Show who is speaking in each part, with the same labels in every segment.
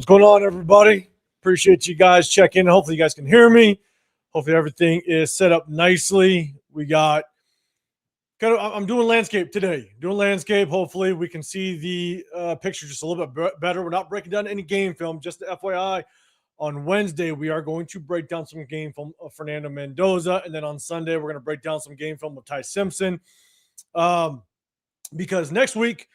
Speaker 1: What's going on, everybody? Appreciate you guys checking. Hopefully, you guys can hear me. Hopefully, everything is set up nicely. We got I'm doing landscape today. Doing landscape. Hopefully, we can see the picture just a little bit better. We're not breaking down any game film. Just the FYI, on Wednesday, we are going to break down some game film of Fernando Mendoza. And then on Sunday, we're going to break down some game film of Ty Simpson. Because next week,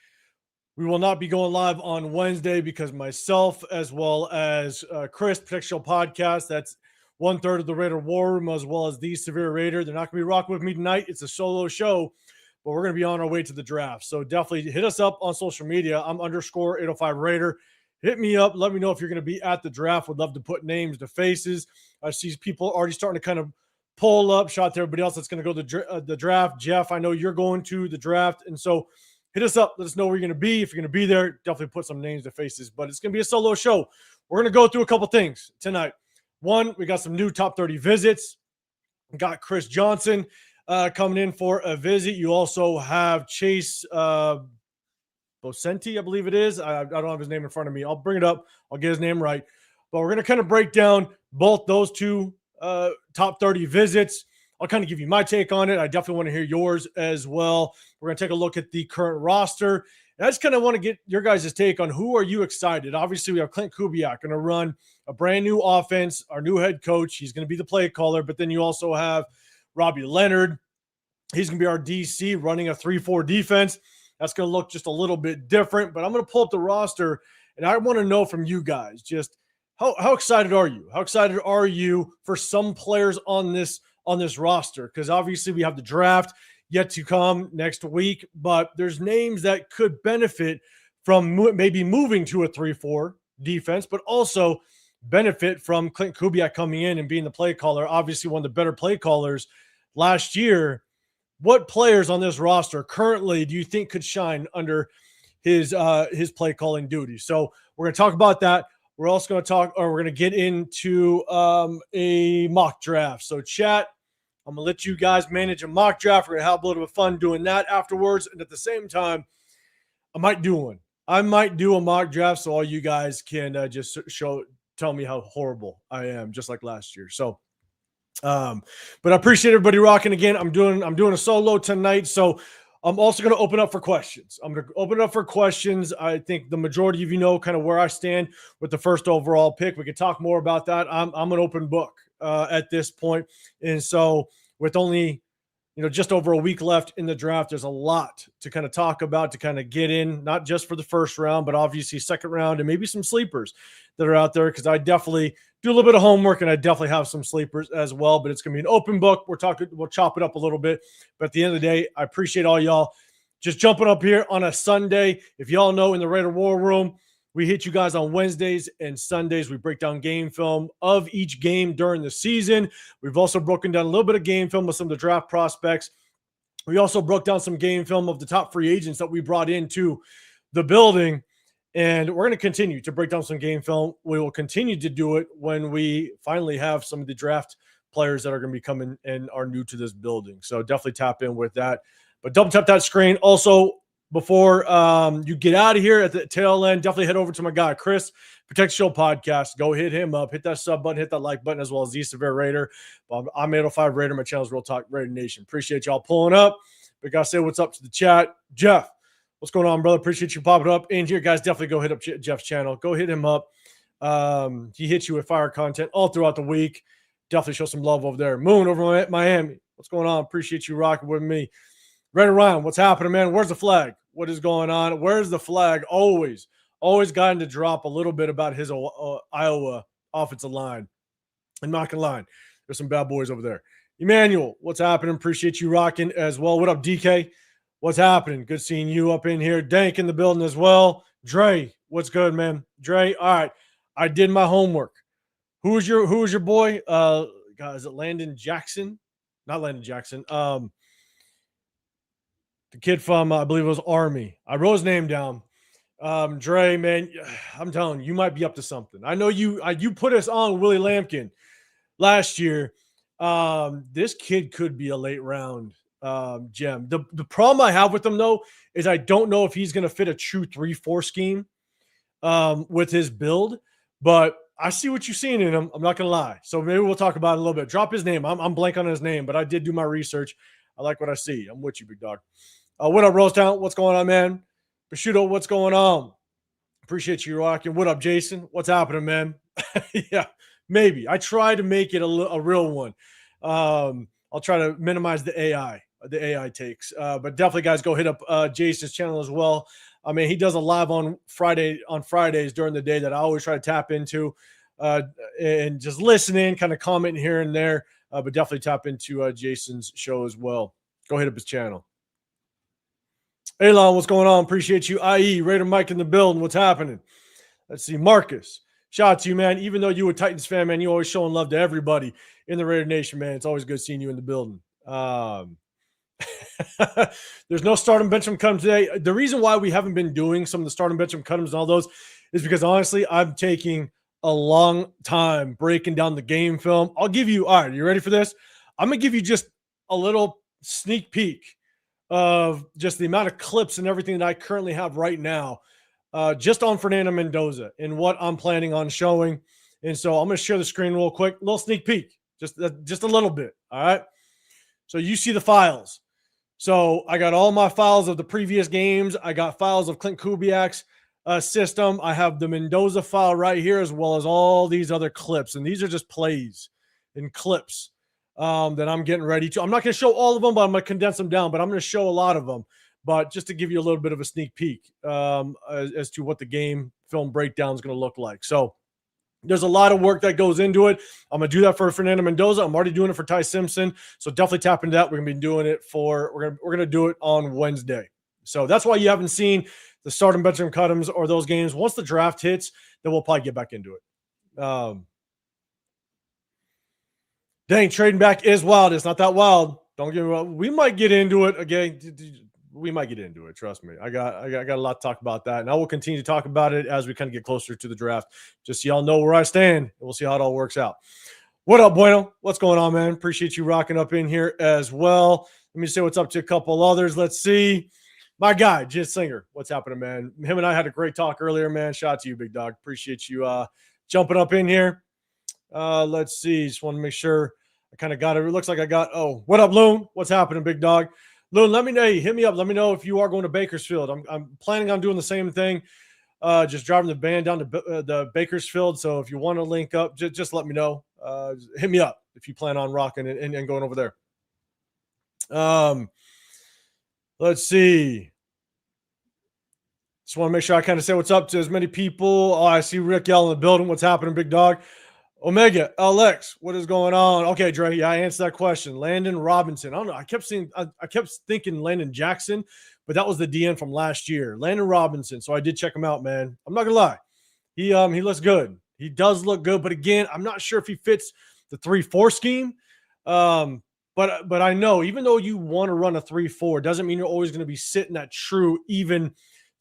Speaker 1: we will not be going live on Wednesday because myself, as well as Chris, Protection Podcast, that's 1/3 of the Raider War Room, as well as the Severe Raider. They're not going to be rocking with me tonight. It's a solo show, but we're going to be on our way to the draft. So definitely hit us up on social media. I'm _805 Raider. Hit me up. Let me know if you're going to be at the draft. Would love to put names to faces. I see people already starting to kind of pull up. Shout out to everybody else that's going to go to the draft. Jeff, I know you're going to the draft. And so hit us up. Let us know where you're going to be. If you're going to be there, definitely put some names to faces. But it's going to be a solo show. We're going to go through a couple things tonight. One, we got some new top 30 visits. We got Chris Johnson coming in for a visit. You also have Chase Bocenti, I believe it is. I don't have his name in front of me. I'll bring it up. I'll get his name right. But we're going to kind of break down both those two top 30 visits. I'll kind of give you my take on it. I definitely want to hear yours as well. We're going to take a look at the current roster. And I just kind of want to get your guys' take on who are you excited. Obviously, we have Clint Kubiak going to run a brand new offense, our new head coach. He's going to be the play caller. But then you also have Robbie Leonard. He's going to be our DC running a 3-4 defense. That's going to look just a little bit different. But I'm going to pull up the roster, and I want to know from you guys just how excited are you? How excited are you for some players on this roster? Because obviously we have the draft yet to come next week, but there's names that could benefit from maybe moving to a 3-4 defense, but also benefit from Clint Kubiak coming in and being the play caller. Obviously one of the better play callers last year. What players on this roster currently do you think could shine under his play calling duties? So we're going to talk about that. We're also going to we're going to get into a mock draft. So chat, I'm going to let you guys manage a mock draft. We're going to have a little bit of fun doing that afterwards. And at the same time, I might do one. I might do a mock draft so all you guys can just tell me how horrible I am, just like last year. So, but I appreciate everybody rocking again. I'm doing a solo tonight. So I'm also going to open up for questions. I'm going to open it up for questions. I think the majority of you know kind of where I stand with the first overall pick. We could talk more about that. I'm an open book at this point. And so with only, just over a week left in the draft, there's a lot to kind of talk about, to kind of get in, not just for the first round, but obviously second round and maybe some sleepers that are out there. Because I definitely do a little bit of homework and I definitely have some sleepers as well, but it's going to be an open book. We'll chop it up a little bit, but at the end of the day, I appreciate all y'all just jumping up here on a Sunday. If y'all know, in the Raider War Room, we hit you guys on Wednesdays and Sundays. We break down game film of each game during the season. We've also broken down a little bit of game film of some of the draft prospects. We also broke down some game film of the top free agents that we brought into the building. And we're going to continue to break down some game film. We will continue to do it when we finally have some of the draft players that are going to be coming and are new to this building. So definitely tap in with that. But double tap that screen. Also, before you get out of here at the tail end, definitely head over to my guy, Chris, Protect Show Podcast. Go hit him up. Hit that sub button. Hit that like button, as well as the Severe Raider. I'm 805 Raider. My channel is Real Talk Raider Nation. Appreciate y'all pulling up. We got to say what's up to the chat. Jeff, what's going on, brother? Appreciate you popping up in here. Guys, definitely go hit up Jeff's channel. Go hit him up. He hits you with fire content all throughout the week. Definitely show some love over there. Moon over at Miami. What's going on? Appreciate you rocking with me. Raider Ryan, what's happening, man? Where's the flag? What is going on? Where's the flag? Always gotten to drop a little bit about his Iowa offensive line. I'm not gonna lie, there's some bad boys over there. Emmanuel, what's happening? Appreciate you rocking as well. What up, DK? What's happening? Good seeing you up in here. Dank in the building as well. Dre, what's good, man? Dre, all right. I did my homework. Who is your boy? God, is it Landon Jackson? Not Landon Jackson. The kid from, I believe it was Army. I wrote his name down. Dre, man, I'm telling you, you might be up to something. I know you put us on Willie Lampkin last year. This kid could be a late round gem. The problem I have with him, though, is I don't know if he's going to fit a true 3-4 scheme with his build. but I see what you're seeing in him. I'm not gonna lie. So maybe we'll talk about it a little bit. Drop his name. I'm blank on his name, but I did do my research. I like what I see. I'm with you, big dog. What up, Rosetown? What's going on, man? Prosciutto, what's going on? Appreciate you rocking. What up, Jason? What's happening, man? Yeah, maybe. I try to make it a real one. I'll try to minimize the AI takes. But definitely, guys, go hit up Jason's channel as well. I mean, he does a live on Fridays during the day that I always try to tap into and just listening, kind of commenting here and there. But definitely tap into Jason's show as well. Go hit up his channel. Hey, Lon, what's going on? Appreciate you. IE, Raider Mike in the building. What's happening? Let's see. Marcus, shout out to you, man. Even though you a Titans fan, man, you always showing love to everybody in the Raider Nation, man. It's always good seeing you in the building. There's no start and bench them cut today. The reason why we haven't been doing some of the start and bench them cut and all those is because, honestly, I'm taking a long time breaking down the game film. I'll give you, all right, you ready for this? I'm going to give you just a little sneak peek of just the amount of clips and everything that I currently have right now just on Fernando Mendoza and what I'm planning on showing. And so I'm going to share the screen real quick, a little sneak peek, just a little bit. All right. So you see the files. So I got all my files of the previous games. I got files of Clint Kubiak's system. I have the Mendoza file right here, as well as all these other clips. And these are just plays and clips that I'm getting ready to. I'm not going to show all of them, but I'm going to condense them down. But I'm going to show a lot of them. But just to give you a little bit of a sneak peek as to what the game film breakdown is going to look like. So there's a lot of work that goes into it. I'm going to do that for Fernando Mendoza. I'm already doing it for Ty Simpson. So definitely tap into that. We're going to be doing it we're going to do it on Wednesday. So that's why you haven't seen the start and bench and cut-ems or those games. Once the draft hits, then we'll probably get back into it. Dang, trading back is wild. It's not that wild. Don't get me wrong. We might get into it again. We might get into it. Trust me. I got a lot to talk about that, and I will continue to talk about it as we kind of get closer to the draft. Just so y'all know where I stand, and we'll see how it all works out. What up, Bueno? What's going on, man? Appreciate you rocking up in here as well. Let me say what's up to a couple others. Let's see. My guy, Jit Singer. What's happening, man? Him and I had a great talk earlier, man. Shout out to you, big dog. Appreciate you jumping up in here. Let's see. Just want to make sure I kind of got it. It looks like I got. Oh, what up, Loon? What's happening, big dog? Loon, let me know. Hit me up. Let me know if you are going to Bakersfield. I'm planning on doing the same thing. Just driving the band down to the Bakersfield. So if you want to link up, just let me know. Hit me up if you plan on rocking and going over there. Let's see. Just want to make sure I kind of say what's up to as many people. Oh, I see Rick Yell in the building. What's happening, big dog? Omega, LX, what is going on? Okay, Dre, yeah, I answered that question. Landon Robinson. I don't know. I kept thinking Landon Jackson, but that was the DN from last year. Landon Robinson. So I did check him out, man. I'm not gonna lie. He looks good. He does look good, but again, I'm not sure if he fits the 3-4 scheme. But I know even though you want to run a 3-4, doesn't mean you're always going to be sitting at true even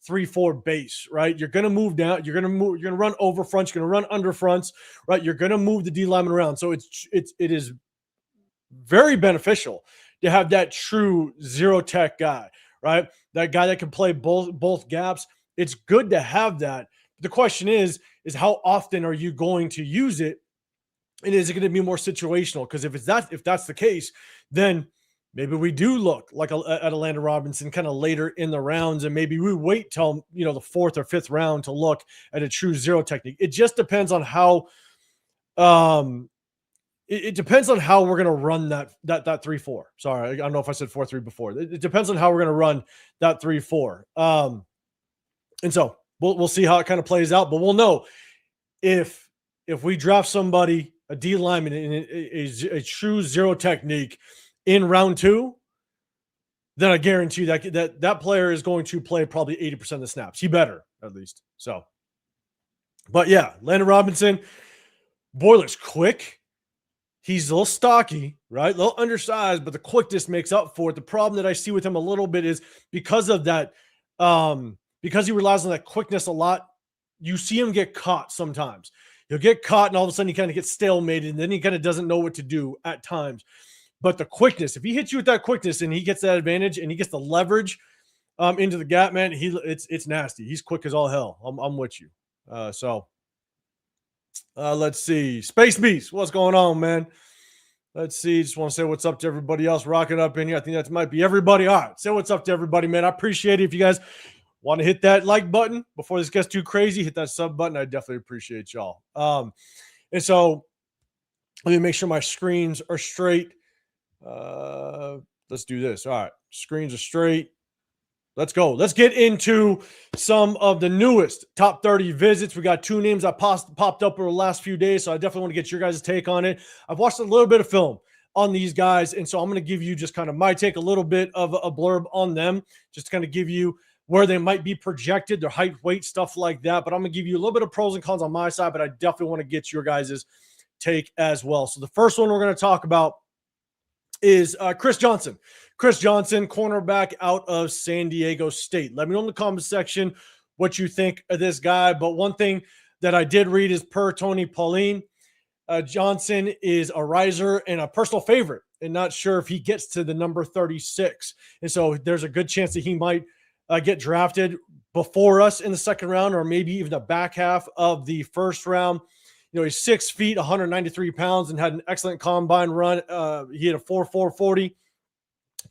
Speaker 1: 3-4 base, right? You're going to move down. You're going to run over fronts. You're going to run under fronts, right? You're going to move the D lineman around. So it is very beneficial to have that true zero tech guy, right? That guy that can play both gaps. It's good to have that. The question is how often are you going to use it? And is it going to be more situational? Because if that's the case, then maybe we do look like at a Landon Robinson kind of later in the rounds, and maybe we wait till the 4th or 5th round to look at a true zero technique. It just depends on how it depends on how we're going to run that 3-4. Sorry, I don't know if I said 4-3 before. It depends on how we're going to run that 3-4. And so we'll see how it kind of plays out, but we'll know if we draft somebody, a D lineman in a true zero technique in round 2, then I guarantee that player is going to play probably 80% of the snaps. He better, at least. So, but yeah, Landon Robinson, boy, looks quick. He's a little stocky, right? A little undersized, but the quickness makes up for it. The problem that I see with him a little bit is because of that, because he relies on that quickness a lot, you see him get caught sometimes. He'll get caught, and all of a sudden he kind of gets stalemated, and then he kind of doesn't know what to do at times. But the quickness, if he hits you with that quickness and he gets that advantage and he gets the leverage into the gap, man, it's nasty. He's quick as all hell. I'm with you. So Let's see. Space Beast, what's going on, man? Let's see. Just want to say what's up to everybody else rocking up in here. I think that might be everybody. All right. Say what's up to everybody, man. I appreciate it. If you guys want to hit that like button before this gets too crazy, hit that sub button. I definitely appreciate y'all. And so let me make sure my screens are straight. Let's do this. All right. Screens are straight. Let's go. Let's get into some of the newest top 30 visits. We got two names that popped up over the last few days, so I definitely want to get your guys' take on it. I've watched a little bit of film on these guys, and so I'm going to give you just kind of my take, a little bit of a blurb on them, just to kind of give you where they might be projected, their height, weight, stuff like that. But I'm going to give you a little bit of pros and cons on my side, but I definitely want to get your guys' take as well. So the first one we're going to talk about is Chris Johnson. Chris Johnson, cornerback out of San Diego State. Let me know in the comment section what you think of this guy. But one thing that I did read is per Tony Pauline, Johnson is a riser and a personal favorite, and not sure if he gets to the number 36. And so there's a good chance that he might get drafted before us in the second round, or maybe even the back half of the first round. You know, he's 6 feet, 193 pounds, and had an excellent combine run. He had a 4.4 40.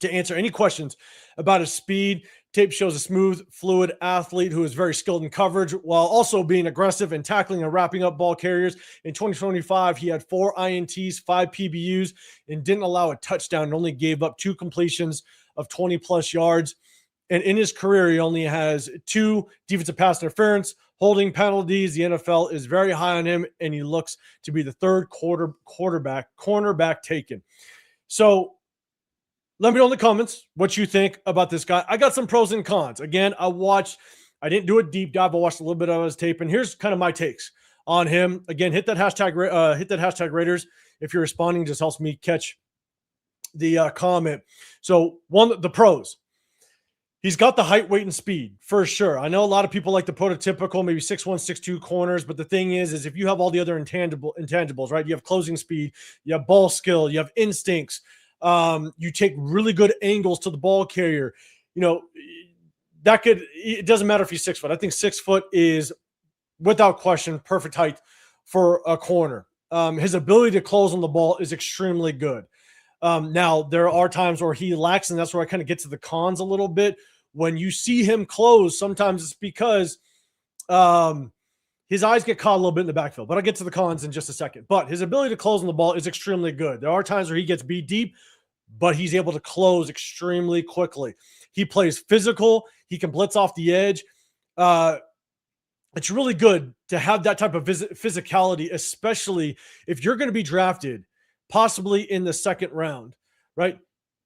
Speaker 1: To answer any questions about his speed, tape shows a smooth, fluid athlete who is very skilled in coverage while also being aggressive and tackling and wrapping up ball carriers. In 2025, he had 4 INTs, 5 PBUs, and didn't allow a touchdown, and only gave up 2 completions of 20-plus yards. And in his career, he only has 2 defensive pass interference, holding penalties. The NFL is very high on him, and he looks to be the third cornerback taken. So let me know in the comments what you think about this guy. I got some pros and cons. Again, I didn't do a deep dive. I watched a little bit of his tape, and here's kind of my takes on him. Again, hit that hashtag Raiders. If you're responding, just helps me catch the comment. So the pros. He's got the height, weight, and speed for sure. I know a lot of people like the prototypical, maybe 6'1", 6'2" corners, but the thing is if you have all the other intangibles, right? You have closing speed, you have ball skill, you have instincts. You take really good angles to the ball carrier. You know, it doesn't matter if he's 6 foot. I think 6 foot is without question perfect height for a corner. His ability to close on the ball is extremely good. Now there are times where he lacks, and that's where I kind of get to the cons a little bit. When you see him close, sometimes it's because, his eyes get caught a little bit in the backfield, but I'll get to the cons in just a second. But his ability to close on the ball is extremely good. There are times where he gets beat deep, but he's able to close extremely quickly. He plays physical. He can blitz off the edge. It's really good to have that type of physicality, especially if you're going to be drafted possibly in the second round, right?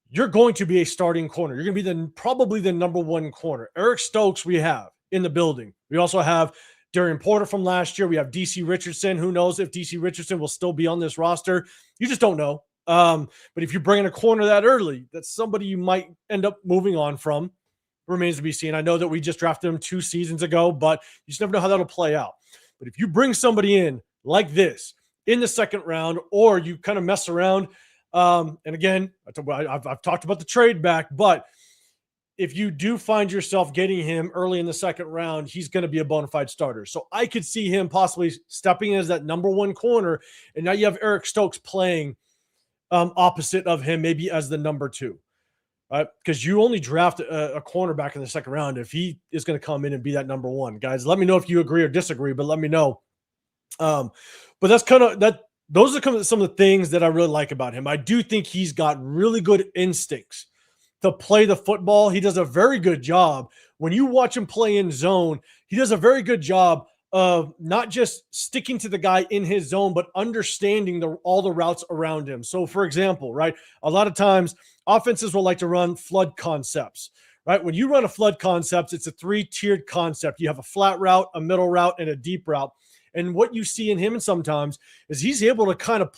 Speaker 1: You're going to be a starting corner. You're going to be probably the number 1 corner. Eric Stokes we have in the building. We also have Darian Porter from last year. We have DC Richardson. Who knows if DC Richardson will still be on this roster? You just don't know. But if you bring in a corner that early, that's somebody you might end up moving on from. Remains to be seen. I know that we just drafted him 2 seasons ago, but you just never know how that'll play out. But if you bring somebody in like this in the second round, or you kind of mess around, and again, I've talked about the trade back, but if you do find yourself getting him early in the second round, he's going to be a bona fide starter. So I could see him possibly stepping in as that number 1 corner, and now you have Eric Stokes playing opposite of him, maybe as the number 2, right? Because you only draft a cornerback in the second round if he is going to come in and be that number 1. Guys, let me know if you agree or disagree, but let me know. But that's kind of that. Those are some of the things that I really like about him. I do think he's got really good instincts to play the football. He does a very good job. When you watch him play in zone, he does a very good job of not just sticking to the guy in his zone, but understanding all the routes around him. So, for example, right, a lot of times offenses will like to run flood concepts, right? When you run a flood concept, it's a 3-tiered concept. You have a flat route, a middle route, and a deep route. And what you see in him sometimes is he's able to kind of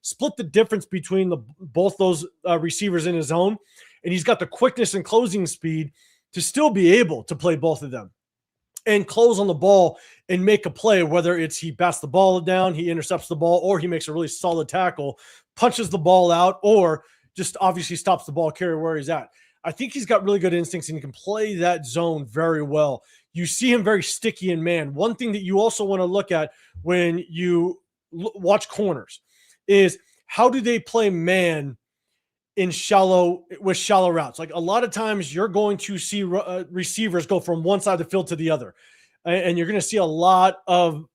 Speaker 1: split the difference between both those receivers in his zone. And he's got the quickness and closing speed to still be able to play both of them and close on the ball and make a play, whether it's he bats the ball down, he intercepts the ball, or he makes a really solid tackle, punches the ball out, or just obviously stops the ball carrier where he's at. I think he's got really good instincts and he can play that zone very well. you see him very sticky in man. One thing that you also want to look at when you watch corners is how do they play man in shallow routes. Like a lot of times you're going to see receivers go from one side of the field to the other. And you're going to see a lot of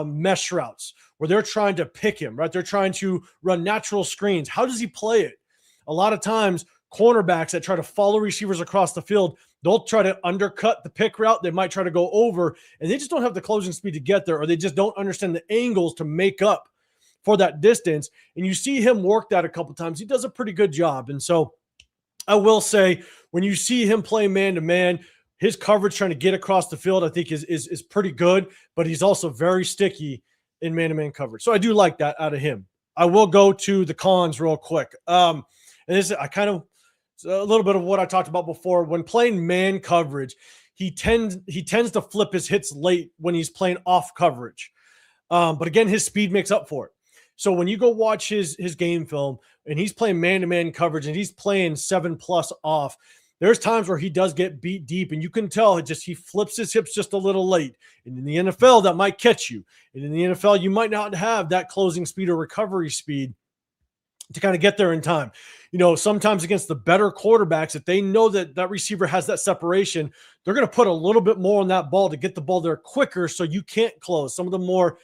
Speaker 1: mesh routes where they're trying to pick him, right? They're trying to run natural screens. How does he play it? A lot of times cornerbacks that try to follow receivers across the field, they'll try to undercut the pick route. They might try to go over, and they just don't have the closing speed to get there, or they just don't understand the angles to make up for that distance. And you see him work that a couple times. He does a pretty good job. And so I will say, when you see him play man-to-man, his coverage trying to get across the field, I think is pretty good, but he's also very sticky in man-to-man coverage. So I do like that out of him. I will go to the cons real quick. And this is it's a little bit of what I talked about before. When playing man coverage, he tends to flip his hits late when he's playing off coverage. But again, his speed makes up for it. So when you go watch his game film and he's playing man-to-man coverage and he's playing 7+ off, there's times where he does get beat deep, and you can tell he flips his hips just a little late. And in the NFL, that might catch you. And in the NFL, you might not have that closing speed or recovery speed to kind of get there in time. Sometimes against the better quarterbacks, if they know that receiver has that separation, they're going to put a little bit more on that ball to get the ball there quicker so you can't close. Some of the more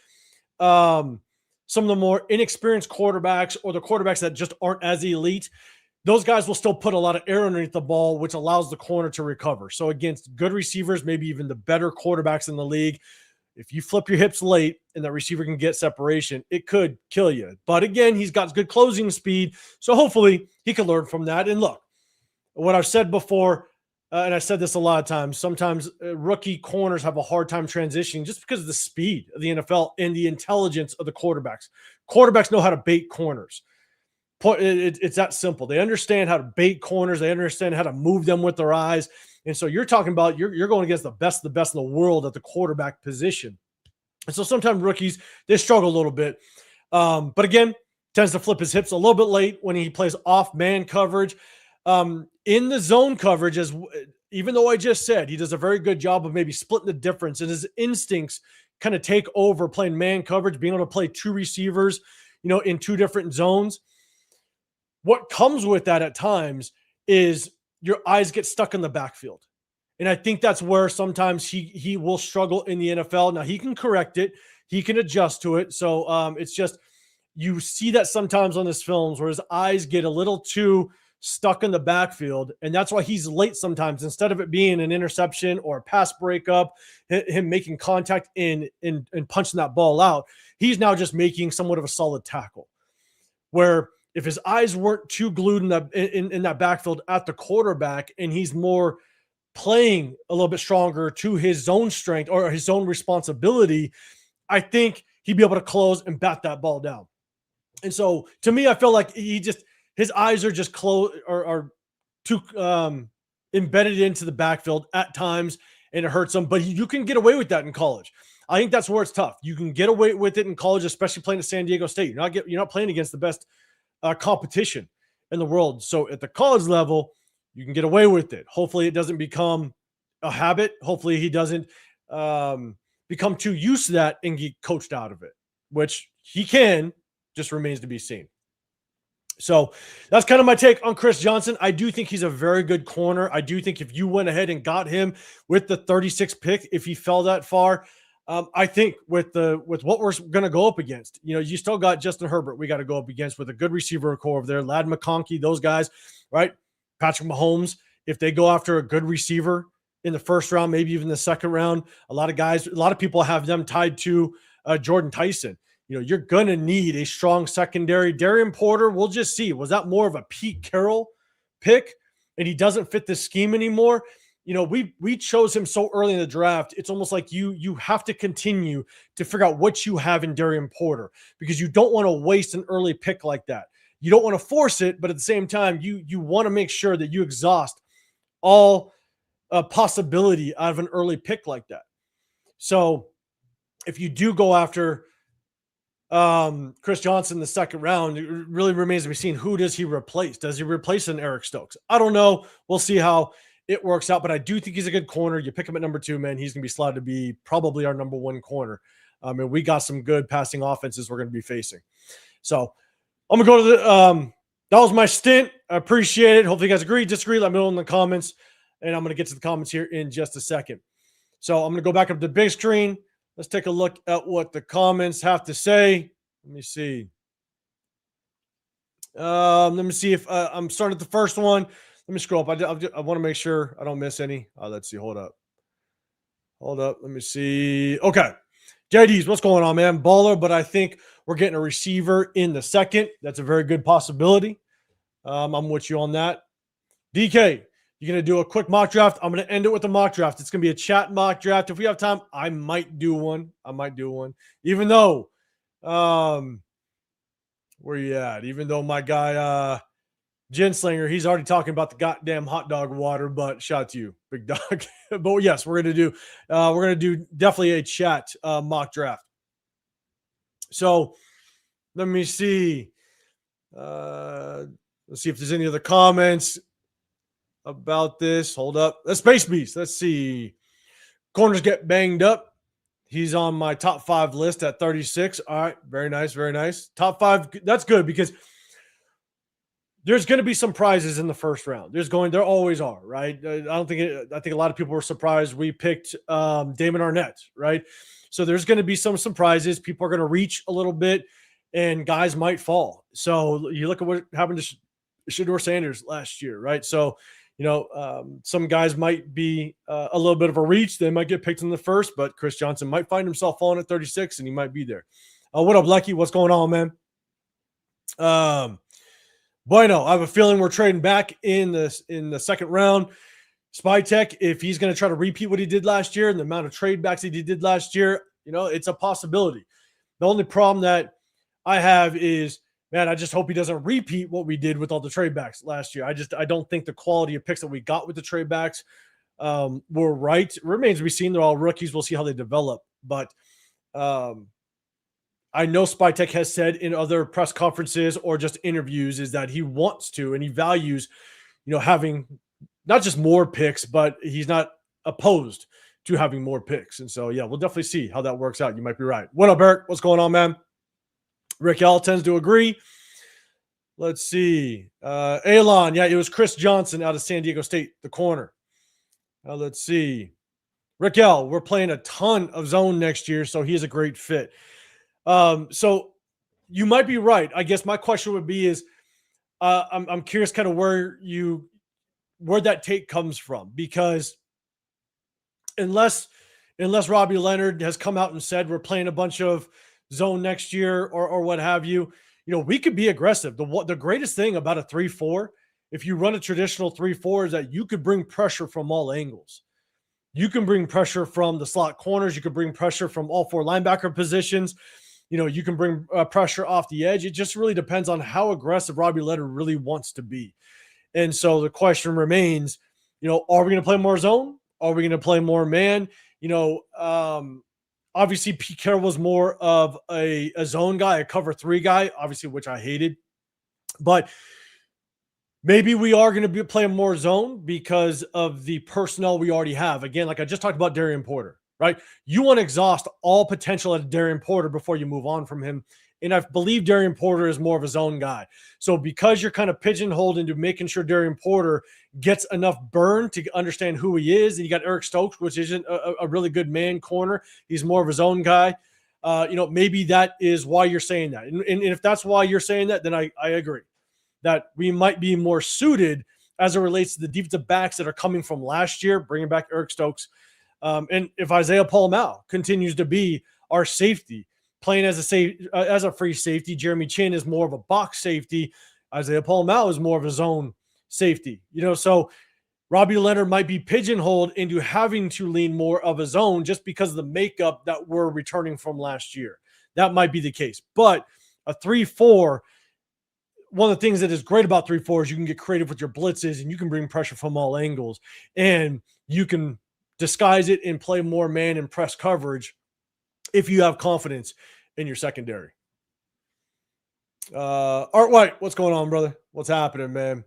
Speaker 1: inexperienced quarterbacks, or the quarterbacks that just aren't as elite, those guys will still put a lot of air underneath the ball, which allows the corner to recover. So against good receivers, maybe even the better quarterbacks in the league, if you flip your hips late and that receiver can get separation, it could kill you. But again, he's got good closing speed, so hopefully he can learn from that. And look, what I've said before, and I said this a lot of times, sometimes rookie corners have a hard time transitioning just because of the speed of the NFL and the intelligence of the quarterbacks. Quarterbacks know how to bait corners. It's that simple. They understand how to bait corners. They understand how to move them with their eyes. And so you're talking about you're going against the best in the world at the quarterback position. And so sometimes rookies, they struggle a little bit. But again, tends to flip his hips a little bit late when he plays off man coverage. In the zone coverage, even though I just said he does a very good job of maybe splitting the difference, and his instincts kind of take over playing man coverage, being able to play two receivers, in two different zones. What comes with that at times is your eyes get stuck in the backfield. And I think that's where sometimes he will struggle in the NFL. Now, he can correct it. He can adjust to it. So it's just, you see that sometimes on his films where his eyes get a little too stuck in the backfield. And that's why he's late sometimes. Instead of it being an interception or a pass breakup, him making contact and punching that ball out, he's now just making somewhat of a solid tackle. Where if his eyes weren't too glued in that backfield at the quarterback, and he's more playing a little bit stronger to his zone strength or his own responsibility, I think he'd be able to close and bat that ball down. And so to me, I feel like his eyes are just closed or are too embedded into the backfield at times, and it hurts him. But you can get away with that in college. I think that's where it's tough. You can get away with it in college, especially playing at San Diego State. You're not playing against the best competition in the world. So at the college level, you can get away with it. Hopefully it doesn't become a habit. Hopefully he doesn't become too used to that and get coached out of it, which he can, just remains to be seen. So that's kind of my take on Chris Johnson. I do think he's a very good corner. I do think if you went ahead and got him with the 36th pick, if he fell that far, I think with what we're going to go up against, you still got Justin Herbert we got to go up against with a good receiver core over there, Ladd McConkey, those guys, right? Patrick Mahomes, if they go after a good receiver in the first round, maybe even the second round, a lot of people have them tied to Jordan Tyson. You're going to need a strong secondary. Darian Porter, we'll just see. Was that more of a Pete Carroll pick and he doesn't fit the scheme anymore? We chose him so early in the draft. It's almost like you have to continue to figure out what you have in Darian Porter, because you don't want to waste an early pick like that. You don't want to force it, but at the same time, you want to make sure that you exhaust all possibility out of an early pick like that. So if you do go after Chris Johnson in the second round, it really remains to be seen, who does he replace? Does he replace an Eric Stokes? I don't know. We'll see how it works out. But I do think he's a good corner. You pick him at number 2, man, he's going to be slotted to be probably our number 1 corner. And we got some good passing offenses we're going to be facing. So I'm going to go to the that was my stint. I appreciate it. Hopefully you guys agree, disagree. Let me know in the comments. And I'm going to get to the comments here in just a second. So I'm going to go back up to the big screen. Let's take a look at what the comments have to say. Let me see. Let me see if I'm starting at the first one. Let me scroll up. I want to make sure I don't miss any. Let's see. Hold up. Let me see. Okay. JD's, what's going on, man? Baller, but I think we're getting a receiver in the second. That's a very good possibility. I'm with you on that. DK, you're going to do a quick mock draft. I'm going to end it with a mock draft. It's going to be a chat mock draft. If we have time, I might do one. Even though, where you at? Even though my guy, Ginslinger, he's already talking about the goddamn hot dog water, but shout out to you, big dog. But yes, we're going to do definitely a chat mock draft. So let me see. Let's see if there's any other comments about this. Hold up. The Space Beast. Let's see. Corners get banged up. He's on my top 5 list at 36. All right. Very nice. Very nice. Top 5. That's good because there's going to be some prizes in the first round. There always are, right? I think a lot of people were surprised we picked Damon Arnett, right? So there's going to be some surprises. People are going to reach a little bit and guys might fall. So you look at what happened to Shedeur Sanders last year, right? So, some guys might be a little bit of a reach. They might get picked in the first, but Chris Johnson might find himself falling at 36 and he might be there. What up, Lecky? What's going on, man? Bueno, I have a feeling we're trading back in the second round. Spytech, if he's going to try to repeat what he did last year and the amount of trade backs that he did last year, it's a possibility. The only problem that I have is, man, I just hope he doesn't repeat what we did with all the trade backs last year. I don't think the quality of picks that we got with the trade backs were right. It remains to be seen. They're all rookies. We'll see how they develop. But I know Spytech has said in other press conferences or just interviews is that he wants to and he values, having not just more picks, but he's not opposed to having more picks. And so, yeah, we'll definitely see how that works out. You might be right. What up, Eric? What's going on, man? Rick L tends to agree. Let's see. Elon, yeah, it was Chris Johnson out of San Diego State, the corner. Let's see. Rick L, we're playing a ton of zone next year, so he is a great fit. So you might be right. I guess my question would be is I'm curious kind of where that take comes from, because unless Robbie Leonard has come out and said we're playing a bunch of zone next year or what have you, we could be aggressive. The greatest thing about a 3-4, if you run a traditional 3-4, is that you could bring pressure from all angles. You can bring pressure from the slot corners. You can bring pressure from all 4 linebacker positions. You can bring pressure off the edge. It just really depends on how aggressive Robbie Leonard really wants to be. And so the question remains, are we going to play more zone? Are we going to play more man? Obviously Pete Carroll was more of a zone guy, a cover 3 guy, obviously, which I hated. But maybe we are going to be playing more zone because of the personnel we already have. Again, like I just talked about Darian Porter, right? You want to exhaust all potential at Darian Porter before you move on from him. And I believe Darian Porter is more of a zone guy. So because you're kind of pigeonholed into making sure Darian Porter gets enough burn to understand who he is, and you got Eric Stokes, which isn't a really good man corner. He's more of a zone guy. Maybe that is why you're saying that. And if that's why you're saying that, then I agree that we might be more suited as it relates to the defensive backs that are coming from last year, bringing back Eric Stokes. And if Isaiah Paul-Mao continues to be our safety, playing as a free safety, Jeremy Chin is more of a box safety. Isaiah Paul-Mao is more of a zone safety. So Robbie Leonard might be pigeonholed into having to lean more of a zone just because of the makeup that we're returning from last year. That might be the case. But a 3-4, one of the things that is great about 3-4 is you can get creative with your blitzes and you can bring pressure from all angles and you can disguise it and play more man and press coverage if you have confidence in your secondary. Art White, what's going on, brother? What's happening, man?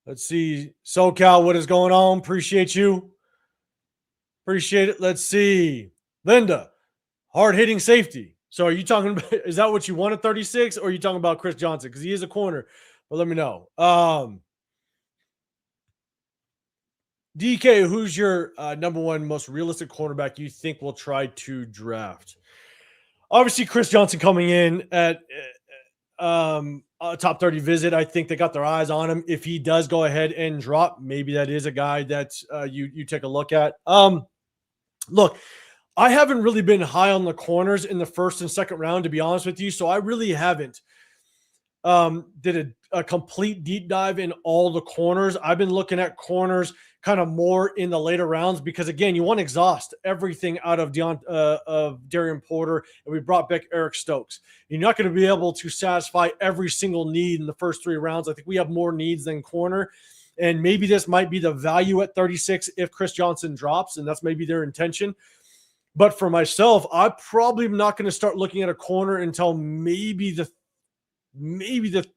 Speaker 1: Let's see. SoCal, what is going on? Appreciate you. Appreciate it. Let's see. Linda, hard hitting safety. So are you talking about, is that what you want at 36 or are you talking about Chris Johnson? Because he is a corner, but let me know. DK, who's your number one most realistic cornerback you think will try to draft? Obviously, Chris Johnson coming in at a top 30 visit. I think they got their eyes on him. If he does go ahead and drop, maybe that is a guy that you take a look at. Look, I haven't really been high on the corners in the first and second round, to be honest with you. So I really haven't did a complete deep dive in all the corners. I've been looking at corners kind of more in the later rounds because, again, you want to exhaust everything out of Darian Porter, and we brought back Eric Stokes. You're not going to be able to satisfy every single need in the first 3 rounds. I think we have more needs than corner, and maybe this might be the value at 36 if Chris Johnson drops, and that's maybe their intention. But for myself, I probably am not going to start looking at a corner until maybe the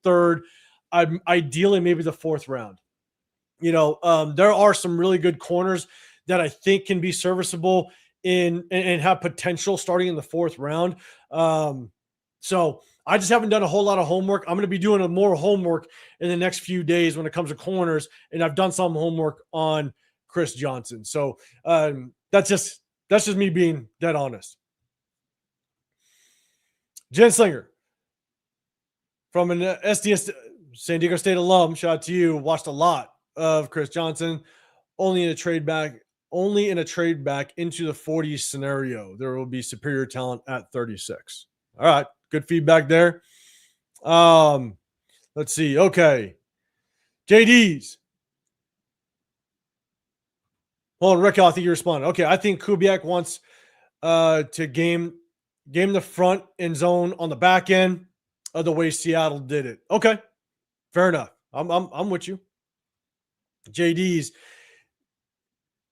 Speaker 1: third, ideally maybe the 4th round. There are some really good corners that I think can be serviceable and have potential starting in the 4th round. So I just haven't done a whole lot of homework. I'm going to be doing more homework in the next few days when it comes to corners, and I've done some homework on Chris Johnson. So that's just me being dead honest. Jen Slinger from an SDS San Diego State alum, shout out to you. Watched a lot of Chris Johnson, only in a trade back into the 40s scenario. There will be superior talent at 36. All right, good feedback there. Let's see. Okay, JD's. Hold on, Rick, I think you responded. Okay, I think Kubiak wants to game the front end zone on the back end of the way Seattle did it. Okay, fair enough. I'm with you. JD's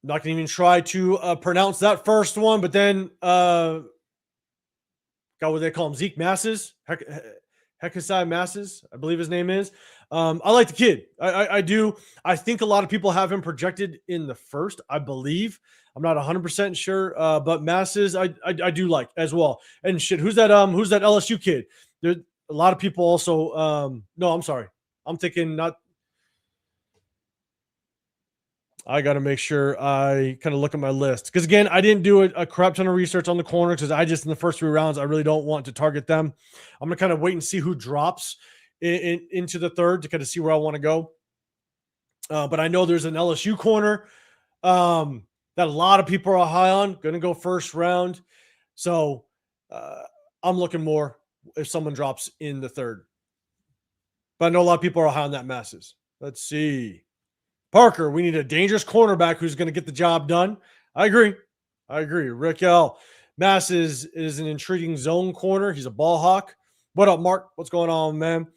Speaker 1: not going to even try to pronounce that first one, but then got what they call him, Zeke Masses, Hekasai Masses, I believe his name is. I like the kid. I do. I think a lot of people have him projected in the first, I believe. I'm not 100% sure, but Masses I do like as well. And shit, who's that LSU kid? There a lot of people also no, I'm sorry. I'm thinking not. I got to make sure I kind of look at my list. Because, again, I didn't do a crap ton of research on the corners because I just, in the first 3 rounds, I really don't want to target them. I'm going to kind of wait and see who drops into the third to kind of see where I want to go. But I know there's an LSU corner that a lot of people are high on, going to go first round. So I'm looking more if someone drops in the third. But I know a lot of people are high on that Masses. Let's see. Parker, we need a dangerous cornerback who's going to get the job done. I agree. Rick L. Masses is an intriguing zone corner. He's a ball hawk. What up, Mark? What's going on, man?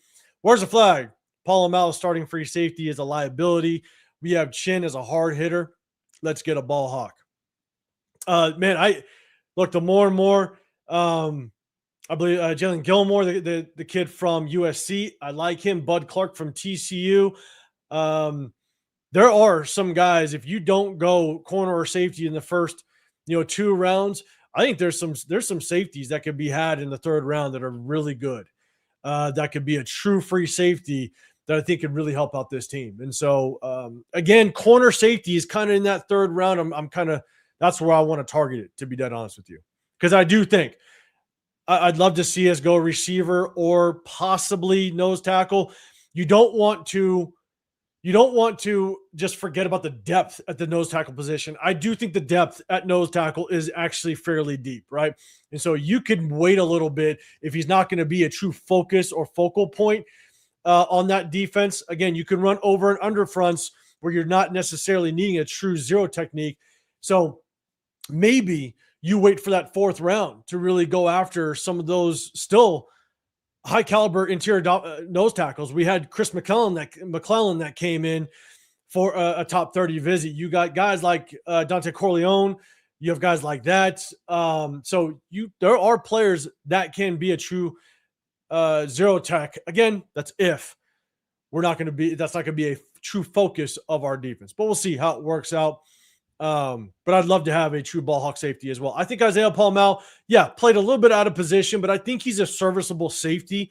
Speaker 1: Where's the flag? Paul Amal starting free safety is a liability. We have Chin as a hard hitter. Let's get a ball hawk. Man, I look, the more and more, I believe Jalen Gilmore, the kid from USC, I like him. Bud Clark from TCU. There are some guys, if you don't go corner or safety in the first, 2 rounds, I think there's some safeties that could be had in the 3rd round that are really good. That could be a true free safety that I think could really help out this team. And so, again, corner safety is kind of in that 3rd round. I'm kind of, that's where I want to target it, to be dead honest with you. Because I do think I'd love to see us go receiver or possibly nose tackle. You don't want to just forget about the depth at the nose tackle position. I do think the depth at nose tackle is actually fairly deep, right? And so you can wait a little bit if he's not going to be a true focus or focal point on that defense. Again, you can run over and under fronts where you're not necessarily needing a true zero technique. So maybe you wait for that 4th round to really go after some of those still high caliber interior nose tackles. We had Chris McClellan that came in for a top 30 visit. You got guys like Dante Corleone. You have guys like that. So there are players that can be a true zero tech. Again, that's if that's not going to be a true focus of our defense. But we'll see how it works out. But I'd love to have a true ball hawk safety as well. I think Isaiah Paul-Mal, played a little bit out of position, but I think he's a serviceable safety.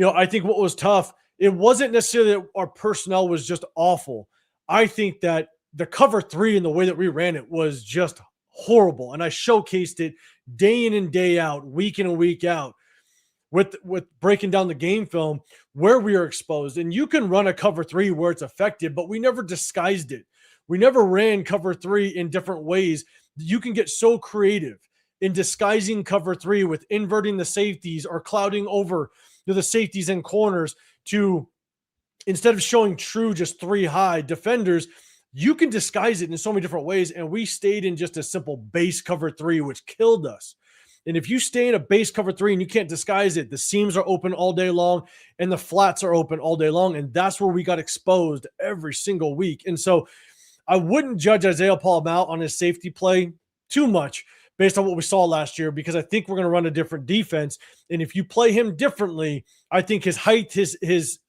Speaker 1: I think what was tough, it wasn't necessarily that our personnel was just awful. I think that the cover 3 and the way that we ran it was just horrible. And I showcased it day in and day out, week in and week out, with breaking down the game film where we are exposed. And you can run a cover 3 where it's effective, but we never disguised it. We never ran cover 3 in different ways. You can get so creative in disguising cover 3 with inverting the safeties or clouding over the safeties and corners to, instead of showing true just 3 high defenders, you can disguise it in so many different ways. And we stayed in just a simple base cover 3, which killed us. And if you stay in a base cover 3 and you can't disguise it, the seams are open all day long and the flats are open all day long. And that's where we got exposed every single week. And so I wouldn't judge Isaiah Paul-Mal on his safety play too much based on what we saw last year, because I think we're going to run a different defense. And if you play him differently, I think his height, his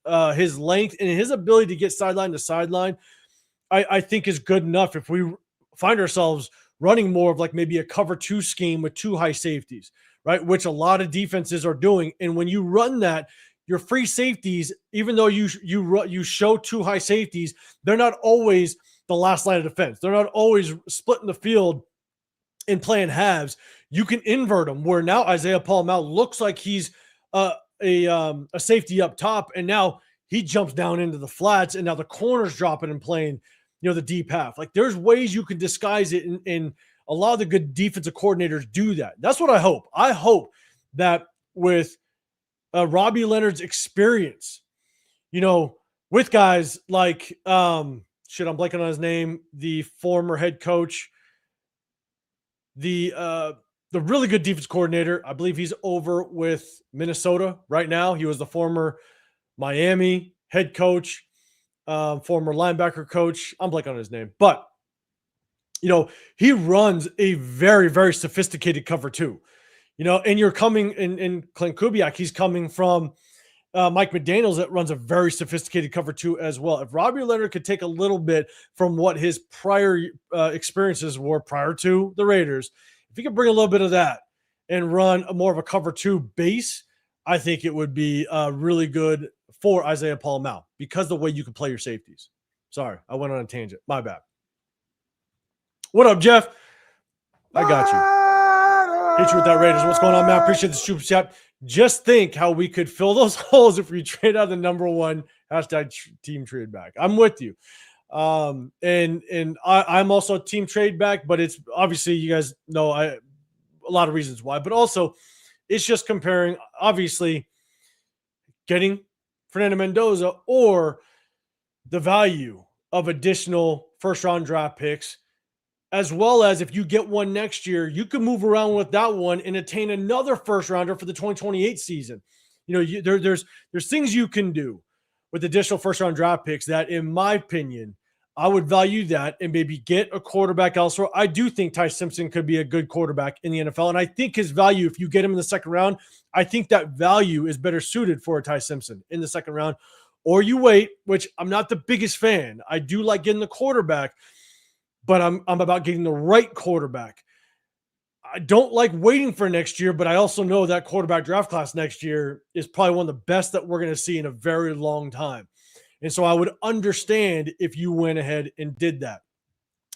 Speaker 1: length, and his ability to get sideline to sideline, I think is good enough if we find ourselves running more of like maybe a cover 2 scheme with 2 high safeties, right? Which a lot of defenses are doing. And when you run that, your free safeties, even though you show 2 high safeties, they're not always the last line of defense. They're not always splitting the field and playing halves. You can invert them, where now Isaiah Paul-Mal looks like he's a safety up top, and now he jumps down into the flats, and now the corner's dropping and playing, the deep half. Like, there's ways you can disguise it, and a lot of the good defensive coordinators do that. That's what I hope. I hope that with Robbie Leonard's experience, with guys like I'm blanking on his name, the former head coach, the really good defense coordinator. I believe he's over with Minnesota right now. He was the former Miami head coach, former linebacker coach. I'm blanking on his name, but he runs a very, very sophisticated cover 2. And you're coming in Clint Kubiak, he's coming from Mike McDaniels that runs a very sophisticated cover 2 as well. If Robbie Leonard could take a little bit from what his prior experiences were prior to the Raiders, if he could bring a little bit of that and run more of a cover 2 base, I think it would be really good for Isaiah Paul-Mal, because the way you can play your safeties. Sorry, I went on a tangent. My bad. What up, Jeff? I got you. Hit you with that Raiders. What's going on, man? Appreciate the super chat. Just think how we could fill those holes if we trade out the number 1 #team trade back. I'm with you. And I'm also team trade back, but it's obviously, you guys know, a lot of reasons why, but also it's just comparing, obviously, getting Fernando Mendoza or the value of additional first-round draft picks, as well as if you get one next year, you can move around with that one and attain another first-rounder for the 2028 season. There's things you can do with additional first-round draft picks that, in my opinion, I would value that and maybe get a quarterback elsewhere. I do think Ty Simpson could be a good quarterback in the NFL, and I think his value, if you get him in the second round, I think that value is better suited for a Ty Simpson in the second round. Or you wait, which I'm not the biggest fan. I do like getting the quarterback, but I'm about getting the right quarterback. I don't like waiting for next year, but I also know that quarterback draft class next year is probably one of the best that we're going to see in a very long time. And so I would understand if you went ahead and did that.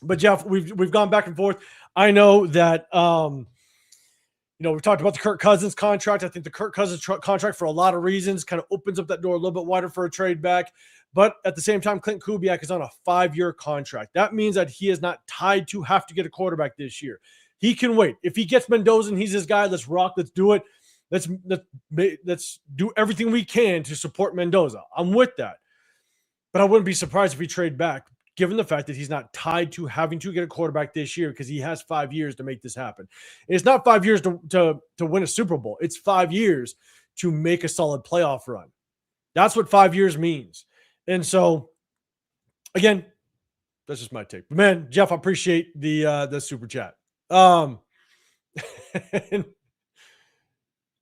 Speaker 1: But Jeff, we've gone back and forth. I know that we've talked about the Kirk Cousins contract. I think the Kirk Cousins contract, for a lot of reasons, kind of opens up that door a little bit wider for a trade back. But at the same time, Clint Kubiak is on a 5-year contract. That means that he is not tied to have to get a quarterback this year. He can wait. If he gets Mendoza and he's his guy, let's rock. Let's do it. Let's do everything we can to support Mendoza. I'm with that. But I wouldn't be surprised if we trade back, given the fact that he's not tied to having to get a quarterback this year, because he has 5 years to make this happen. And it's not 5 years to win a Super Bowl. It's 5 years to make a solid playoff run. That's what 5 years means. And so, again, that's just my take. But man, Jeff, I appreciate the super chat.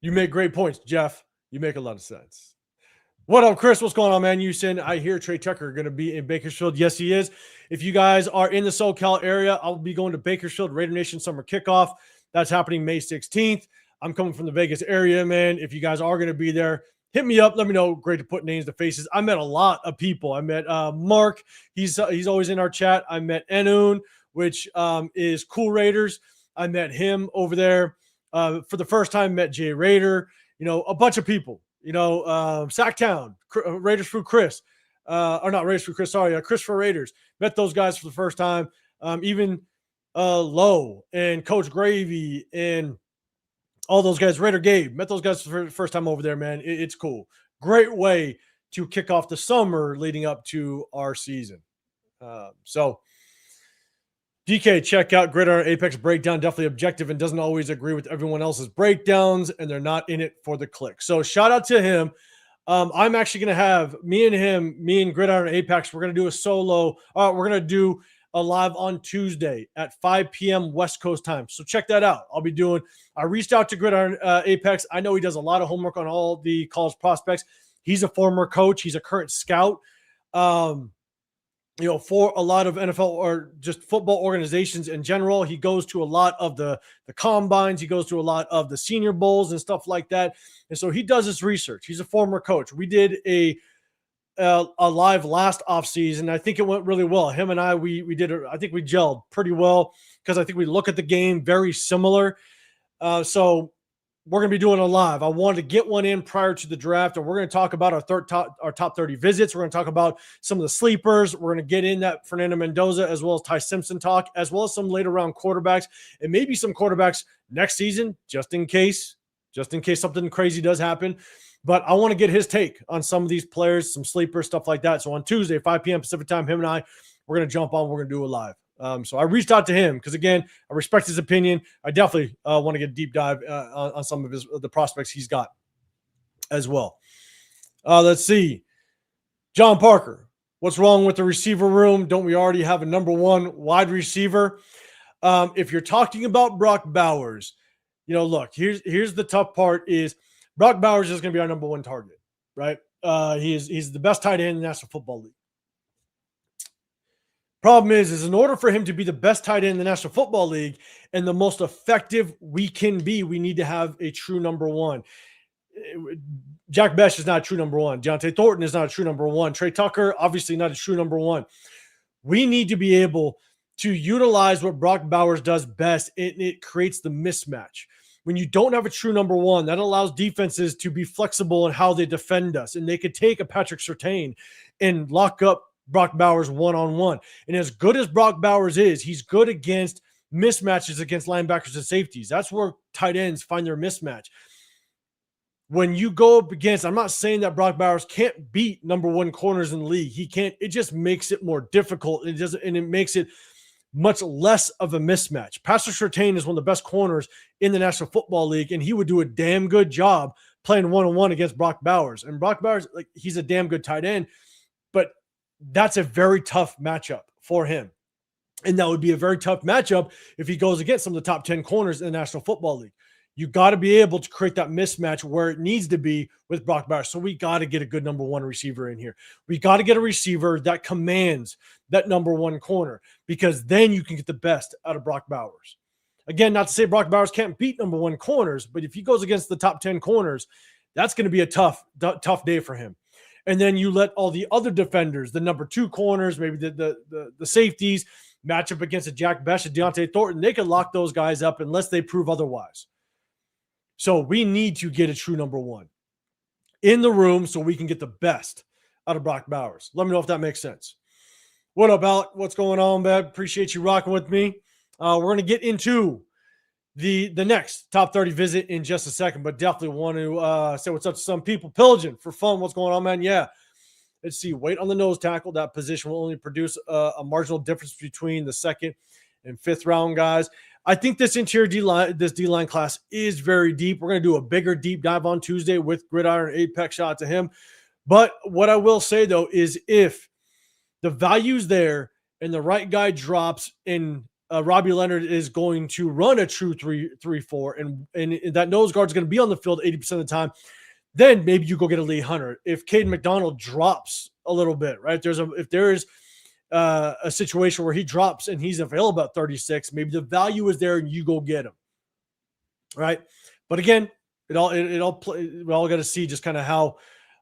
Speaker 1: You make great points, Jeff. You make a lot of sense. What up, Chris? What's going on, man? You said I hear Trey Tucker going to be in Bakersfield. Yes, he is. If you guys are in the SoCal area, I'll be going to Bakersfield Raider Nation Summer Kickoff. That's happening May 16th. I'm coming from the Vegas area, man. If you guys are going to be there, hit me up. Let me know. Great to put names to faces. I met a lot of people. I met Mark. He's always in our chat. I met Enun, which is Cool Raiders. I met him over there for the first time. Met Jay Raider. A bunch of people. Sacktown, Raiders for Chris, or not Raiders for Chris, sorry, Chris for Raiders. Met those guys for the first time. Even Lowe and Coach Gravy and all those guys, Raider Gabe, met those guys for the first time over there, man. It's cool. Great way to kick off the summer leading up to our season. So DK, check out Gridiron Apex Breakdown. Definitely objective and doesn't always agree with everyone else's breakdowns, and they're not in it for the click. So shout out to him. I'm actually going to have me and Gridiron Apex. We're going to do a solo. We're going to do a live on Tuesday at 5 p.m. West Coast time. So check that out. I reached out to Gridiron Apex. I know he does a lot of homework on all the college prospects. He's a former coach. He's a current scout. For a lot of NFL or just football organizations in general. He goes to a lot of the combines. He goes to a lot of the Senior Bowls and stuff like that. And so he does his research. He's a former coach. We did a live last offseason. I think it went really well. Him and I think we gelled pretty well because I think we look at the game very similar. So we're going to be doing a live. I wanted to get one in prior to the draft, and we're going to talk about our top 30 visits. We're going to talk about some of the sleepers. We're going to get in that Fernando Mendoza as well as Ty Simpson talk, as well as some later round quarterbacks, and maybe some quarterbacks next season, just in case something crazy does happen. But I want to get his take on some of these players, some sleepers, stuff like that. So on Tuesday, 5 p.m. Pacific time, him and I, we're going to jump on. We're going to do a live. So I reached out to him because, again, I respect his opinion. I definitely want to get a deep dive on some of the prospects he's got as well. Let's see. John Parker, what's wrong with the receiver room? Don't we already have a number one wide receiver? If you're talking about Brock Bowers, look, here's the tough part is Brock Bowers is going to be our number one target, right? He's the best tight end in the National Football League. Problem is in order for him to be the best tight end in the National Football League and the most effective we can be, we need to have a true number one. Jack Bech is not a true number one. Deontay Thornton is not a true number one. Trey Tucker, obviously not a true number one. We need to be able to utilize what Brock Bowers does best. It creates the mismatch. When you don't have a true number one, that allows defenses to be flexible in how they defend us. And they could take a Patrick Surtain and lock up Brock Bowers one-on-one. And as good as Brock Bowers is, he's good against mismatches against linebackers and safeties. That's where tight ends find their mismatch. When you go up against, I'm not saying that Brock Bowers can't beat number one corners in the league. He can't. It just makes it more difficult. And it makes it much less of a mismatch. Patrick Surtain is one of the best corners in the National Football League, and he would do a damn good job playing one-on-one against Brock Bowers. And Brock Bowers, he's a damn good tight end, but that's a very tough matchup for him. And that would be a very tough matchup if he goes against some of the top 10 corners in the National Football League. You got to be able to create that mismatch where it needs to be with Brock Bowers. So we got to get a good number one receiver in here. We got to get a receiver that commands that number one corner, because then you can get the best out of Brock Bowers. Again, not to say Brock Bowers can't beat number one corners, but if he goes against the top 10 corners, that's going to be a tough day for him. And then you let all the other defenders, the number two corners, maybe the safeties, match up against a Jack Bech and Deontay Thornton. They can lock those guys up unless they prove otherwise. So we need to get a true number one in the room so we can get the best out of Brock Bowers. Let me know if that makes sense. What up, Alec? What's going on, man? Appreciate you rocking with me. We're going to get into the next top 30 visit in just a second, but definitely want to say what's up to some people. Pillaging for fun. What's going on, man? Yeah. Let's see. Wait on the nose tackle. That position will only produce a marginal difference between the second and fifth round guys. I think this interior D-line class is very deep. We're going to do a bigger deep dive on Tuesday with Gridiron Apex. Shout out to him. But what I will say, though, is if the value's there and the right guy drops and Robbie Leonard is going to run a true 3-4 and that nose guard is going to be on the field 80% of the time, then maybe you go get a Lee Hunter. If Caden McDonald drops a little bit, right? If there is a situation where he drops and he's available at 36, maybe the value is there and you go get him, right? But again, we all got to see just kind of how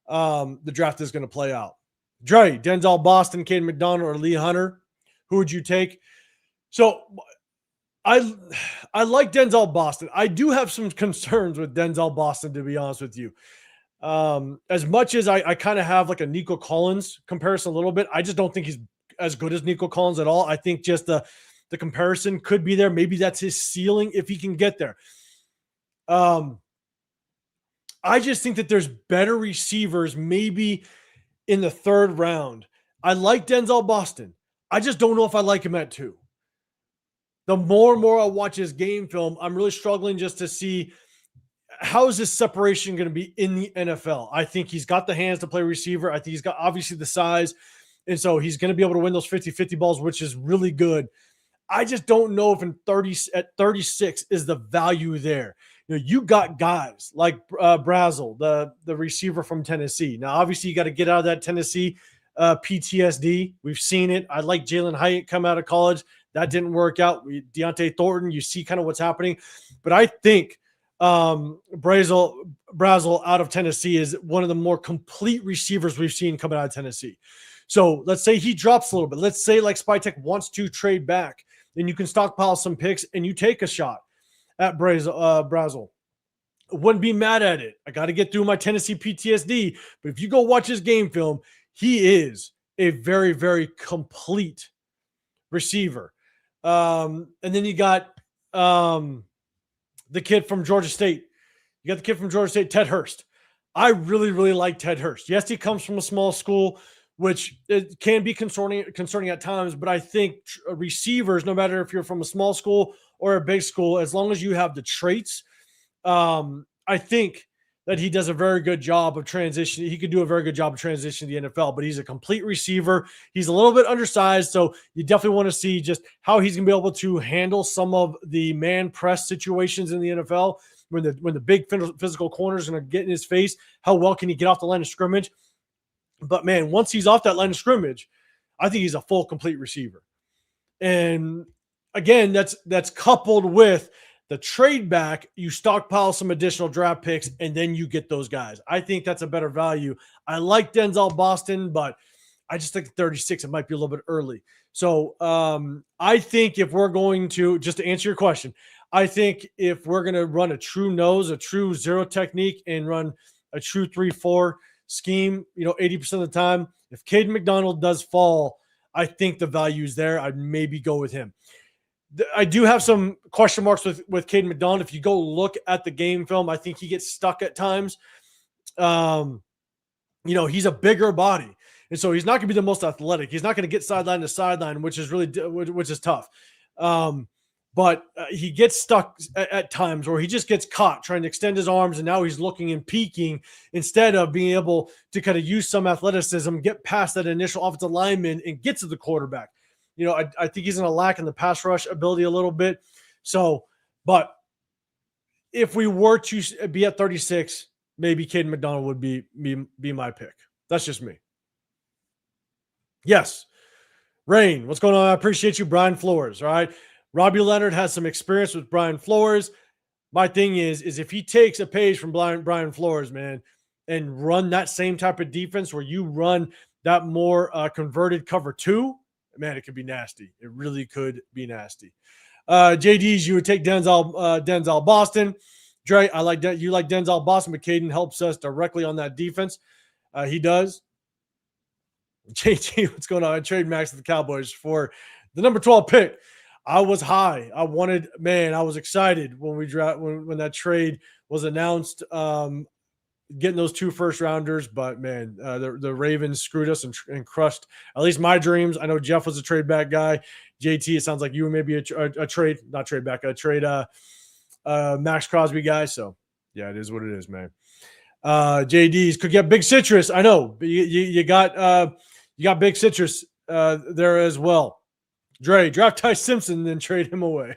Speaker 1: the draft is going to play out. Dre, Denzel Boston, Caden McDonald, or Lee Hunter, who would you take? So I like Denzel Boston. I do have some concerns with Denzel Boston, to be honest with you. As much as I kind of have like a Nico Collins comparison a little bit, I just don't think he's as good as Nico Collins at all. I think just the comparison could be there. Maybe that's his ceiling if he can get there. I just think that there's better receivers maybe in the third round. I like Denzel Boston. I just don't know if I like him at 2. The more and more I watch his game film, I'm really struggling just to see how is this separation going to be in the NFL. I think he's got the hands to play receiver. I think he's got obviously the size. And so he's going to be able to win those 50-50 balls, which is really good. I just don't know if at 36 is the value there. You got guys like Brazel, the receiver from Tennessee. Now, obviously, you got to get out of that Tennessee PTSD. We've seen it. I like Jalen Hyatt come out of college. That didn't work out. Deontay Thornton, you see kind of what's happening. But I think Brazel out of Tennessee is one of the more complete receivers we've seen coming out of Tennessee. So let's say he drops a little bit. Let's say like Spytek wants to trade back. Then you can stockpile some picks and you take a shot at Brazel. Wouldn't be mad at it. I got to get through my Tennessee PTSD. But if you go watch his game film, he is a very, very complete receiver. And then you got the kid from Georgia State. You got the kid from Georgia State, Ted Hurst. I really, really like Ted Hurst. Yes, he comes from a small school, which it can be concerning at times, but I think receivers, no matter if you're from a small school or a big school, as long as you have the traits, I think that he does a very good job of transition. He could do a very good job of transitioning to the NFL, but he's a complete receiver. He's a little bit undersized, so you definitely want to see just how he's going to be able to handle some of the man press situations in the NFL when the big physical corner is going to get in his face. How well can he get off the line of scrimmage? But man, once he's off that line of scrimmage, I think he's a full, complete receiver. And again, that's coupled with the trade back. You stockpile some additional draft picks, and then you get those guys. I think that's a better value. I like Denzel Boston, but I just think 36, it might be a little bit early. So I think if we're going to, just to answer your question, I think if we're going to run a true nose, a true zero technique, and run a true 3-4 scheme, 80% of the time, if Caden McDonald does fall, I think the value is there. I'd maybe go with him. I do have some question marks with Caden McDonald. If you go look at the game film, I think he gets stuck at times. He's a bigger body, and so he's not going to be the most athletic. He's not going to get sideline to sideline, which is tough. But he gets stuck at times where he just gets caught trying to extend his arms, and now he's looking and peeking instead of being able to kind of use some athleticism, get past that initial offensive lineman, and get to the quarterback. I think he's going to lack in the pass rush ability a little bit. So, but if we were to be at 36, maybe Caden McDonald would be my pick. That's just me. Yes. Rain, what's going on? I appreciate you, Brian Flores. All right. Robbie Leonard has some experience with Brian Flores. My thing is if he takes a page from Brian Flores, man, and run that same type of defense where you run that more converted cover 2, man, it could be nasty. It really could be nasty. JD's, you would take Denzel Boston. Dre, I like that. You like Denzel Boston, but Caden helps us directly on that defense. He does. JT, what's going on? I trade Max to the Cowboys for the number 12 pick. I was high. I was excited when when that trade was announced, getting those 2 first-rounders. But, man, the Ravens screwed us and crushed at least my dreams. I know Jeff was a trade-back guy. JT, it sounds like you were maybe a trade Max Crosby guy. So, yeah, it is what it is, man. JD's could get Big Citrus. I know. You got Big Citrus there as well. Dre, draft Ty Simpson, then trade him away.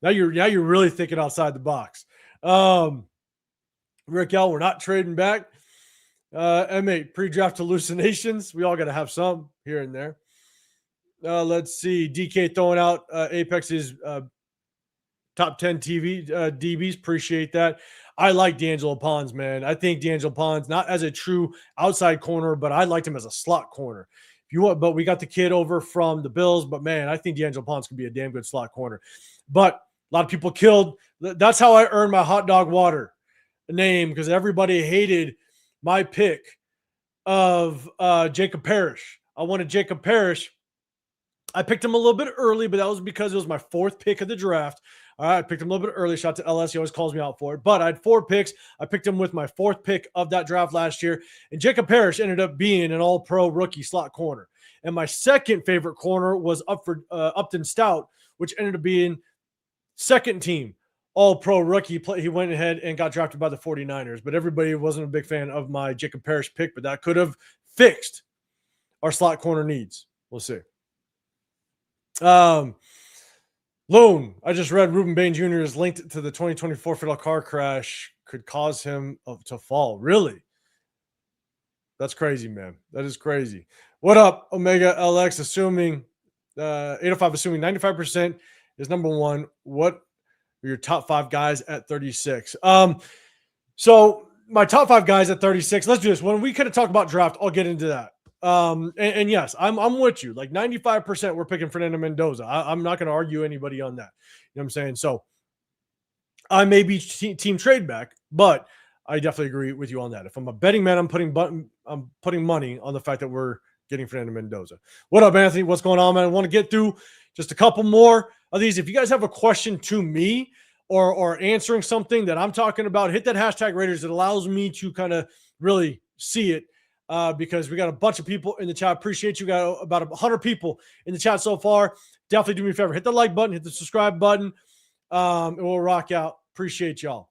Speaker 1: Now you're really thinking outside the box. Rick L, we're not trading back. M8, pre-draft hallucinations. We all got to have some here and there. Let's see. DK throwing out Apex's top 10 DBs. Appreciate that. I like D'Angelo Pons, man. I think D'Angelo Pons, not as a true outside corner, but I liked him as a slot corner. If you want, but we got the kid over from the Bills, but man, I think D'Angelo Pons could be a damn good slot corner. But a lot of people killed. That's how I earned my hot dog water name, because everybody hated my pick of Jacob Parrish. I wanted Jacob Parrish. I picked him a little bit early, but that was because it was my fourth pick of the draft. All right, I picked him a little bit early. Shout out to LS. He always calls me out for it. But I had 4 picks. I picked him with my 4th pick of that draft last year. And Jacob Parrish ended up being an all-pro rookie slot corner. And my second favorite corner was Upton Stout, which ended up being second team all-pro rookie. He went ahead and got drafted by the 49ers. But everybody wasn't a big fan of my Jacob Parrish pick, but that could have fixed our slot corner needs. We'll see. Loan, I just read Ruben Bain Jr. is linked to the 2024 fatal car crash, could cause him to fall. Really? That's crazy, man. That is crazy. What up, Omega LX? Assuming 805, assuming 95% is number one. What are your top 5 guys at 36? So my top 5 guys at 36. Let's do this. When we kind of talk about draft, I'll get into that. And yes, I'm with you. Like 95% we're picking Fernando Mendoza. I'm not going to argue anybody on that. You know what I'm saying? So I may be team trade back, but I definitely agree with you on that. If I'm a betting man, I'm putting money on the fact that we're getting Fernando Mendoza. What up, Anthony? What's going on, man? I want to get through just a couple more of these. If you guys have a question to me or answering something that I'm talking about, hit that hashtag Raiders. It allows me to kind of really see it. Because we got a bunch of people in the chat. Appreciate you. Got about 100 people in the chat so far. Definitely do me a favor. Hit the like button. Hit the subscribe button. And we'll rock out. Appreciate y'all.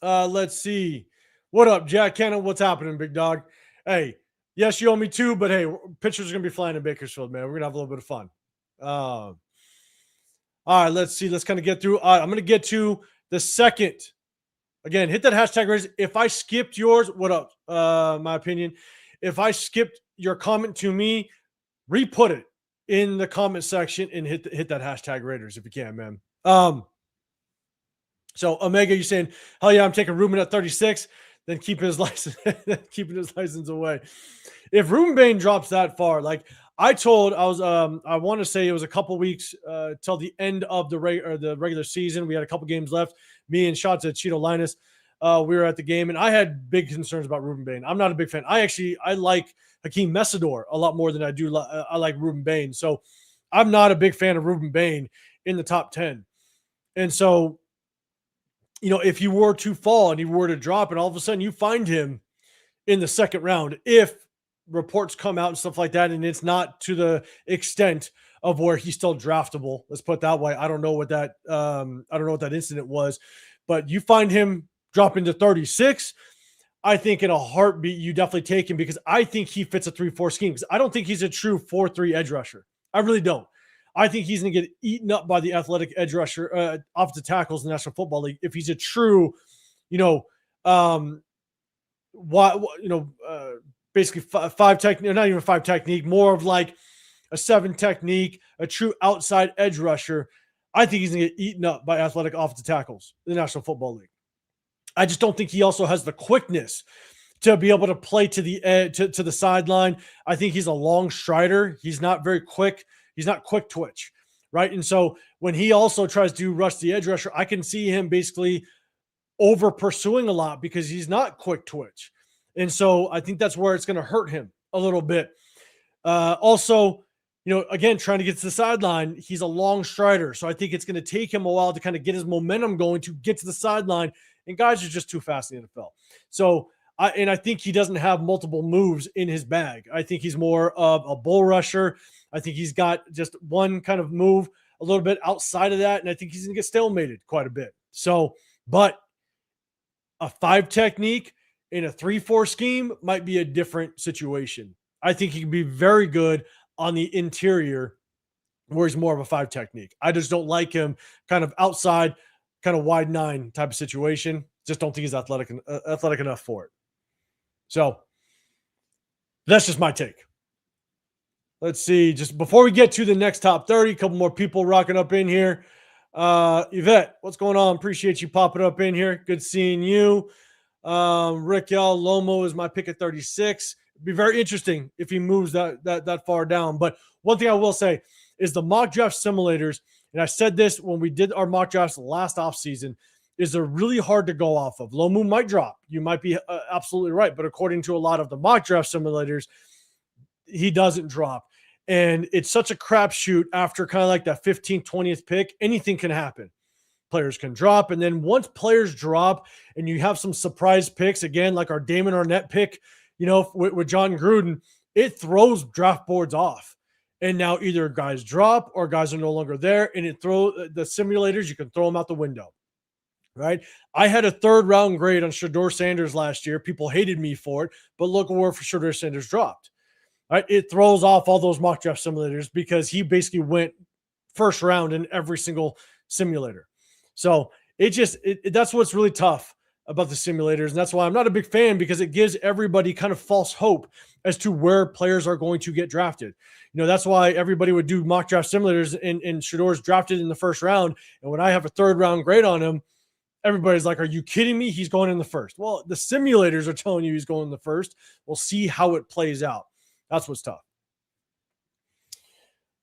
Speaker 1: Let's see. What up, Jack Cannon? What's happening, big dog? Hey, yes, you owe me 2, but hey, pictures are going to be flying in Bakersfield, man. We're going to have a little bit of fun. All right, let's see. Let's kind of get through. I'm going to get to the second. Again, hit that hashtag Raiders. If I skipped yours, what up? My opinion. If I skipped your comment to me, re-put it in the comment section and hit that hashtag Raiders if you can, man. So Omega, you're saying, hell yeah, I'm taking Ruben at 36, then keeping his license away. If Ruben Bain drops that far, like I want to say it was a couple weeks till the end of the regular season. We had a couple games left. Me and Shots at Cheeto Linus, we were at the game, and I had big concerns about Ruben Bain. I'm not a big fan. I like Hakeem Messidor a lot more than I do. I like Ruben Bain. So I'm not a big fan of Ruben Bain in the top 10. And so, you know, if you were to fall and you were to drop, and all of a sudden you find him in the second round, if reports come out and stuff like that, and it's not to the extent of where he's still draftable. Let's put it that way. I don't know what that incident was, but you find him dropping to 36. I think in a heartbeat, you definitely take him, because I think he fits a 3-4 scheme, because I don't think he's a true 4-3 edge rusher. I really don't. I think he's going to get eaten up by the athletic edge rusher, offensive tackles in the National Football League. If he's a true, basically 5 technique, not even 5 technique, more of like a 7 technique, a true outside edge rusher, I think he's going to get eaten up by athletic offensive tackles in the National Football League. I just don't think he also has the quickness to be able to play to the edge, to the sideline. I think he's a long strider. He's not very quick. He's not quick twitch, right? And so when he also tries to rush the edge rusher, I can see him basically over pursuing a lot because he's not quick twitch. And so I think that's where it's going to hurt him a little bit. Also, again, trying to get to the sideline, he's a long strider. So I think it's going to take him a while to kind of get his momentum going to get to the sideline. And guys are just too fast in the NFL. So, I think he doesn't have multiple moves in his bag. I think he's more of a bull rusher. I think he's got just one kind of move a little bit outside of that. And I think he's going to get stalemated quite a bit. So, but a 5 technique in a 3-4 scheme might be a different situation. I think he can be very good on the interior where he's more of a 5 technique. I just don't like him kind of outside, kind of wide 9 type of situation. Just don't think he's athletic enough for it. So that's just my take. Let's see. Just before we get to the next top 30, a couple more people rocking up in here. Yvette, what's going on? Appreciate you popping up in here. Good seeing you. Rick L. Lomo is my pick at 36. It'd be very interesting if he moves that far down. But one thing I will say is the mock draft simulators, and I said this when we did our mock drafts last offseason, is they're really hard to go off of. Lomu might drop. You might be absolutely right. But according to a lot of the mock draft simulators, he doesn't drop. And it's such a crapshoot after kind of like that 15th, 20th pick. Anything can happen. Players can drop. And then once players drop and you have some surprise picks, again, like our Damon Arnett pick, with John Gruden, it throws draft boards off. And now either guys drop or guys are no longer there. And it throws the simulators, you can throw them out the window. Right? I had a 3rd round grade on Shedeur Sanders last year. People hated me for it, but look where Shedeur Sanders dropped. Right? It throws off all those mock draft simulators because he basically went 1st round in every single simulator. So that's what's really tough about the simulators. And that's why I'm not a big fan, because it gives everybody kind of false hope as to where players are going to get drafted. That's why everybody would do mock draft simulators and Shedeur's drafted in the 1st round. And when I have a 3rd round grade on him, everybody's like, are you kidding me? He's going in the 1st. Well, the simulators are telling you he's going in the 1st. We'll see how it plays out. That's what's tough.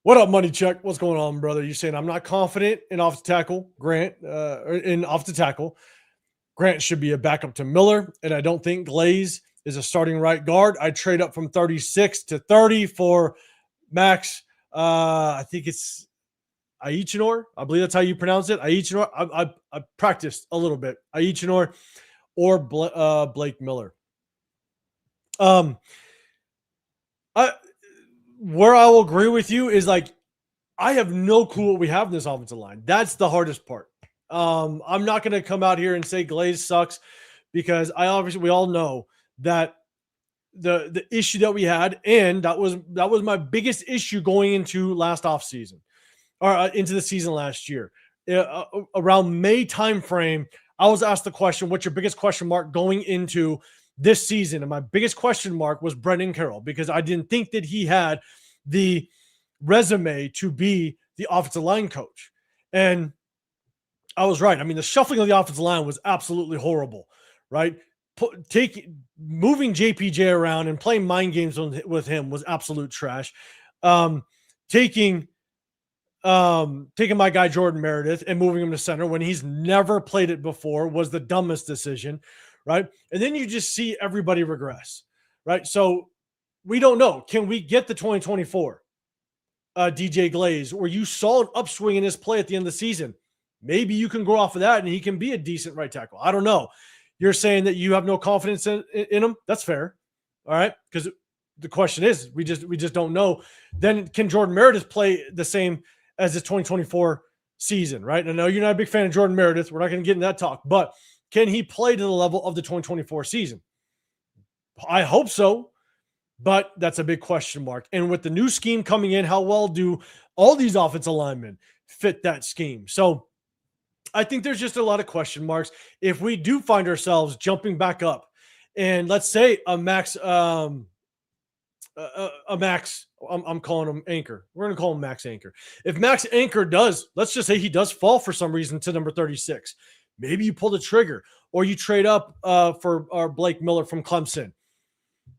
Speaker 1: What up, Money Check? What's going on, brother? You saying I'm not confident in offensive tackle Grant? In offensive tackle, Grant should be a backup to Miller, and I don't think Glaze is a starting right guard. I'd trade up from 36 to 30 for Max. I think it's Aichinor. I believe that's how you pronounce it. Aichinor. I practiced a little bit. Aichinor or Blake Miller. Where I will agree with you is, like, I have no clue what we have in this offensive line. That's the hardest part. I'm not going to come out here and say Glaze sucks, because we all know that the issue that we had, and that was my biggest issue going into last offseason, or into the season last year. Around May timeframe, I was asked the question, what's your biggest question mark going into this season? And my biggest question mark was Brendan Carroll, because I didn't think that he had the resume to be the offensive line coach. And I was right. I mean, the shuffling of the offensive line was absolutely horrible, right? Moving JPJ around and playing mind games with him was absolute trash. Taking my guy Jordan Meredith and moving him to center when he's never played it before was the dumbest decision, right? And then you just see everybody regress, right? So we don't know. Can we get the 2024 DJ Glaze, where you saw an upswing in his play at the end of the season? Maybe you can go off of that and he can be a decent right tackle. I don't know. You're saying that you have no confidence in him. That's fair. All right. Because the question is, we just don't know. Then can Jordan Meredith play the same as his 2024 season, right? I know you're not a big fan of Jordan Meredith. We're not going to get into that talk, but can he play to the level of the 2024 season? I hope so, but that's a big question mark. And with the new scheme coming in, how well do all these offensive linemen fit that scheme? So I think there's just a lot of question marks. If we do find ourselves jumping back up, and let's say a Max, I'm calling him Anchor. We're going to call him Max Anchor. If Max Anchor let's just say he does fall for some reason to number 36, maybe you pull the trigger, or you trade up for our Blake Miller from Clemson.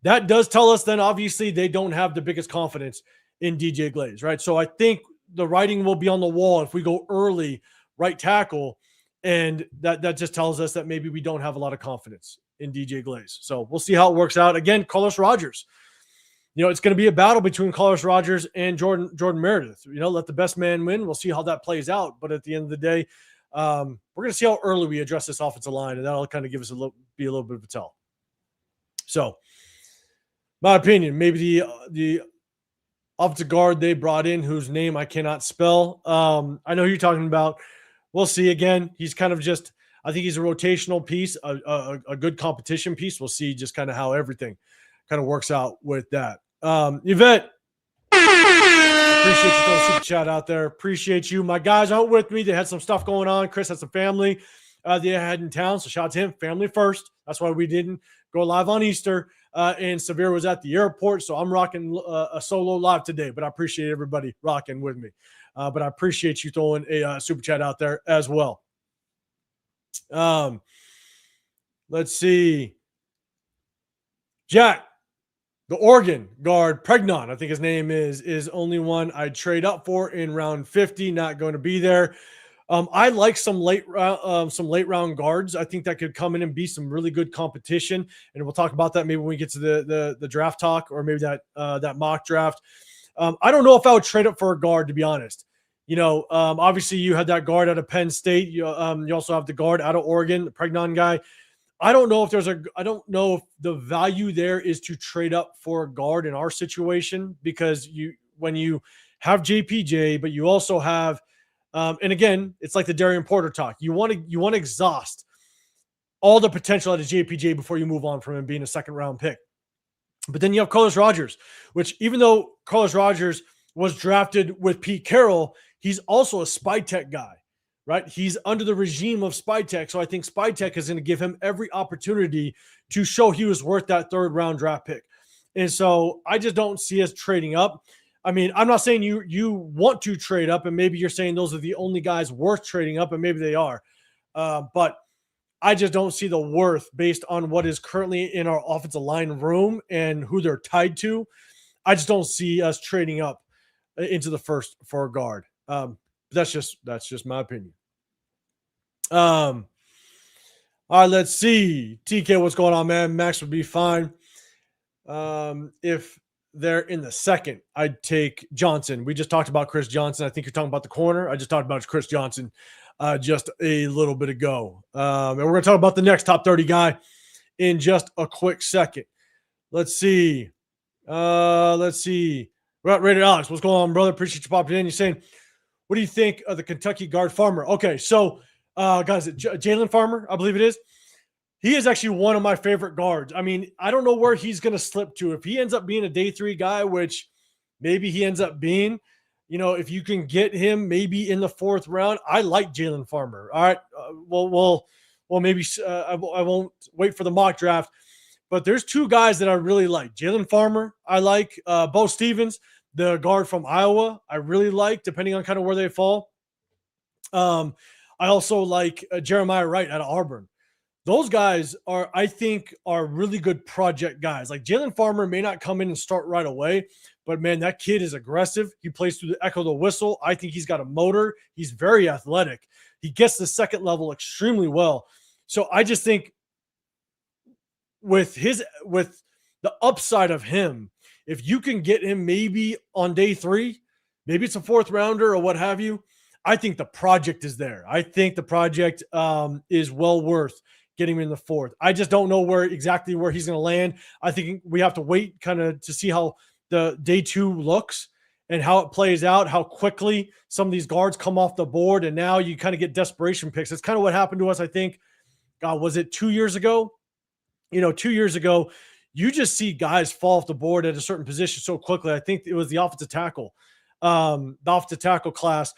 Speaker 1: That does tell us then obviously they don't have the biggest confidence in DJ Glaze, right? So I think the writing will be on the wall if we go early right tackle, and that just tells us that maybe we don't have a lot of confidence in DJ Glaze. So we'll see how it works out. Again, Carlos Rogers. It's going to be a battle between Carlos Rogers and Jordan Meredith. Let the best man win. We'll see how that plays out. But at the end of the day, we're going to see how early we address this offensive line, and that'll kind of give us be a little bit of a tell. So, my opinion, maybe the offensive guard they brought in, whose name I cannot spell. I know who you're talking about. We'll see. Again, he's kind of just, I think he's a rotational piece, a good competition piece. We'll see just kind of how everything kind of works out with that. Yvette, appreciate you throwing a super chat out there. Appreciate you. My guys aren't with me. They had some stuff going on. Chris had some family. that he had in town. So shout out to him, family first. That's why we didn't go live on Easter. And Severe was at the airport, so I'm rocking a solo live today. But I appreciate everybody rocking with me. But I appreciate you throwing a super chat out there as well. Let's see. Jack, the Oregon guard, Pregnon, I think his name is only one I'd trade up for in round 50. Not going to be there. I like some late round guards. I think that could come in and be some really good competition, and we'll talk about that maybe when we get to the draft talk, or maybe that mock draft. I don't know if I would trade up for a guard, to be honest. Obviously you had that guard out of Penn State. You also have the guard out of Oregon, the Pregnon guy. I don't know if the value there is to trade up for a guard in our situation, because when you have JPJ, but you also have, and again, it's like the Darian Porter talk. You want to exhaust all the potential out of JPJ before you move on from him being a second round pick. But then you have Carlos Rogers, which, even though Carlos Rogers was drafted with Pete Carroll, he's also a Spy Tech guy. Right? He's under the regime of Spy Tech. So I think Spy Tech is going to give him every opportunity to show he was worth that third round draft pick. And so I just don't see us trading up. I mean, I'm not saying you want to trade up, and maybe you're saying those are the only guys worth trading up, and maybe they are. But I just don't see the worth based on what is currently in our offensive line room and who they're tied to. I just don't see us trading up into the first for a guard. That's just my opinion. All right, let's see. TK, what's going on, man? Max would be fine. If they're in the second, I'd take Johnson. We just talked about Chris Johnson. I think you're talking about the corner. I just talked about Chris Johnson just a little bit ago. And we're going to talk about the next top 30 guy in just a quick second. Let's see. Rated Alex, what's going on, brother? Appreciate you popping in. You're saying, what do you think of the Kentucky guard Farmer? Okay, so guys, Jalen Farmer, I believe it is. He is actually one of my favorite guards. I mean, I don't know where he's going to slip to. If he ends up being a day 3 guy, which maybe he ends up being, if you can get him maybe in the 4th round, I like Jalen Farmer. All right, well, maybe I won't wait for the mock draft, but there's 2 guys that I really like. Jalen Farmer, I like. Bo Stevens, the guard from Iowa, I really like, depending on kind of where they fall. I also like Jeremiah Wright out of Auburn. Those guys I think are really good project guys. Like Jalen Farmer may not come in and start right away, but man, that kid is aggressive. He plays through the echo of the whistle. I think he's got a motor. He's very athletic. He gets the second level extremely well. So I just think with the upside of him, if you can get him maybe on day 3, maybe it's a 4th rounder or what have you, I think the project is there. I think the project is well worth getting him in the 4th. I just don't know exactly where he's going to land. I think we have to wait kind of to see how the day 2 looks and how it plays out, how quickly some of these guards come off the board. And now you kind of get desperation picks. It's kind of what happened to us, I think. God, was it 2 years ago? 2 years ago, you just see guys fall off the board at a certain position so quickly. I think it was the offensive tackle class,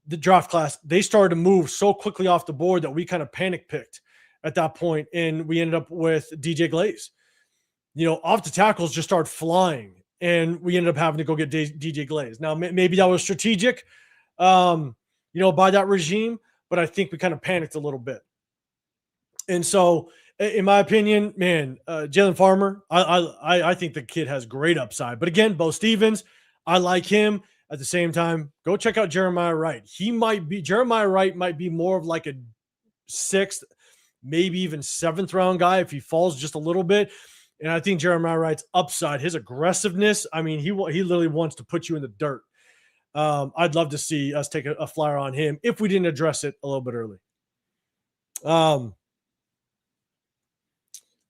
Speaker 1: the draft class. They started to move so quickly off the board that we kind of panic picked at that point, and we ended up with DJ Glaze. Off the tackles just started flying, and we ended up having to go get DJ Glaze. Now, maybe that was strategic, by that regime, but I think we kind of panicked a little bit. And so, in my opinion, man, Jalen Farmer, I think the kid has great upside. But again, Bo Stevens, I like him. At the same time, go check out Jeremiah Wright. Jeremiah Wright might be more of like a 6th, maybe even 7th round guy if he falls just a little bit. And I think Jeremiah Wright's upside, his aggressiveness, I mean, he literally wants to put you in the dirt. I'd love to see us take a flyer on him if we didn't address it a little bit early.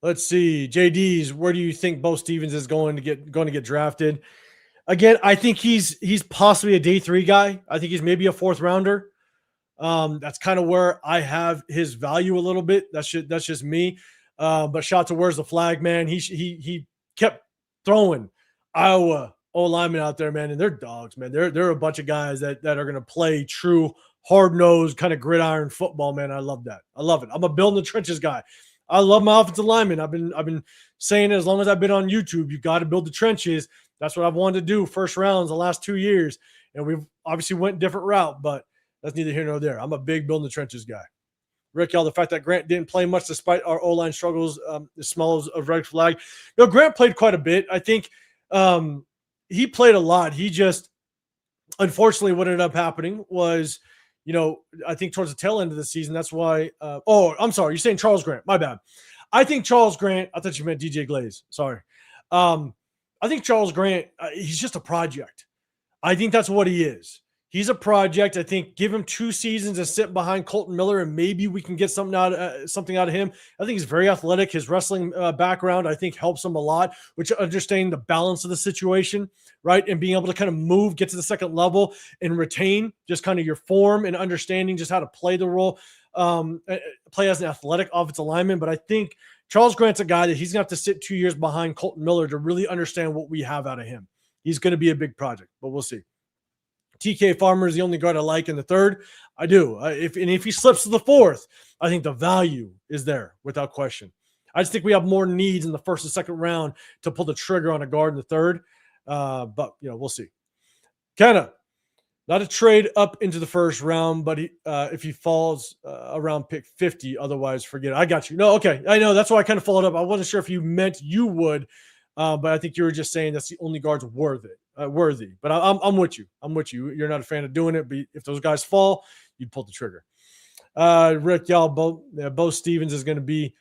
Speaker 1: Let's see, JD's. Where do you think Bo Stevens is going to get drafted? Again, I think he's possibly a day 3 guy. I think he's maybe a 4th rounder. That's kind of where I have his value a little bit. That's just me. But shout out to Where's the Flag, man. He kept throwing Iowa O linemen out there, man, and they're dogs, man. They're a bunch of guys that are going to play true hard-nosed kind of gridiron football, man. I love that. I love it. I'm a build in the trenches guy. I love my offensive lineman. I've been saying it as long as I've been on YouTube. You got to build the trenches. That's what I've wanted to do first rounds the last 2 years. And we've obviously went a different route, but that's neither here nor there. I'm a big build in the trenches guy. Rick, y'all, the fact that Grant didn't play much despite our O-line struggles, the small as a red flag. No, Grant played quite a bit. I think he played a lot. He just, unfortunately, what ended up happening was, I think towards the tail end of the season, that's why. I'm sorry. You're saying Charles Grant. My bad. I think Charles Grant, I thought you meant DJ Glaze. Sorry. I think Charles Grant, he's just a project. I think that's what he is. He's a project. I think give him 2 seasons to sit behind Colton Miller, and maybe we can get something out of him. I think he's very athletic. His wrestling background, I think, helps him a lot, which understanding the balance of the situation, right, and being able to kind of move, get to the second level, and retain just kind of your form and understanding just how to play the role, play as an athletic offensive lineman. But I think Charles Grant's a guy that he's going to have to sit 2 years behind Colton Miller to really understand what we have out of him. He's going to be a big project, but we'll see. TK Farmer is the only guard I like in the third. I do. If he slips to the fourth, I think the value is there without question. I just think we have more needs in the first and second round to pull the trigger on a guard in the third. But we'll see. Kenna, not a trade up into the first round, but if he falls around pick 50, otherwise forget it. I got you. No, okay. I know. That's why I kind of followed up. I wasn't sure if you meant you would, but I think you were just saying that's the only guards worthy. But I'm with you. You're not a fan of doing it, but if those guys fall, you'd pull the trigger. Rick, y'all, Bo Stevens is going to be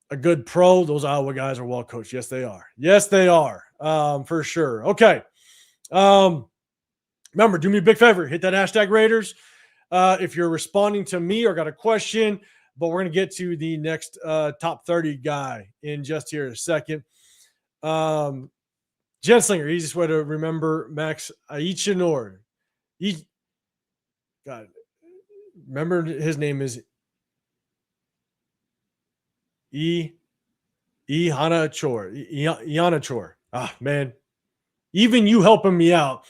Speaker 1: a good pro. Those Iowa guys are well coached. Yes, they are. For sure. Okay. Remember, do me a big favor. Hit that hashtag Raiders. If you're responding to me or got a question, but we're going to get to the next top 30 guy in just here in a second. Genslinger, easiest way to remember Max Aichinor. God, remember his name is Ianachor. Ah, man. Even you helping me out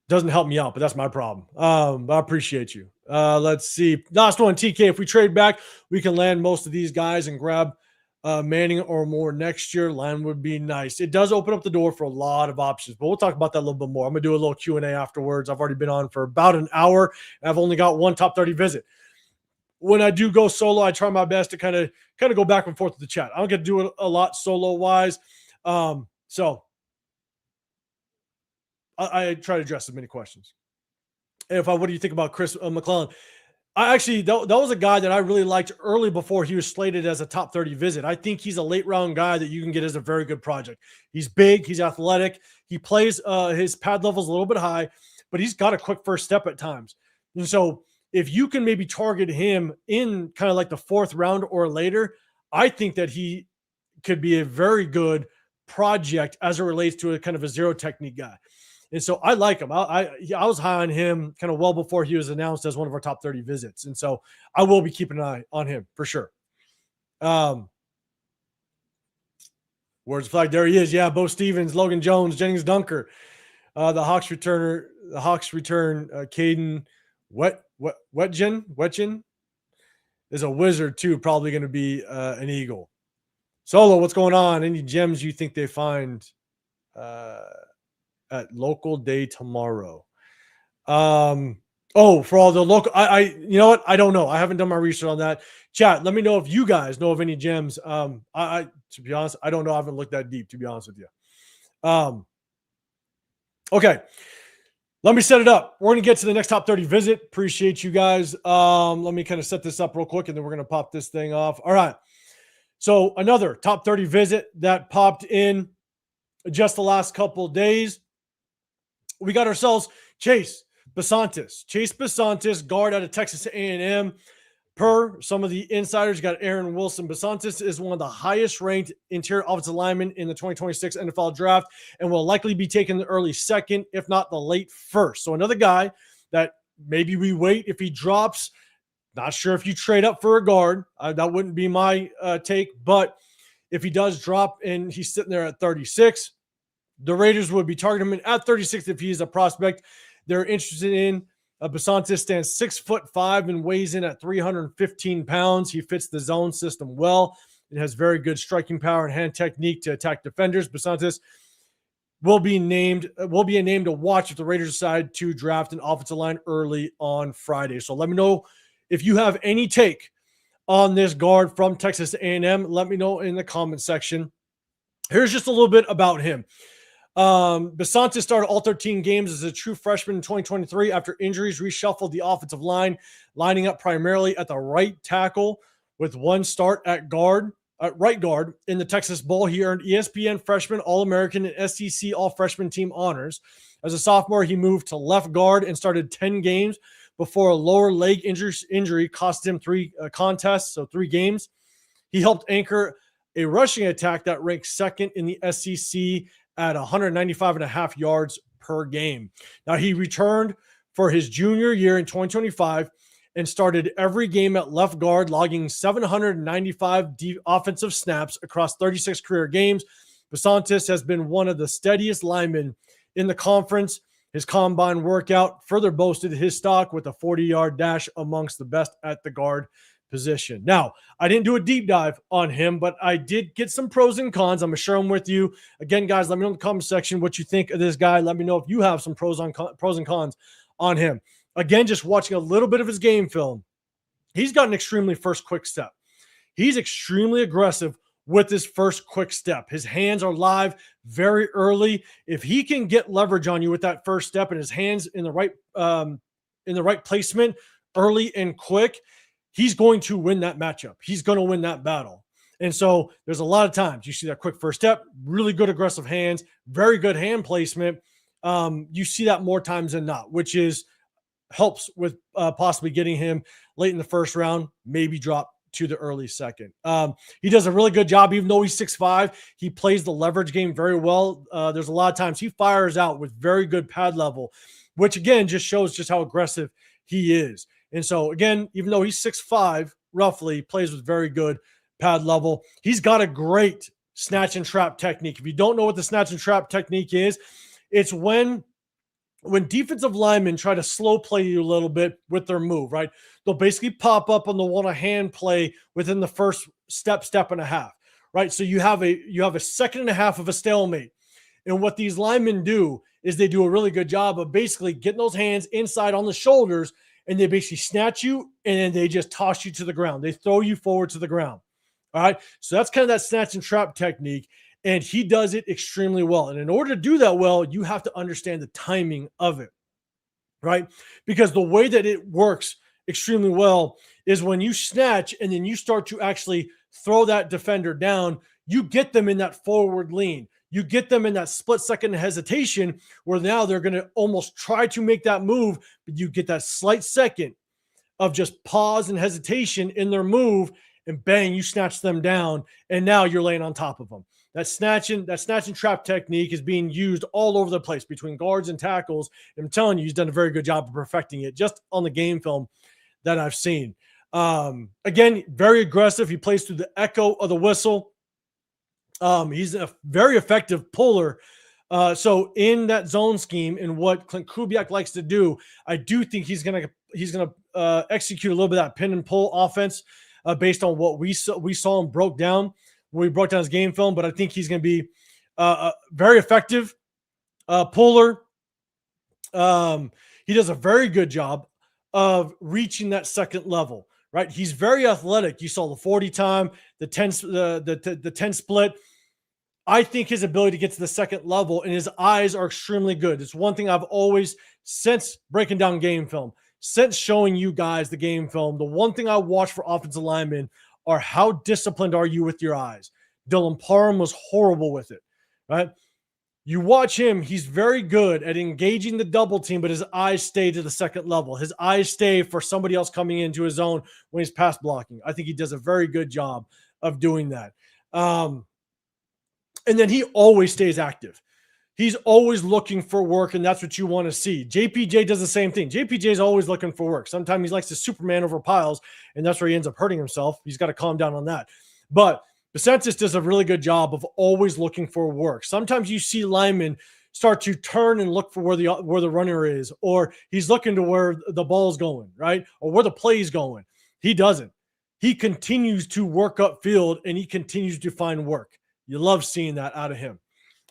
Speaker 1: doesn't help me out, but that's my problem. I appreciate you. Let's see. Last one, TK. If we trade back, we can land most of these guys and grab Manning or more next year. Line would be nice. It does open up the door for a lot of options, but we'll talk about that a little bit more. I'm going to do a little Q&A afterwards. I've already been on for about an hour, and I've only got one top 30 visit. When I do go solo, I try my best to kind of go back and forth with the chat. I don't get to do it a lot solo-wise. So I try to address as many questions. And what do you think about Chris McClellan? That was a guy that I really liked early before he was slated as a top 30 visit. I think he's a late round guy that you can get as a very good project. He's big. He's athletic. He plays his pad level's a little bit high, but he's got a quick first step at times. And so if you can maybe target him in kind of like the 4th round or later, I think that he could be a very good project as it relates to a kind of a zero technique guy. And so I like him. I was high on him kind of well before he was announced as one of our top 30 visits. And so I will be keeping an eye on him for sure. Words flag. There he is. Yeah. Bo Stevens, Logan Jones, Jennings Dunker, the Hawks return Caden Wetjen is a wizard too. Probably going to be an Eagle. Solo, what's going on? Any gems you think they find at local day tomorrow? For all the local, you know what? I don't know. I haven't done my research on that. Chat, let me know if you guys know of any gems. To be honest, I don't know. I haven't looked that deep, to be honest with you. Okay. Let me set it up. We're going to get to the next top 30 visit. Appreciate you guys. Let me kind of set this up real quick, and then we're going to pop this thing off. All right. So another top 30 visit that popped in just the last couple of days. We got ourselves Chase Bisontis, guard out of Texas A&M. Per some of the insiders, you got Aaron Wilson. Bisontis is one of the highest ranked interior offensive linemen in the 2026 NFL draft and will likely be taken the early 2nd, if not the late 1st. So another guy that maybe we wait if he drops. Not sure if you trade up for a guard. That wouldn't be my take. But if he does drop and he's sitting there at 36, the Raiders would be targeting him at 36 if he's a prospect they're interested in. Basantis stands 6'5" and weighs in at 315 pounds. He fits the zone system well. It has very good striking power and hand technique to attack defenders. Basantis will be a name to watch if the Raiders decide to draft an offensive line early on Friday. So let me know if you have any take on this guard from Texas A&M. Let me know in the comment section. Here's just a little bit about him. Basantis started all 13 games as a true freshman in 2023 after injuries reshuffled the offensive line, lining up primarily at the right tackle with one start at right guard. In the Texas Bowl, he earned ESPN Freshman All-American and SEC All-Freshman Team honors. As a sophomore, he moved to left guard and started 10 games before a lower leg injury cost him 3 contests, so 3 games. He helped anchor a rushing attack that ranked second in the SEC at 195.5 yards per game. Now, he returned for his junior year in 2025 and started every game at left guard, logging 795 offensive snaps across 36 career games. Basantis has been one of the steadiest linemen in the conference. His combine workout further boasted his stock with a 40-yard dash amongst the best at the guard position. Now, I didn't do a deep dive on him, but I did get some pros and cons. I'm going to share them with you. Again, guys, let me know in the comment section what you think of this guy. Let me know if you have some pros and cons on him. Again, just watching a little bit of his game film, he's got an extremely first quick step. He's extremely aggressive with his first quick step. His hands are live very early. If he can get leverage on you with that first step and his hands in the right placement early and quick, he's going to win that matchup. He's going to win that battle. And so there's a lot of times you see that quick first step, really good aggressive hands, very good hand placement. You see that more times than not, which helps with possibly getting him late in the first round, maybe drop to the early second. He does a really good job, even though he's 6'5". He plays the leverage game very well. There's a lot of times he fires out with very good pad level, which again just shows just how aggressive he is. And so again, even though he's 6'5", roughly, plays with very good pad level. He's got a great snatch and trap technique. If you don't know what the snatch and trap technique is, it's when defensive linemen try to slow play you a little bit with their move, right? They'll basically pop up on the one-hand play within the first step and a half, right? So you have a second and a half of a stalemate. And what these linemen do is they do a really good job of basically getting those hands inside on the shoulders, and they basically snatch you and then they just toss you to the ground. They throw you forward to the ground. All right. So that's kind of that snatch and trap technique. And he does it extremely well. And in order to do that well, you have to understand the timing of it, right? Because the way that it works extremely well is when you snatch and then you start to actually throw that defender down, you get them in that forward lean. You get them in that split second hesitation where now they're going to almost try to make that move, but you get that slight second of just pause and hesitation in their move, and bang, you snatch them down, and now you're laying on top of them. That snatch and trap technique is being used all over the place between guards and tackles. And I'm telling you, he's done a very good job of perfecting it just on the game film that I've seen. Again, very aggressive. He plays through the echo of the whistle. He's a very effective puller. So in that zone scheme and what Clint Kubiak likes to do, I do think he's gonna execute a little bit of that pin and pull offense based on what we saw him broke down when we broke down his game film. But I think he's going to be a very effective puller. He does a very good job of reaching that second level. Right, he's very athletic. You saw the 40 time, the 10 split. I think his ability to get to the second level and his eyes are extremely good. It's one thing I've always, since breaking down game film, since showing you guys the game film, the one thing I watch for offensive linemen are how disciplined are you with your eyes. Dylan Parham was horrible with it, right? You watch him, he's very good at engaging the double team, but his eyes stay to the second level. His eyes stay for somebody else coming into his zone when he's pass blocking. I think he does a very good job of doing that. And then he always stays active. He's always looking for work, and that's what you want to see. JPJ does the same thing. JPJ is always looking for work. Sometimes he likes to Superman over piles, and that's where he ends up hurting himself. He's got to calm down on that. But Basantis does a really good job of always looking for work. Sometimes you see linemen start to turn and look for where the runner is, or he's looking to where the ball's going, right? Or where the play's going. He doesn't. He continues to work upfield and he continues to find work. You love seeing that out of him.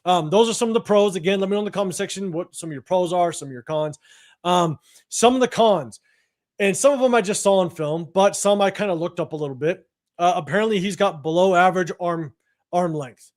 Speaker 1: Those are some of the pros. Again, let me know in the comment section what some of your pros are, some of your cons. Some of the cons, and some of them I just saw on film, but some I kind of looked up a little bit. Apparently, he's got below average arm length.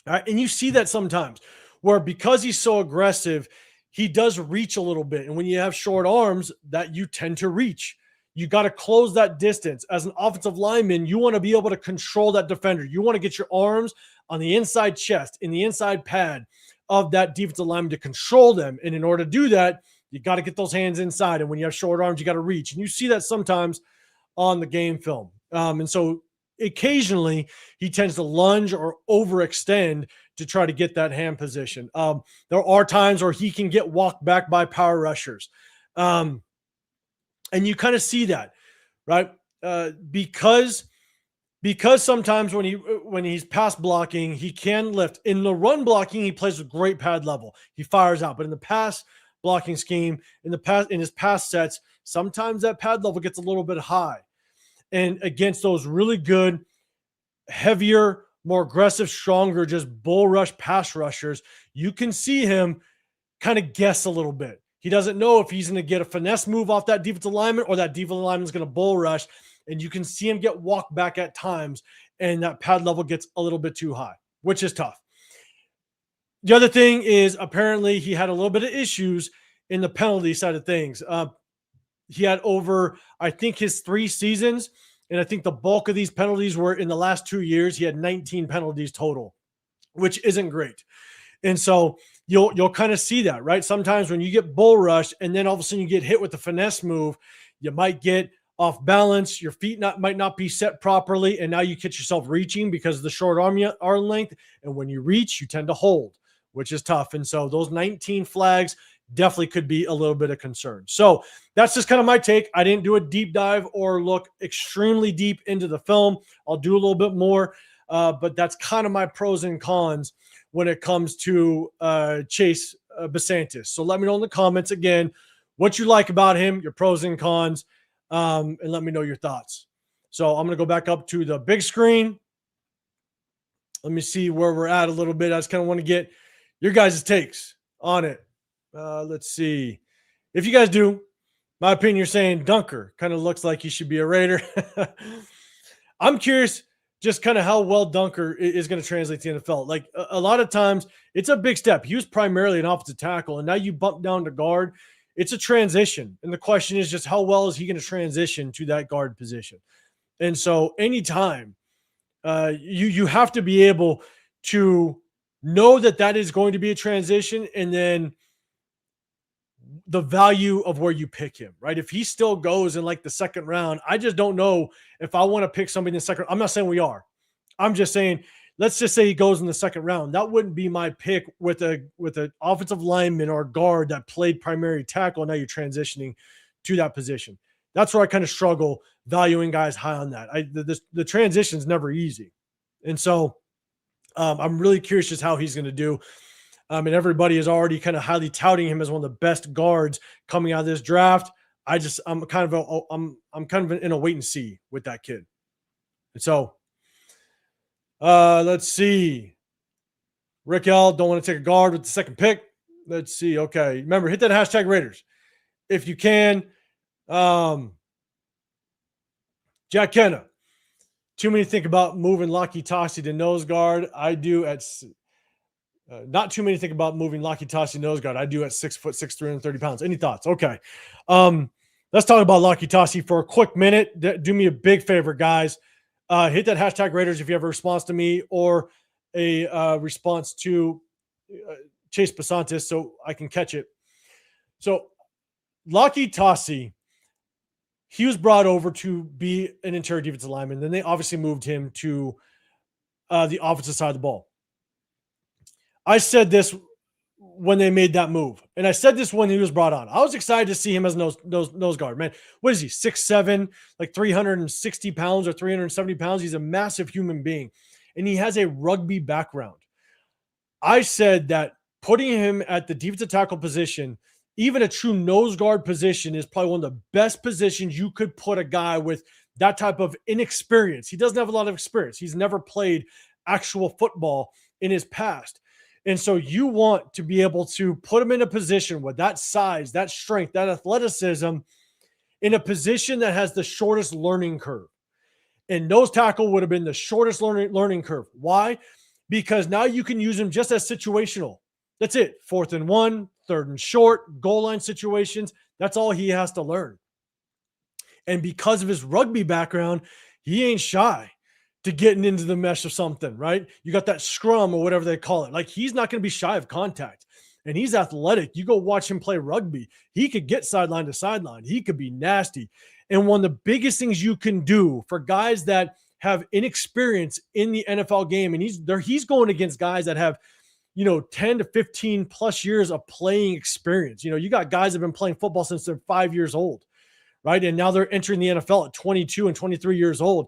Speaker 1: All right, and you see that sometimes where because he's so aggressive, he does reach a little bit. And when you have short arms, that you tend to reach. You got to close that distance. As an offensive lineman, you want to be able to control that defender. You want to get your arms on the inside chest, in the inside pad of that defensive lineman to control them. And in order to do that, you got to get those hands inside. And when you have short arms, you got to reach. And you see that sometimes on the game film. And so occasionally he tends to lunge or overextend to try to get that hand position. There are times where he can get walked back by power rushers. And you kind of see that, right? Because sometimes when he's pass blocking, he can lift. In the run blocking, he plays with great pad level. He fires out. But in the pass blocking scheme, in his pass sets, sometimes that pad level gets a little bit high. And against those really good, heavier, more aggressive, stronger, just bull rush pass rushers, you can see him kind of guess a little bit. He doesn't know if he's going to get a finesse move off that defensive lineman or that defensive lineman is going to bull rush. And you can see him get walked back at times, and that pad level gets a little bit too high, which is tough. The other thing is apparently he had a little bit of issues in the penalty side of things. He had over, I think, his 3 seasons, and I think the bulk of these penalties were in the last 2 years. He had 19 penalties total, which isn't great. And so you'll kind of see that, right? Sometimes when you get bull rushed and then all of a sudden you get hit with the finesse move, you might get off balance. Your feet might not be set properly, and now you catch yourself reaching because of the short arm length. And when you reach, you tend to hold, which is tough. And so those 19 flags definitely could be a little bit of concern. So that's just kind of my take. I didn't do a deep dive or look extremely deep into the film. I'll do a little bit more, but that's kind of my pros and cons when it comes to Chase Besantis. So let me know in the comments again what you like about him, your pros and cons, and let me know your thoughts. So I'm going to go back up to the big screen. Let me see where we're at a little bit. I just kind of want to get your guys' takes on it. Let's see. If you guys do, my opinion, you're saying Dunker kind of looks like he should be a Raider. I'm curious just kind of how well Dunker is going to translate to the NFL. Like a lot of times it's a big step. He was primarily an offensive tackle, and now you bump down to guard. It's a transition. And the question is just how well is he going to transition to that guard position? And so anytime you have to be able to know that is going to be a transition, and then the value of where you pick him, right? If he still goes in like the second round, I just don't know if I want to pick somebody in the second. I'm not saying we are. I'm just saying, let's just say he goes in the second round. That wouldn't be my pick with an offensive lineman or guard that played primary tackle. Now you're transitioning to that position. That's where I kind of struggle valuing guys high on that. The transition is never easy. And so I'm really curious just how he's going to do. And everybody is already kind of highly touting him as one of the best guards coming out of this draft. I'm kind of in a wait and see with that kid. And so, let's see. Rick L, don't want to take a guard with the second pick. Let's see. Okay, remember, hit that hashtag Raiders if you can. Jack Kenna, too many to think about moving Laki Tassi to nose guard. I do at. Not too many think about moving Laki Tassi nose guard. I do at 6'6", 330 pounds. Any thoughts? Okay. Let's talk about Laki Tassi for a quick minute. Do me a big favor, guys. Hit that hashtag Raiders if you have a response to me or a response to Chase Besantis so I can catch it. So Laki Tassi, he was brought over to be an interior defensive lineman. Then they obviously moved him to the offensive side of the ball. I said this when they made that move, and I said this when he was brought on. I was excited to see him as nose guard. Man, what is he, 6'7", like 360 pounds or 370 pounds? He's a massive human being, and he has a rugby background. I said that putting him at the defensive tackle position, even a true nose guard position, is probably one of the best positions you could put a guy with that type of inexperience. He doesn't have a lot of experience. He's never played actual football in his past. And so you want to be able to put him in a position with that size, that strength, that athleticism, in a position that has the shortest learning curve. And nose tackle would have been the shortest learning curve. Why? Because now you can use him just as situational. That's it. 4th and 1, 3rd and short, goal line situations. That's all he has to learn. And because of his rugby background, he ain't shy to getting into the mesh of something, right? You got that scrum or whatever they call it. Like, he's not going to be shy of contact. And he's athletic. You go watch him play rugby. He could get sideline to sideline. He could be nasty. And one of the biggest things you can do for guys that have inexperience in the NFL game, and he's going against guys that have, 10 to 15 plus years of playing experience. You got guys that have been playing football since they're 5 years old, right? And now they're entering the NFL at 22 and 23 years old.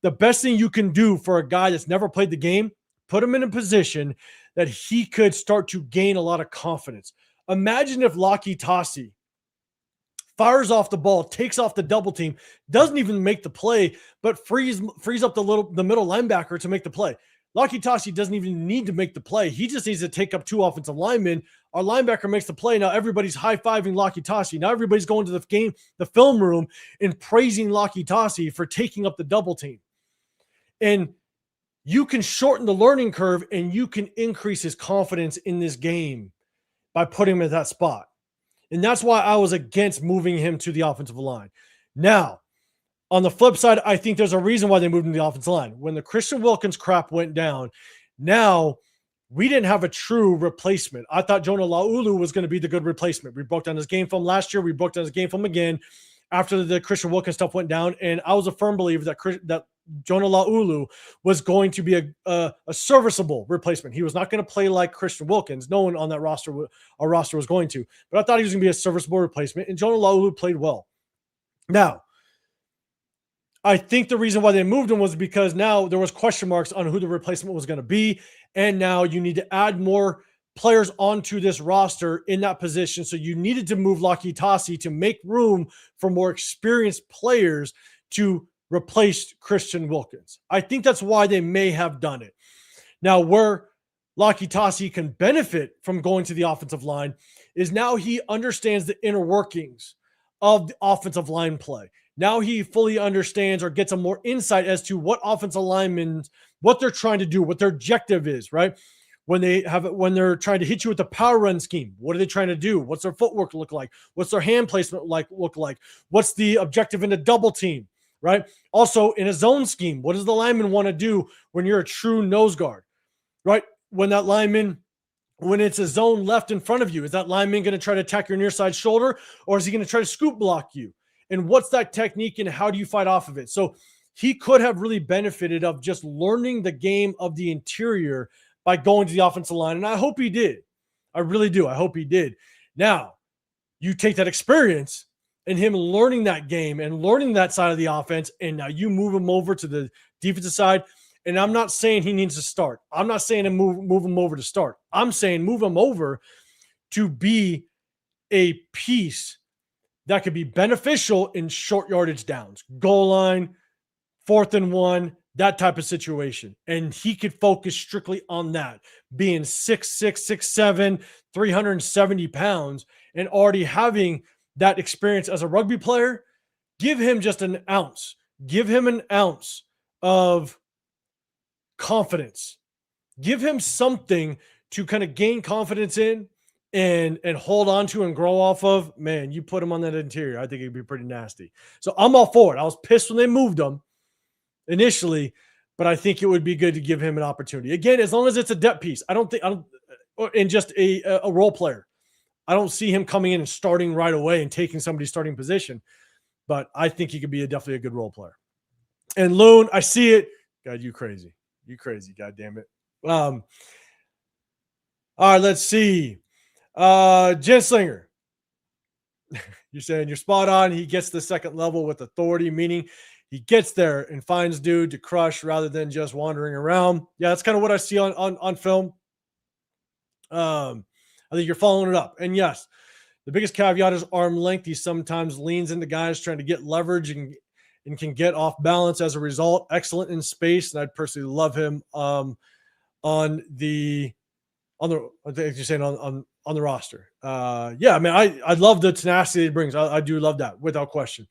Speaker 1: The best thing you can do for a guy that's never played the game, put him in a position that he could start to gain a lot of confidence. Imagine if Laki Tassi fires off the ball, takes off the double team, doesn't even make the play, but frees up the middle linebacker to make the play. Laki Tassi doesn't even need to make the play. He just needs to take up 2 offensive linemen. Our linebacker makes the play. Now everybody's high-fiving Laki Tassi. Now everybody's going to the film room and praising Laki Tassi for taking up the double team. And you can shorten the learning curve and you can increase his confidence in this game by putting him at that spot. And that's why I was against moving him to the offensive line. Now, on the flip side, I think there's a reason why they moved him to the offensive line. When the Christian Wilkins crap went down, now we didn't have a true replacement. I thought Jonah Laulu was going to be the good replacement. We broke down his game film last year. We broke down his game film again after the Christian Wilkins stuff went down. And I was a firm believer that Jonah Laulu was going to be a serviceable replacement. He was not going to play like Christian Wilkins. No one on that roster was going to. But I thought he was going to be a serviceable replacement, and Jonah Laulu played well. Now, I think the reason why they moved him was because now there was question marks on who the replacement was going to be, and now you need to add more players onto this roster in that position. So you needed to move Laki Tassi to make room for more experienced players to replace Christian Wilkins. I think that's why they may have done it. Now, where Laki Tassi can benefit from going to the offensive line is now he understands the inner workings of the offensive line play. Now he fully understands or gets a more insight as to what offensive linemen, what they're trying to do, what their objective is, right? When they're trying to hit you with the power run scheme, what are they trying to do? What's their footwork look like? What's their hand placement look like? What's the objective in the double team, right? Also, in a zone scheme, what does the lineman want to do when you're a true nose guard, right? When it's a zone left in front of you, is that lineman going to try to attack your near side shoulder, or is he going to try to scoop block you? And what's that technique and how do you fight off of it? So he could have really benefited of just learning the game of the interior by going to the offensive line. And I hope he did. I really do. I hope he did. Now, you take that experience and him learning that game and learning that side of the offense, and now you move him over to the defensive side. And I'm not saying he needs to start. I'm not saying to move him over to start. I'm saying move him over to be a piece that could be beneficial in short yardage downs, goal line, 4th and 1, that type of situation. And he could focus strictly on that, being 6'6", 6'7", 370 pounds, and already having that experience as a rugby player. Give him just an ounce. Give him an ounce of confidence. Give him something to kind of gain confidence in and hold on to and grow off of. Man, you put him on that interior, I think it'd be pretty nasty. So I'm all for it. I was pissed when they moved him initially, but I think it would be good to give him an opportunity. Again, as long as it's a depth piece. And just a role player. I don't see him coming in and starting right away and taking somebody's starting position, but I think he could be definitely a good role player. And Loon, I see it. God, you crazy. You crazy, God damn it. All right, let's see. Genslinger, you're saying you're spot on. He gets the second level with authority, meaning he gets there and finds dude to crush rather than just wandering around. Yeah, that's kind of what I see on film. I think you're following it up. And yes, the biggest caveat is arm length. He sometimes leans into guys trying to get leverage and can get off balance as a result. Excellent in space, and I'd personally love him on the I think you're saying on the roster. Yeah, I mean, I love the tenacity he brings. I do love that without question.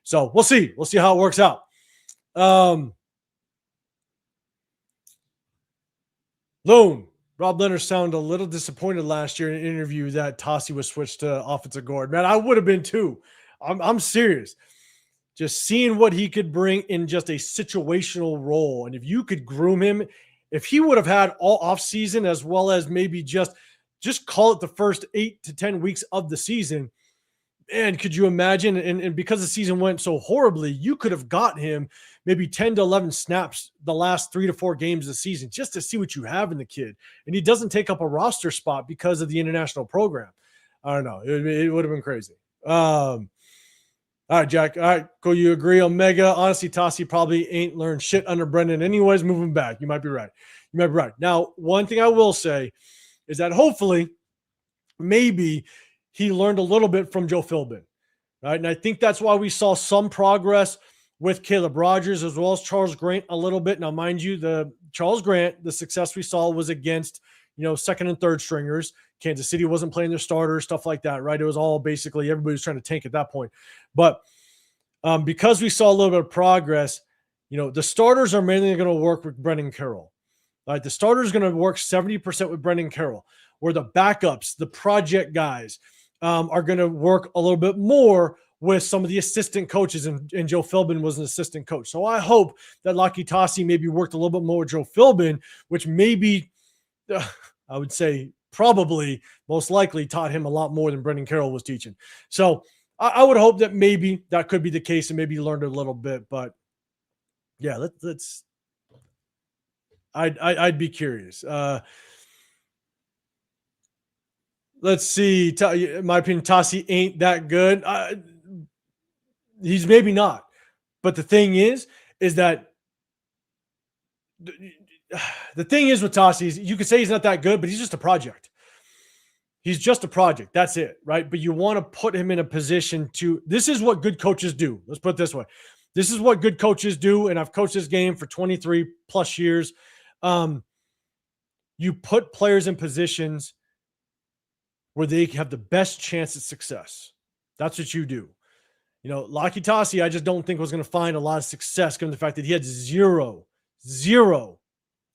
Speaker 1: So we'll see. We'll see how it works out. Loan. Rob Leonard sounded a little disappointed last year in an interview that Tossie was switched to offensive guard. Man, I would have been too. I'm serious. Just seeing what he could bring in just a situational role. And if you could groom him, if he would have had all offseason as well as maybe just call it the first 8 to 10 weeks of the season, and could you imagine? And because the season went so horribly, you could have got him maybe 10 to 11 snaps the last 3 to 4 games of the season just to see what you have in the kid. And he doesn't take up a roster spot because of the international program. I don't know. It would have been crazy. All right, Jack. All right, cool. You agree, Omega? Honestly, Tossie probably ain't learned shit under Brendan anyways. Moving back. You might be right. You might be right. Now, one thing I will say is that hopefully, maybe he learned a little bit from Joe Philbin, right? And I think that's why we saw some progress with Caleb Rogers as well as Charles Grant a little bit. Now, mind you, the Charles Grant, the success we saw was against, second and third stringers. Kansas City wasn't playing their starters, stuff like that, right? It was all basically everybody was trying to tank at that point. But because we saw a little bit of progress, the starters are mainly going to work with Brendan Carroll. Right? The starter is going to work 70% with Brendan Carroll, where the backups, the project guys, are going to work a little bit more with some of the assistant coaches, and Joe Philbin was an assistant coach. So I hope that Laki Tassi maybe worked a little bit more with Joe Philbin, which maybe, I would say probably most likely taught him a lot more than Brendan Carroll was teaching. So I would hope that maybe that could be the case and maybe he learned a little bit. But yeah, let's I'd be curious. Let's see. In my opinion, Tassi ain't that good. He's maybe not. But the thing is that the thing is with Tassi, you could say he's not that good, but he's just a project. He's just a project. That's it, right? But you want to put him in a position to – this is what good coaches do. Let's put it this way. This is what good coaches do, and I've coached this game for 23-plus years. You put players in positions where they have the best chance at success. That's what you do. Laki Tassi, I just don't think was going to find a lot of success given the fact that he had zero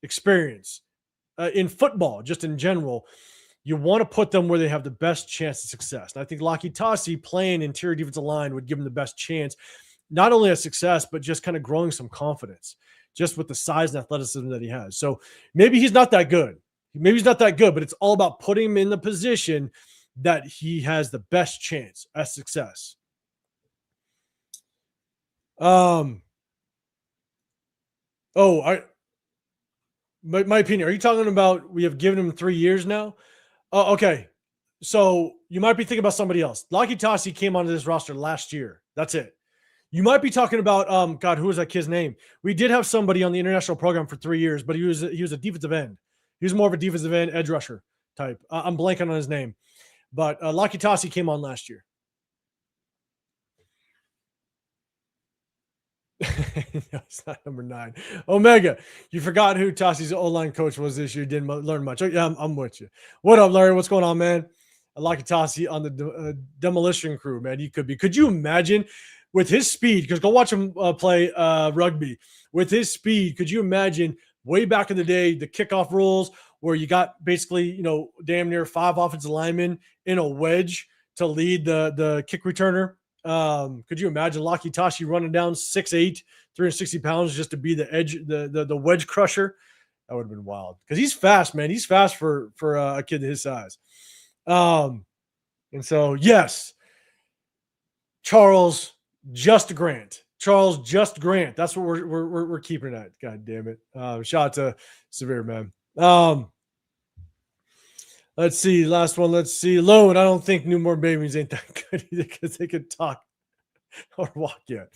Speaker 1: experience in football, just in general. You want to put them where they have the best chance of success. And I think Laki Tassi playing interior defensive line would give him the best chance, not only at success, but just kind of growing some confidence just with the size and athleticism that he has. So maybe he's not that good. Maybe he's not that good, but it's all about putting him in the position that he has the best chance at success. My opinion, are you talking about we have given him 3 years now? Oh, okay. So you might be thinking about somebody else. Laki Tassi came onto this roster last year. That's it. You might be talking about, God, who was that kid's name? We did have somebody on the international program for 3 years, but he was a defensive end. He was more of a defensive end edge rusher type. I'm blanking on his name. But Laki Tassi came on last year. No, it's not number 9. Omega, you forgot who Tassi's O-line coach was this year. Didn't learn much. Oh, yeah, I'm with you. What up, Larry? What's going on, man? I like Tassi on the demolition crew, man. He could be. Could you imagine with his speed? Because go watch him play rugby. With his speed, could you imagine way back in the day the kickoff rules where you got basically damn near 5 offensive linemen in a wedge to lead the kick returner? Could you imagine Laki Tassi running down 6'8", 360 pounds just to be the edge, the wedge crusher? That would have been wild because he's fast, man. He's fast for a kid his size. And so, yes, Charles Just Grant. That's what we're keeping at. God damn it. Shout out to Severe, man. Let's see. Last one. Let's see. Lone. I don't think Newborn Babies ain't that good either because they could talk. or walk yet.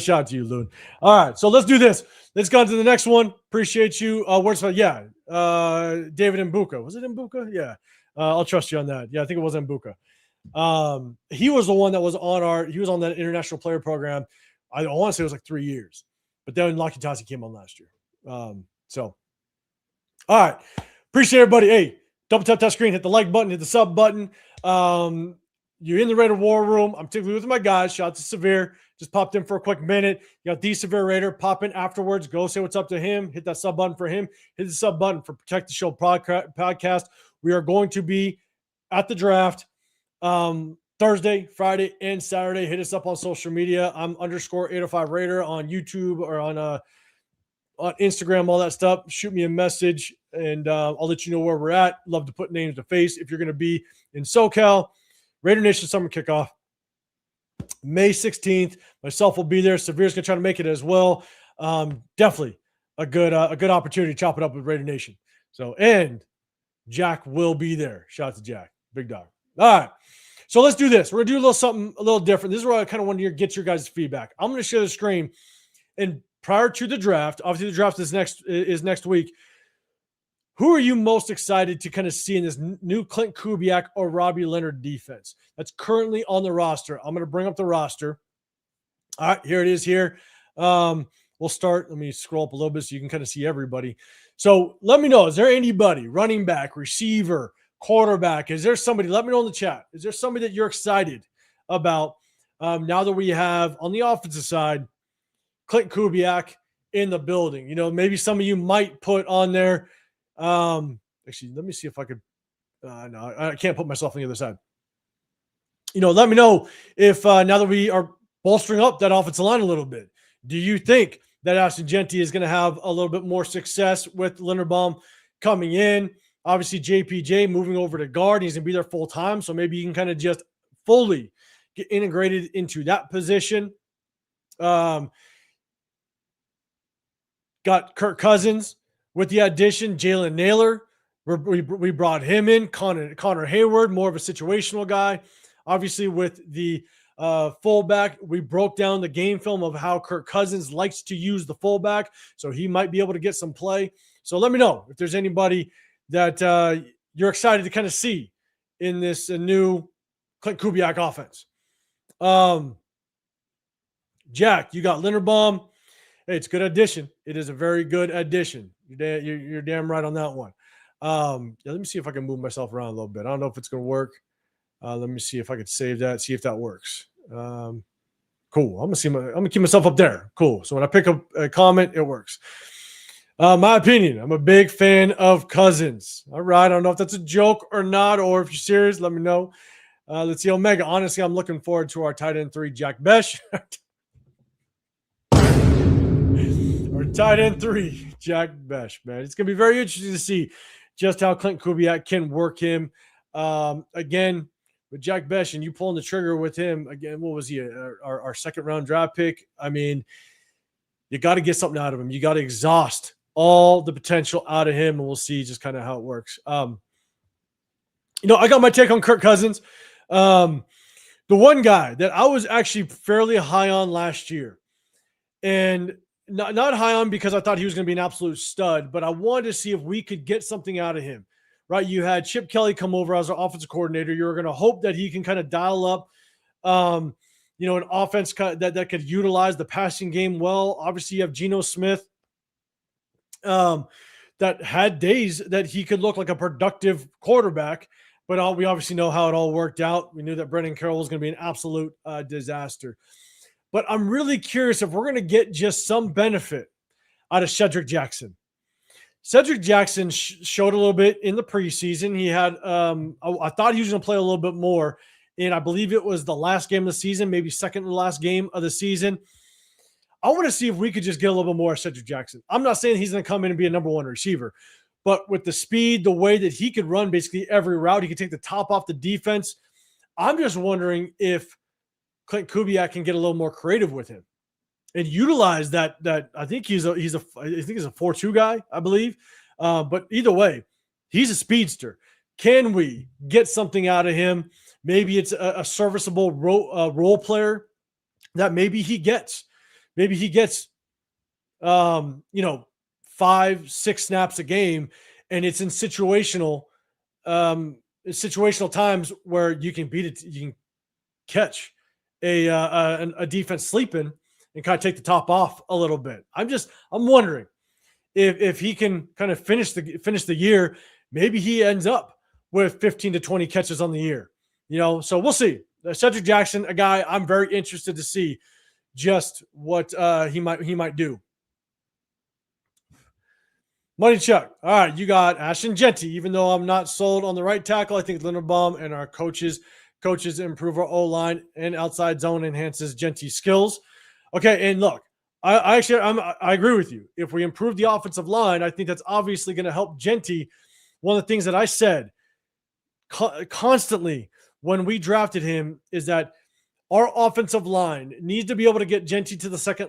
Speaker 1: Shout out to you, Loon. All right, so let's do this. Let's go on to the next one. Appreciate you. Where's yeah, David Mbuka. Was it Mbuka? Yeah. I'll trust you on that. Yeah, I think it was Mbuka. He was the one that was on he was on that international player program. I want to say it was like 3 years, but then Lucky Tassi came on last year. So, all right. Appreciate everybody. Hey, double tap that screen, hit the like button, hit the sub button. You're in the Raider War Room. I'm typically with my guys. Shout out to Severe. Just popped in for a quick minute. You got the Severe Raider. Pop in afterwards. Go say what's up to him. Hit that sub button for him. Hit the sub button for Protect the Show podcast. We are going to be at the draft Thursday, Friday, and Saturday. Hit us up on social media. I'm _805 Raider on YouTube or on Instagram, all that stuff. Shoot me a message, and I'll let you know where we're at. Love to put names to face. If you're going to be in SoCal, Raider Nation Summer Kickoff, May 16th. Myself will be there. Severe's going to try to make it as well. Definitely a good opportunity to chop it up with Raider Nation. So, and Jack will be there. Shout out to Jack. Big dog. All right. So let's do this. We're going to do a little something a little different. This is where I kind of want to get your guys' feedback. I'm going to share the screen. And prior to the draft, obviously the draft is next week. Who are you most excited to kind of see in this new Clint Kubiak or Robbie Leonard defense that's currently on the roster? I'm going to bring up the roster. All right, here it is here. We'll start. Let me scroll up a little bit so you can kind of see everybody. So let me know, is there anybody, running back, receiver, quarterback? Is there somebody? Let me know in the chat. Is there somebody that you're excited about now that we have on the offensive side Clint Kubiak in the building? You know, maybe some of you might put on there. Actually, let me see if I could. No, I can't put myself on the other side. You know, let me know if now that we are bolstering up that offensive line a little bit, do you think that Ashton Genty is going to have a little bit more success with Linderbaum coming in? Obviously, JPJ moving over to guard. He's going to be there full time. So maybe you can kind of just fully get integrated into that position. Got Kirk Cousins with the addition, Jalen Naylor. We brought him in. Connor Hayward, more of a situational guy. Obviously, with the fullback, we broke down the game film of how Kirk Cousins likes to use the fullback, so he might be able to get some play. So let me know if there's anybody that you're excited to kind of see in this new Clint Kubiak offense. Jack, you got Linderbaum. Hey, it's a good addition. It is a very good addition. You're damn right on that one. Let me see if I can move myself around a little bit. I don't know if it's going to work. Let me see if I could save that, see if that works. Cool. I'm gonna keep myself up there. Cool. So when I pick up a comment, it works. My opinion, I'm a big fan of Cousins. All right. I don't know if that's a joke or not, or if you're serious, let me know. Let's see. Omega. Honestly, I'm looking forward to our tight end 3, Jack Besh. Our tight end 3, Jack Besh, man. It's going to be very interesting to see just how Clint Kubiak can work him. Again, with Jack Besh and you pulling the trigger with him, again, what was he? Our second round draft pick. I mean, you got to get something out of him. You got to exhaust all the potential out of him, and we'll see just kind of how it works. I got my take on Kirk Cousins. The one guy that I was actually fairly high on last year, and not high on because I thought he was going to be an absolute stud, but I wanted to see if we could get something out of him. Right, you had Chip Kelly come over as our offensive coordinator. You were going to hope that he can kind of dial up, an offense that could utilize the passing game well. Obviously, you have Geno Smith that had days that he could look like a productive quarterback, but we obviously know how it all worked out. We knew that Brendan Carroll was going to be an absolute disaster. But I'm really curious if we're going to get just some benefit out of Cedric Jackson. Cedric Jackson showed a little bit in the preseason. He had, I thought he was going to play a little bit more, and I believe it was the last game of the season, maybe second to last game of the season. I want to see if we could just get a little bit more of Cedric Jackson. I'm not saying he's going to come in and be a number one receiver, but with the speed, the way that he could run basically every route, he could take the top off the defense. I'm just wondering if Clint Kubiak can get a little more creative with him and utilize that. I think he's a 4.2 guy, I believe. But either way, he's a speedster. Can we get something out of him? Maybe it's a serviceable role player that maybe he gets, 5, 6 snaps a game, and it's in situational times where you can beat it, you can catch a defense sleeping and kind of take the top off a little bit. I'm wondering if he can kind of finish the year, maybe he ends up with 15 to 20 catches on the year. So we'll see. Cedric Jackson, a guy I'm very interested to see just what he might do. Money Chuck. All right, you got Ashton Jeanty. Even though I'm not sold on the right tackle, I think Linderbaum and our coaches improve our O-line and outside zone enhances Jeanty's skills. Okay, and look, I agree with you. If we improve the offensive line, I think that's obviously going to help Jeanty. One of the things that I said constantly when we drafted him is that our offensive line needs to be able to get Jeanty to the second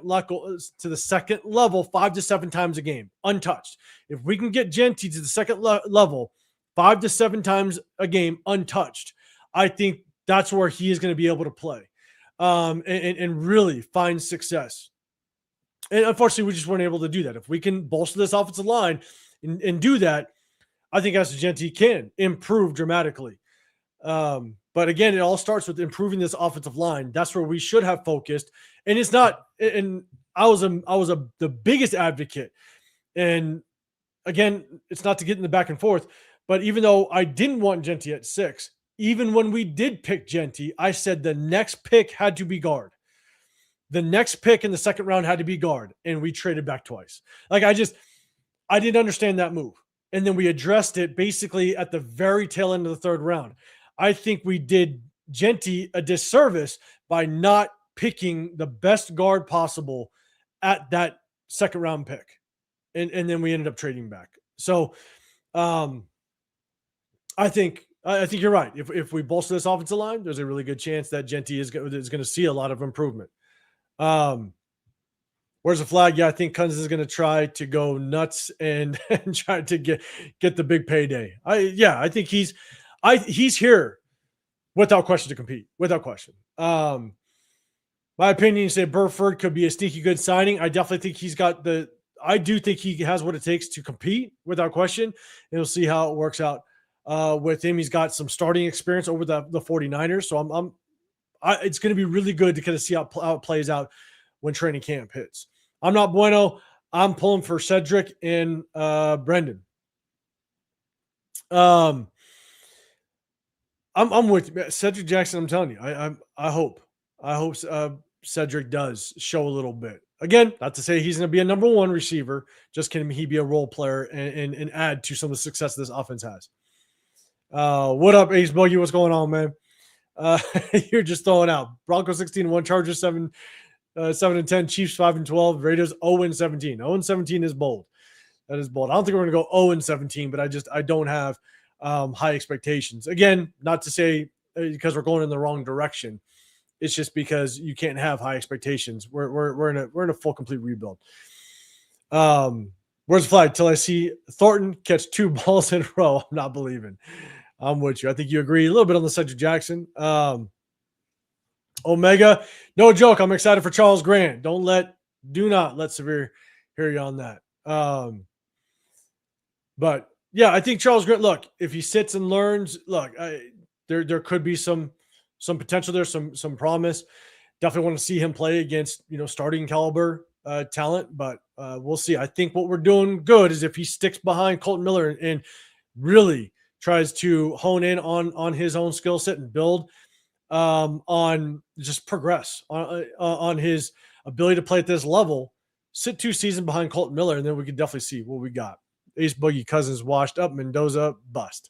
Speaker 1: level 5 to 7 times a game, untouched. If we can get Jeanty to the second level 5 to 7 times a game, untouched, I think that's where he is going to be able to play and really find success. And unfortunately, we just weren't able to do that. If we can bolster this offensive line and do that, I think Ashton Jeanty can improve dramatically. But again, it all starts with improving this offensive line. That's where we should have focused. And it's not. And I was the biggest advocate. And again, it's not to get in the back and forth. But even though I didn't want Jeanty at 6, even when we did pick Jeanty, I said the next pick had to be guard. The next pick in the second round had to be guard, and we traded back twice. Like I didn't understand that move. And then we addressed it basically at the very tail end of the third round. I think we did Jeanty a disservice by not picking the best guard possible at that second round pick. And then we ended up trading back. So I think you're right. If we bolster this offensive line, there's a really good chance that Jeanty is going to see a lot of improvement. Where's the flag? Yeah, I think Cousins is going to try to go nuts and try to get the big payday. I think he's here without question to compete, without question. My opinion is that Burford could be a sneaky good signing. I definitely think I do think he has what it takes to compete without question. And we'll see how it works out with him. He's got some starting experience over the 49ers. So it's going to be really good to kind of see how it plays out when training camp hits. I'm not bueno. I'm pulling for Cedric and Brendan. I'm with you. Cedric Jackson. I'm telling you, I hope Cedric does show a little bit. Again, not to say he's going to be a number 1 receiver. Just can he be a role player and add to some of the success this offense has. What up, Ace Boogie? What's going on, man? You're just throwing out Broncos 16-1, Chargers 7-10, Chiefs 5-12, Raiders 0-17. 0-17 is bold. That is bold. I don't think we're going to go 0-17, but I don't have high expectations. Again, not to say because we're going in the wrong direction. It's just because you can't have high expectations. We're in a full complete rebuild. Where's the flag? Till I see Thornton catch 2 balls in a row. I'm not believing. I'm with you. I think you agree a little bit on the Cedric Jackson. Omega, no joke. I'm excited for Charles Grant. Do not let Severe hear you on that. But yeah, I think Charles Grant, look, if he sits and learns, there could be some potential there, some promise. Definitely want to see him play against, starting caliber talent, but we'll see. I think what we're doing good is if he sticks behind Colton Miller and really tries to hone in on his own skill set and build on just progress on his ability to play at this level, sit 2 seasons behind Colton Miller, and then we can definitely see what we got. Ace Boogie, Cousins washed up, Mendoza bust.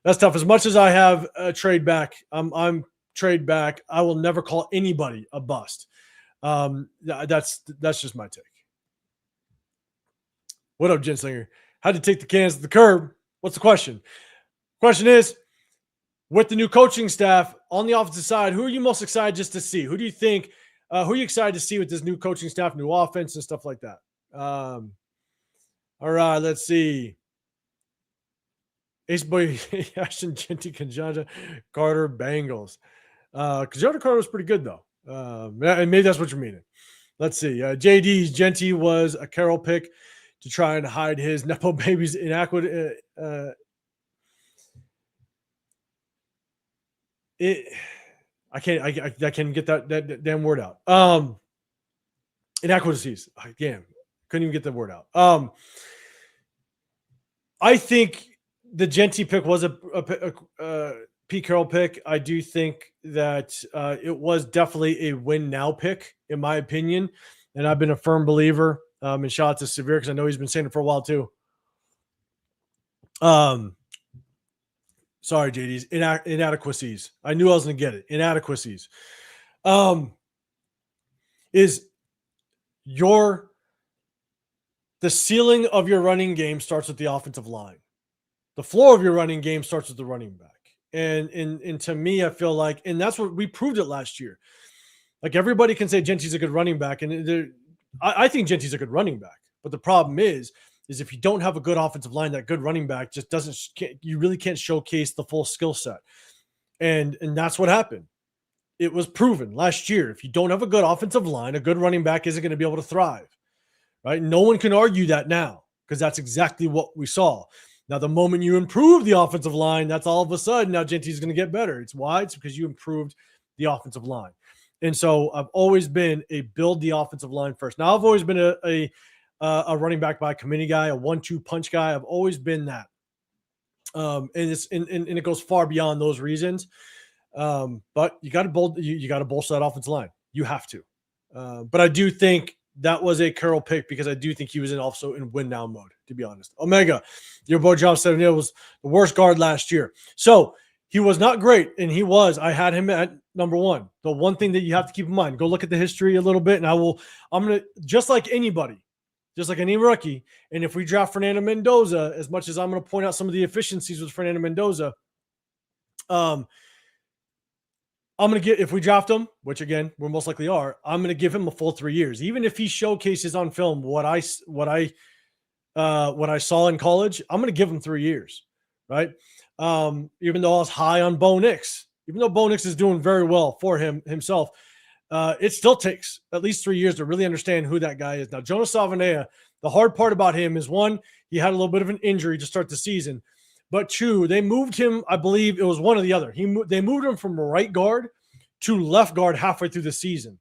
Speaker 1: That's tough. As much as I have a trade back, I'm trade back. I will never call anybody a bust. That's just my take. What up, Genslinger? How to take the cans to the curb? What's the question? Question is, with the new coaching staff on the offensive side, who are you most excited just to see? Who do you think? Who are you excited to see with this new coaching staff, new offense, and stuff like that? All right, let's see. Ace Boy, Ashton, Jeanty, Kanjanja, Carter, Bengals. Kanjanja Carter was pretty good, though. And maybe that's what you're meaning. Let's see. JD's Genty was a Carroll pick to try and hide his Nepo baby's inadequate. I can't get that damn word out. Inadequacies. Again, couldn't even get the word out. I think the Genty pick was a Pete Carroll pick. I do think that it was definitely a win now pick, in my opinion. And I've been a firm believer. And shout out to Severe because I know he's been saying it for a while too. Sorry, JD's inadequacies. I knew I was going to get it. Inadequacies. Is the ceiling of your running game starts with the offensive line. The floor of your running game starts with the running back. And to me, I feel like, and that's what we proved it last year. Like everybody can say Genty's a good running back, and I think Genty's a good running back. But the problem is if you don't have a good offensive line, that good running back just you really can't showcase the full skill set. And that's what happened. It was proven last year. If you don't have a good offensive line, a good running back isn't going to be able to thrive, right? No one can argue that now because that's exactly what we saw. Now, the moment you improve the offensive line, that's all of a sudden now Genty's going to get better. It's why? It's because you improved the offensive line. And so I've always been a build the offensive line first. Now, I've always been a running back by committee guy, a 1-2 punch guy. I've always been that. And it goes far beyond those reasons. But you got to bolster that offensive line. You have to. But I do think that was a Carroll pick because I do think he was also in win now mode, to be honest. Omega, your boy John said it was the worst guard last year. So he was not great, and I had him at number one. The one thing that you have to keep in mind, go look at the history a little bit, and I'm going to, just like anybody, just like any rookie, and if we draft Fernando Mendoza, as much as I'm going to point out some of the efficiencies with Fernando Mendoza, I'm going to get, if we draft him, which again, we most likely are, I'm going to give him a full 3 years. Even if he showcases on film what I saw in college, I'm going to give him 3 years, right? Even though I was high on Bo Nix, even though Bo Nix is doing very well for himself, it still takes at least 3 years to really understand who that guy is. Now, Jonas Savanea, the hard part about him is, one, he had a little bit of an injury to start the season. But two, they moved him, I believe it was one or the other. They moved him from right guard to left guard halfway through the season.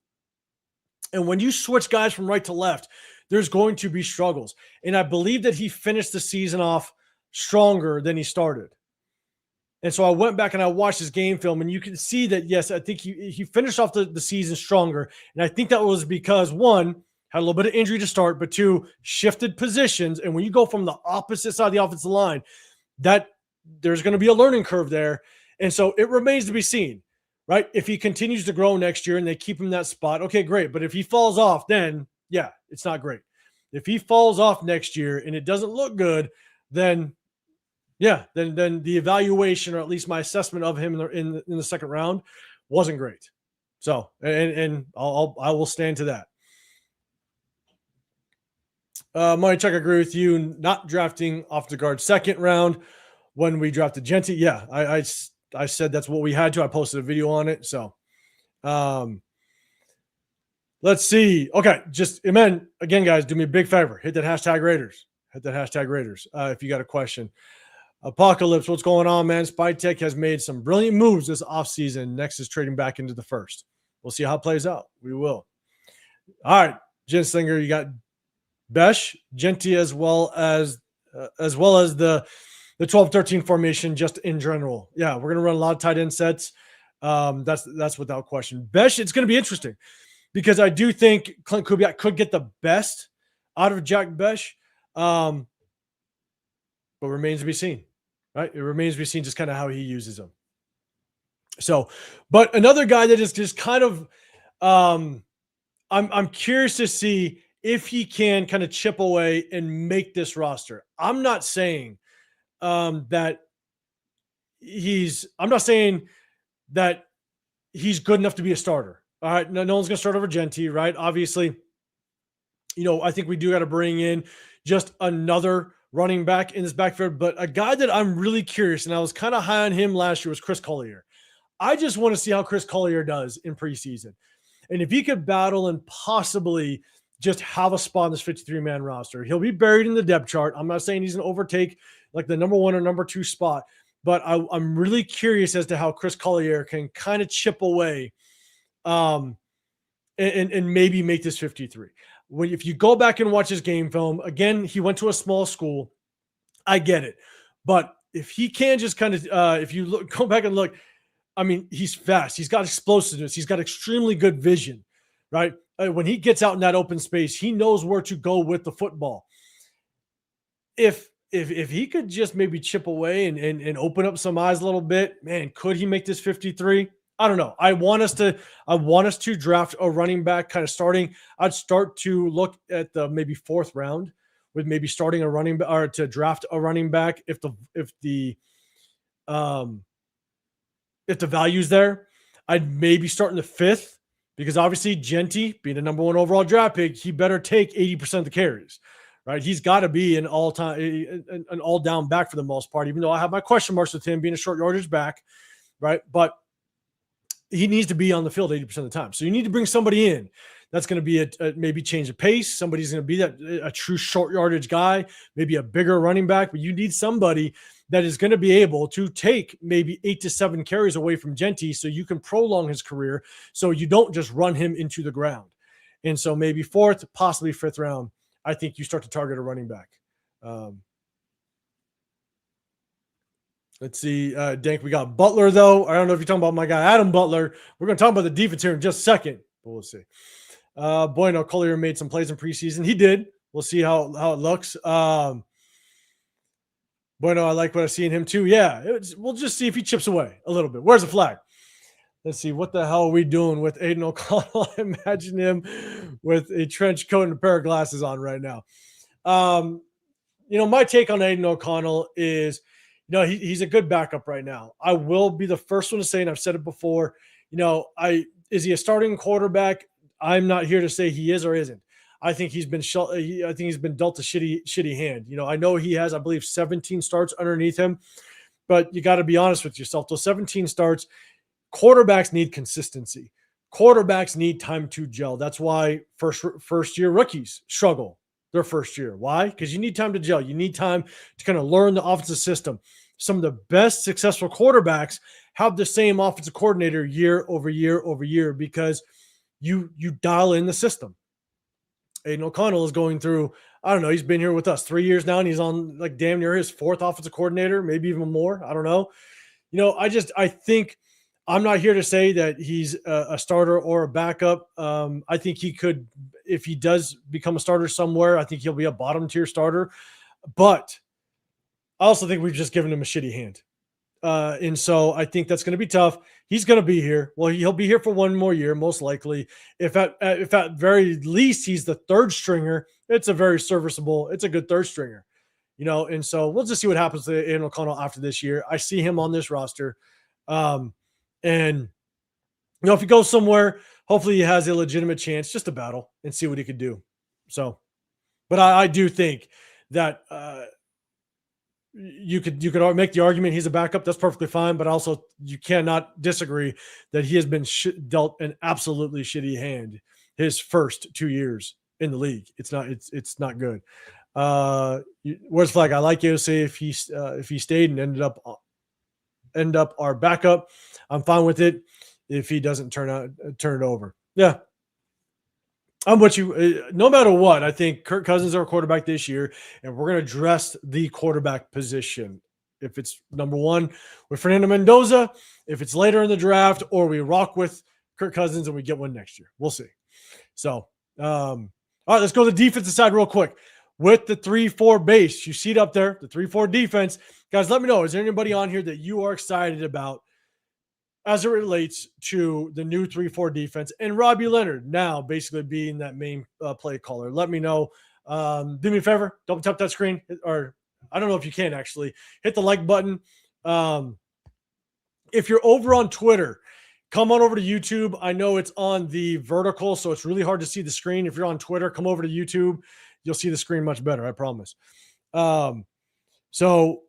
Speaker 1: And when you switch guys from right to left, there's going to be struggles. And I believe that he finished the season off stronger than he started. And so I went back and I watched his game film, and you can see that, yes, I think he finished off the season stronger. And I think that was because, one, had a little bit of injury to start, but two, shifted positions. And when you go from the opposite side of the offensive line, that there's going to be a learning curve there. And so it remains to be seen, right? If he continues to grow next year and they keep him in that spot, okay, great. But if he falls off, then yeah, it's not great. If he falls off next year and it doesn't look good, then yeah, then the evaluation, or at least my assessment of him in the second round, wasn't great. So, and I will stand to that. Money Chuck, I agree with you. Not drafting off the guard second round when we drafted Genty. Yeah, I said that's what we had to. I posted a video on it. So, let's see. Okay, just amen. Again, guys, do me a big favor. Hit that hashtag Raiders. Hit that hashtag Raiders if you got a question. Apocalypse, what's going on, man? Spytech has made some brilliant moves this offseason. Next is trading back into the first. We'll see how it plays out. We will. All right, Jen Slinger, you got Besh, Genty, as well as the 12-13 formation just in general. Yeah, we're gonna run a lot of tight end sets. That's without question. Besh, it's gonna be interesting because I do think Clint Kubiak could get the best out of Jack Besh, but remains to be seen. Right, it remains to be seen just kind of how he uses them. So, but another guy that is just kind of, I'm curious to see if he can kind of chip away and make this roster. I'm not saying that he's good enough to be a starter. All right. No one's going to start over Genty, right? Obviously, I think we do got to bring in just another running back in this backfield, but a guy that I'm really curious, and I was kind of high on him last year, was Chris Collier. I just want to see how Chris Collier does in preseason. And if he could battle and possibly just have a spot in this 53-man roster, he'll be buried in the depth chart. I'm not saying he's going to overtake like the number 1 or number 2 spot, but I'm really curious as to how Chris Collier can kind of chip away and maybe make this 53. If you go back and watch his game film, again, he went to a small school. I get it. But if he can just kind of, if you go back and look, I mean, he's fast. He's got explosiveness. He's got extremely good vision, right? When he gets out in that open space, he knows where to go with the football. If he could just maybe chip away and open up some eyes a little bit, man, could he make this 53? I don't know. I want us to draft a running back kind of starting. I'd start to look at the maybe 4th round with maybe starting a running back or to draft a running back if the value's there. I'd maybe start in the 5th because obviously Genty being the number 1 overall draft pick, he better take 80% of the carries, right? He's got to be an all-down back for the most part, even though I have my question marks with him being a short yardage back, right? But he needs to be on the field 80% of the time. So you need to bring somebody in that's going to be a maybe change of pace. Somebody's going to be a true short yardage guy, maybe a bigger running back, but you need somebody that is going to be able to take maybe 8 to 7 carries away from Genty so you can prolong his career so you don't just run him into the ground. And so maybe 4th, possibly 5th round, I think you start to target a running back. Let's see, Dank, we got Butler, though. I don't know if you're talking about my guy, Adam Butler. We're going to talk about the defense here in just a second, but we'll see. Bueno Collier made some plays in preseason. He did. We'll see how it looks. Bueno, I like what I see in him too. Yeah, we'll just see if he chips away a little bit. Where's the flag? Let's see. What the hell are we doing with Aiden O'Connell? I imagine him with a trench coat and a pair of glasses on right now. My take on Aiden O'Connell is, he's a good backup right now. I will be the first one to say, and I've said it before, is he a starting quarterback? I'm not here to say he is or isn't. I think he's been dealt a shitty hand. I know he has, I believe, 17 starts underneath him, but you got to be honest with yourself. Those 17 starts, quarterbacks need consistency. Quarterbacks need time to gel. That's why first year rookies struggle their first year. Why? Because you need time to gel. You need time to kind of learn the offensive system. Some of the best successful quarterbacks have the same offensive coordinator year over year over year because you dial in the system. Aiden O'Connell is going through, I don't know, he's been here with us 3 years now, and he's on like damn near his 4th offensive coordinator, maybe even more. I don't know. I think I'm not here to say that he's a starter or a backup. I think he could, if he does become a starter somewhere, I think he'll be a bottom tier starter. But I also think we've just given him a shitty hand. And so I think that's going to be tough. He's going to be here. Well, he'll be here for 1 more year, most likely. If at very least he's the 3rd stringer, it's a very serviceable, it's a good 3rd stringer, and so we'll just see what happens to Aiden O'Connell after this year. I see him on this roster. And if he goes somewhere, hopefully he has a legitimate chance just to battle and see what he could do. So, but I do think that, you could make the argument he's a backup. That's perfectly fine. But also you cannot disagree that he has been dealt an absolutely shitty hand his first 2 years in the league. It's not good. Where's the flag? I like you to say if he stayed and ended up our backup, I'm fine with it. If he doesn't turn it over. Yeah. I'm with you. No matter what, I think Kirk Cousins is our quarterback this year, and we're going to address the quarterback position. If it's number 1 with Fernando Mendoza, if it's later in the draft, or we rock with Kirk Cousins and we get one next year. We'll see. So, all right, let's go to the defensive side real quick. With the 3-4 base, you see it up there, the 3-4 defense. Guys, let me know. Is there anybody on here that you are excited about as it relates to the new 3-4 defense and Robbie Leonard now basically being that main play caller? Let me know. Do me a favor, double tap that screen, or I don't know if you can actually hit the like button. If you're over on Twitter, come on over to YouTube. I know it's on the vertical, so it's really hard to see the screen. If you're on Twitter, come over to YouTube. You'll see the screen much better, I promise. So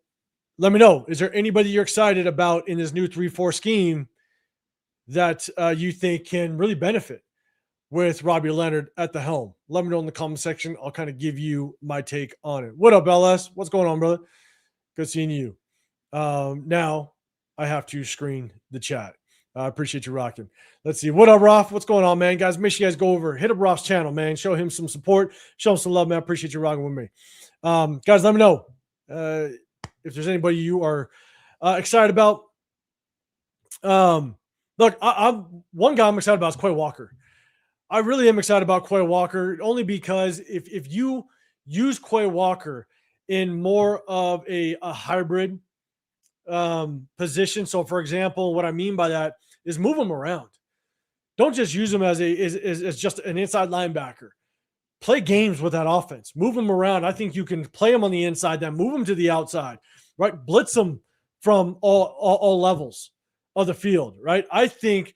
Speaker 1: let me know. Is there anybody you're excited about in this new 3-4 scheme that you think can really benefit? with Robbie Leonard at the helm? Let me know in the comment section. I'll kind of give you my take on it. What up, LS? What's going on, brother? Good seeing you. Now I have to screen the chat. I appreciate you rocking. Let's see. What up, Roth? What's going on, man? Guys, make sure you guys go over, hit up Roth's channel, man. Show him some support. Show him some love, man. I appreciate you rocking with me. Guys, let me know if there's anybody you are excited about. Look, I'm one guy I'm excited about is Quay Walker. I really am excited about Quay Walker only because if you use Quay Walker in more of a hybrid position. So, for example, what I mean by that is move him around. Don't just use him as just an inside linebacker. Play games with that offense. Move him around. I think you can play him on the inside, then move him to the outside, right? Blitz him from all levels of the field, right? I think,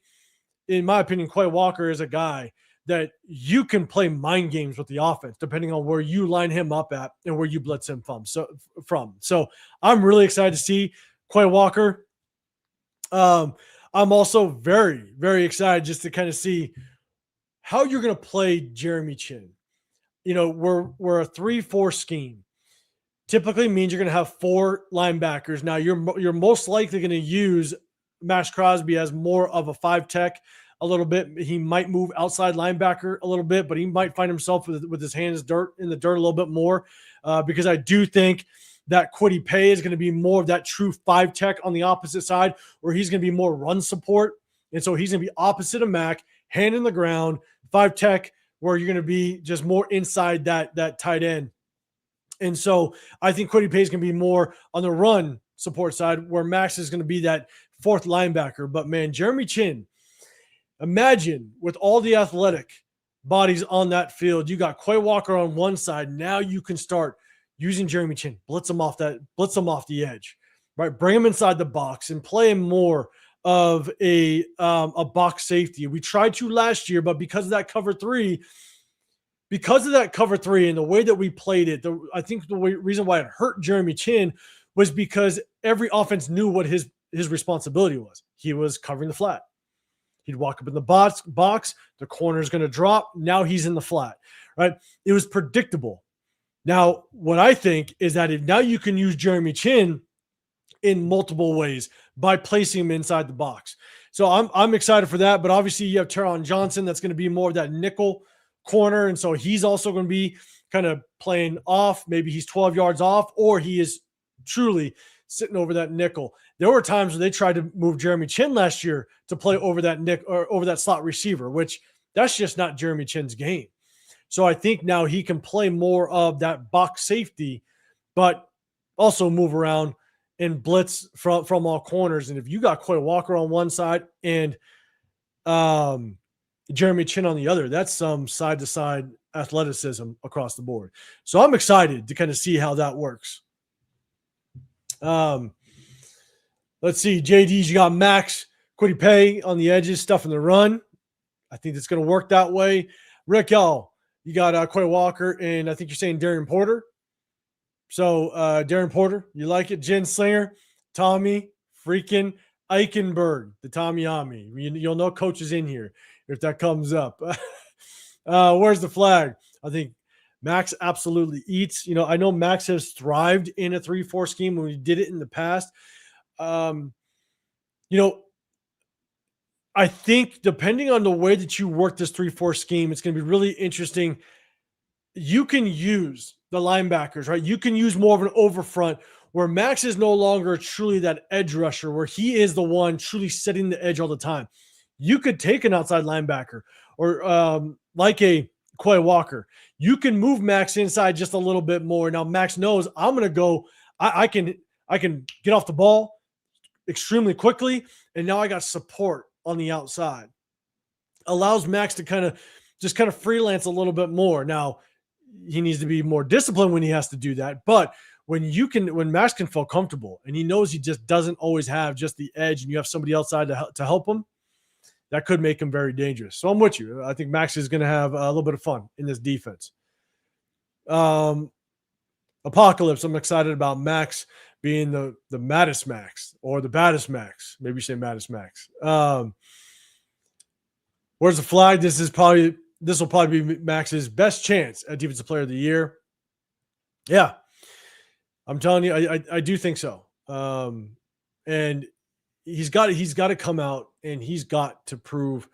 Speaker 1: in my opinion, Quay Walker is a guy that you can play mind games with the offense, depending on where you line him up at and where you blitz him from. So I'm really excited to see Quay Walker. I'm also very, very excited just to kind of see how you're going to play Jeremy Chinn. You know, we're a 3-4 scheme. Typically means you're going to have 4 linebackers. Now you're most likely going to use Max Crosby as more of a 5 tech a little bit. He might move outside linebacker a little bit, but he might find himself with his hands in the dirt a little bit more because I do think that Kwity Paye is going to be more of that true 5 tech on the opposite side, where he's going to be more run support. And so he's going to be opposite of Mac, hand in the ground, 5 tech, where you're going to be just more inside that tight end. And so I think Kwity Paye is going to be more on the run support side, where Max is going to be that 4th linebacker. But man, Jeremy Chinn, imagine with all the athletic bodies on that field, you got Quay Walker on one side. Now you can start using Jeremy Chinn, blitz him off the edge, right? Bring him inside the box and play him more of a box safety. We tried to last year, but because of that cover three and the way that we played it, I think the reason why it hurt Jeremy Chinn was because every offense knew what his responsibility was. He was covering the flat. He'd walk up in the box, the corner's going to drop. Now he's in the flat, right? It was predictable. Now, what I think is that now you can use Jeremy Chinn in multiple ways by placing him inside the box. So I'm excited for that. But obviously you have Teron Johnson that's going to be more of that nickel corner. And so he's also going to be kind of playing off. Maybe he's 12 yards off, or he is truly sitting over that nickel. There were times where they tried to move Jeremy Chinn last year to play over that or over that slot receiver, which that's just not Jeremy Chinn's game. So I think now he can play more of that box safety, but also move around and blitz from all corners. And if you got Quay Walker on one side and Jeremy Chinn on the other, that's some side-to-side athleticism across the board. So I'm excited to kind of see how that works. Let's see. JD's, you got Max, Kwity Paye on the edges, stuff in the run. I think it's going to work that way. Rick, y'all, you got Quay Walker, and I think you're saying Darren Porter. So Darren Porter, you like it? Jen Slinger, Tommy freaking Eichenberg, the Tommy. You'll know coach is in here if that comes up. Where's the flag? I think Max absolutely eats. You know, I know Max has thrived in a 3-4 scheme when we did it in the past. You know, I think depending on the way that you work this 3-4 scheme, it's going to be really interesting. You can use the linebackers, right? You can use more of an over-front where Max is no longer truly that edge rusher, where he is the one truly setting the edge all the time. You could take an outside linebacker or like a Quay Walker. You can move Max inside just a little bit more. Now Max knows I'm going to go. I can get off the ball extremely quickly, and now I got support on the outside. Allows Max to kind of freelance a little bit more. Now he needs to be more disciplined when he has to do that, but when Max can feel comfortable and he knows he just doesn't always have just the edge and you have somebody outside to help him, that could make him very dangerous. So I'm with you. I think Max is going to have a little bit of fun in this defense. Apocalypse, I'm excited about Max being the maddest Max or the baddest Max. Maybe you say maddest Max. Where's the flag? This is probably this will probably be Max's best chance at Defensive Player of the Year. Yeah, I'm telling you, I do think so. And he's got to come out and he's got to prove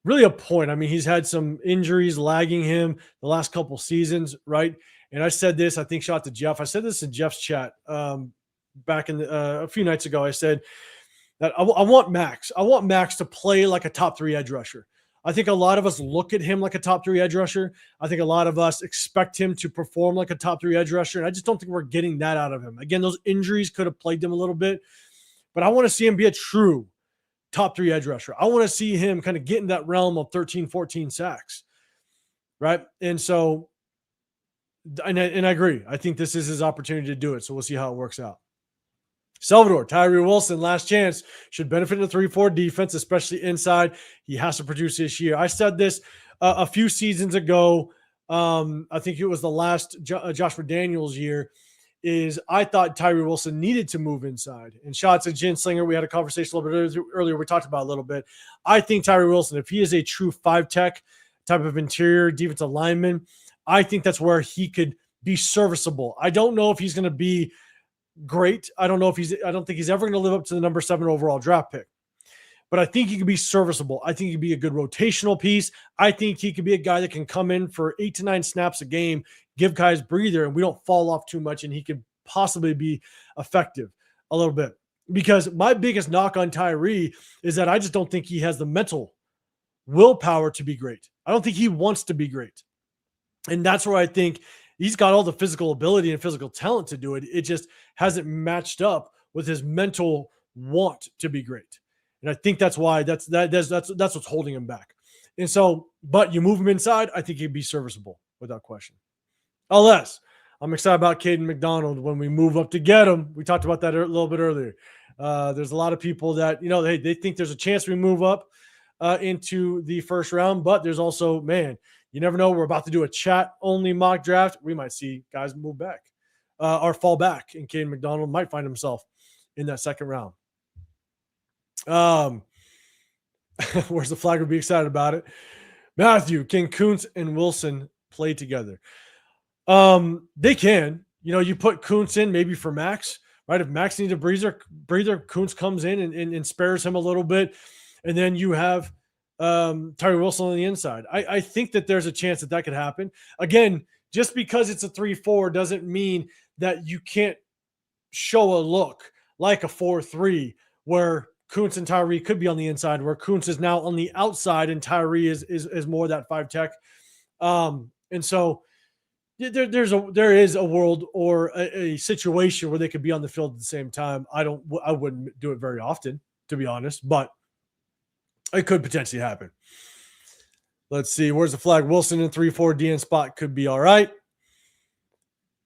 Speaker 1: really a point. I mean, he's had some injuries lagging him the last couple seasons, right? And I said this, I think, shout out to Jeff. I said this in Jeff's chat back in a few nights ago. I said that I want Max. I want Max to play like a top 3 edge rusher. I think a lot of us look at him like a top 3 edge rusher. I think a lot of us expect him to perform like a top 3 edge rusher. And I just don't think we're getting that out of him. Again, those injuries could have plagued him a little bit, but I want to see him be a true top 3 edge rusher. I want to see him kind of get in that realm of 13, 14 sacks. Right. And so, and I agree. I think this is his opportunity to do it. So we'll see how it works out. Salvador, Tyree Wilson, last chance, should benefit in the 3-4 defense, especially inside. He has to produce this year. I said this a few seasons ago. I think it was the last Josh McDaniels year. Is I thought Tyree Wilson needed to move inside. And shots at Jen Slinger, we had a conversation a little bit earlier. We talked about a little bit. I think Tyree Wilson, if he is a true 5-tech type of interior defensive lineman, I think that's where he could be serviceable. I don't know if he's going to be great. I don't think he's ever going to live up to the number 7 overall draft pick. But I think he could be serviceable. I think he could be a good rotational piece. I think he could be a guy that can come in for 8 to 9 snaps a game, give guys breather, and we don't fall off too much, and he could possibly be effective a little bit. Because my biggest knock on Tyree is that I just don't think he has the mental willpower to be great. I don't think he wants to be great. And that's where I think he's got all the physical ability and physical talent to do it. It just hasn't matched up with his mental want to be great. And I think that's why that's what's holding him back. And so, but you move him inside, I think he'd be serviceable without question. Unless I'm excited about Caden McDonald when we move up to get him. We talked about that a little bit earlier. There's a lot of people that, they think there's a chance we move up into the first round, but there's also, man, you never know. We're about to do a chat-only mock draft. We might see guys move back or fall back, and Caden McDonald might find himself in that second round. Where's the flag? Would be excited about it. Matthew, can Kuntz and Wilson play together? They can. You put Kuntz in maybe for Max, right? If Max needs a breather, Kuntz comes in and spares him a little bit, and then you have Tyree Wilson on the inside. I think that there's a chance that could happen. Again, just because it's a 3-4 doesn't mean that you can't show a look like a 4-3 where Kuntz and Tyree could be on the inside, where Kuntz is now on the outside and Tyree is more that 5-tech. And so there is a world or a situation where they could be on the field at the same time. I wouldn't do it very often, to be honest, but it could potentially happen. Let's see. Where's the flag? Wilson in 3-4 DN spot could be all right.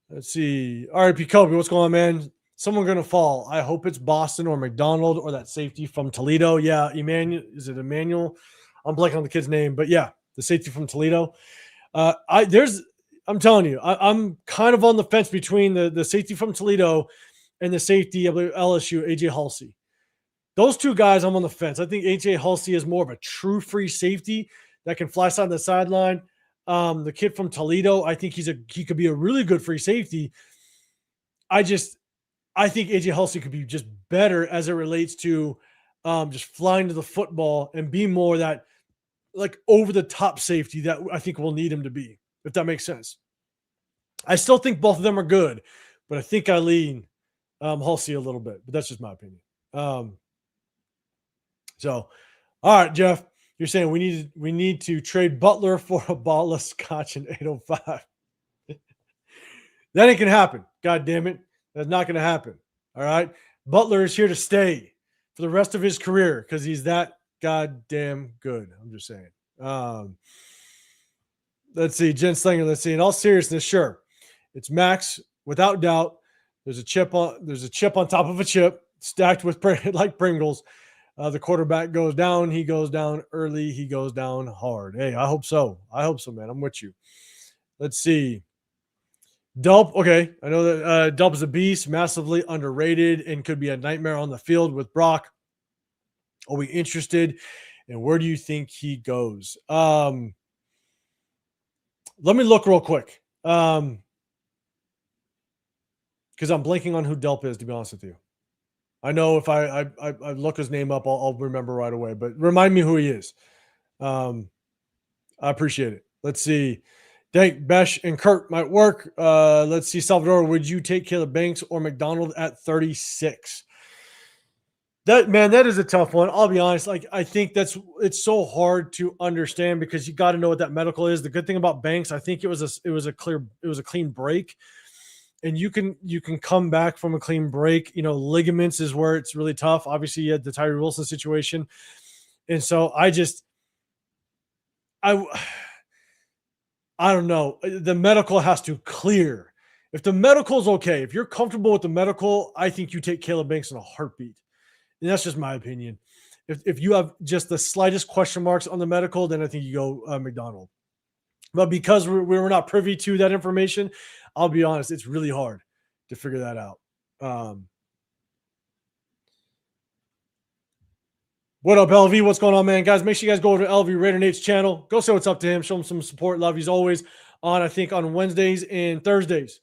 Speaker 1: Let's see. RIP Kobe, what's going on, man? Someone going to fall. I hope it's Boston or McDonald or that safety from Toledo. Yeah, Emmanuel. Is it Emmanuel? I'm blanking on the kid's name, but yeah, the safety from Toledo. I'm telling you, I'm kind of on the fence between the safety from Toledo and the safety of LSU, AJ Halsey. Those two guys, I'm on the fence. I think AJ Halsey is more of a true free safety that can fly side the sideline. The kid from Toledo, I think he could be a really good free safety. I think AJ Halsey could be just better as it relates to just flying to the football and be more that like over the top safety that I think we'll need him to be, if that makes sense. I still think both of them are good, but I think I lean Halsey a little bit, but that's just my opinion. So, all right, Jeff, you're saying we need to trade Butler for a bottle of scotch in 805. That ain't gonna happen. God damn it. That's not gonna happen. All right. Butler is here to stay for the rest of his career because he's that goddamn good. I'm just saying. Let's see, Jen Slinger. Let's see. In all seriousness, sure. It's Max, without doubt. There's a chip on top of a chip, stacked with like Pringles. The quarterback goes down. He goes down early. He goes down hard. Hey, I hope so. Man. I'm with you. Let's see. Delp. Okay. I know that Delp is a beast, massively underrated, and could be a nightmare on the field with Brock. Are we interested? And where do you think he goes? Let me look real quick. Because I'm blanking on who Delp is, to be honest with you. I know if I look his name up, I'll remember right away. But remind me who he is. I appreciate it. Let's see. Dank, Besh, and Kurt might work. Let's see. Salvador, would you take Caleb Banks or McDonald at 36? That is a tough one. I'll be honest. Like, I think it's so hard to understand because you got to know what that medical is. The good thing about Banks, I think it was a clean break, and you can come back from a clean break. Ligaments is where it's really tough. Obviously, you had the Tyree Wilson situation, and so I I don't know. The medical has to clear. If the medical's okay, if you're comfortable with the medical, I think you take Caleb Banks in a heartbeat. And that's just my opinion. If you have just the slightest question marks on the medical, then I think you go McDonald. But because we were not privy to that information, I'll be honest, it's really hard to figure that out. What up, LV? What's going on, man? Guys, make sure you guys go over to LV Raider Nate's channel. Go say what's up to him. Show him some support. Love. He's always on, I think, on Wednesdays and Thursdays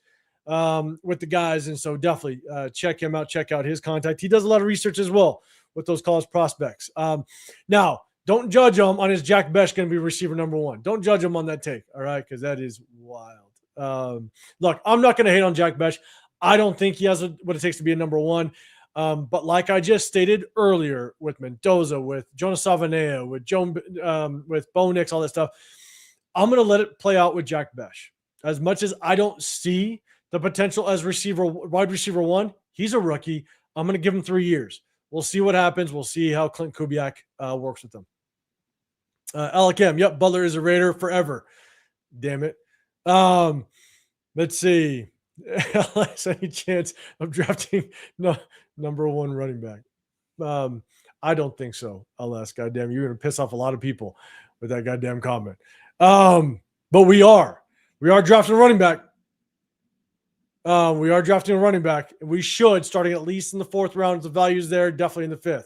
Speaker 1: with the guys. And so definitely check him out. Check out his contact. He does a lot of research as well with those college prospects. Now, don't judge him on his Jack Besh going to be receiver number one. Don't judge him on that take, all right? Because that is wild. Look, I'm not going to hate on Jack Besh. I don't think he has what it takes to be a number one. But like I just stated earlier with Mendoza, with Jonas Savanea, with with Bo Nix, all that stuff, I'm going to let it play out with Jack Besh. As much as I don't see the potential as wide receiver one, he's a rookie. I'm going to give him 3 years. We'll see what happens. We'll see how Clint Kubiak works with them. Alec M. Yep, Butler is a Raider forever. Damn it. Let's see. Any chance of drafting number one running back? I don't think so. LS, goddamn, you're gonna piss off a lot of people with that goddamn comment. But we are drafting a running back. We are drafting a running back. We should, starting at least in the 4th round. The value's there, definitely in the 5th.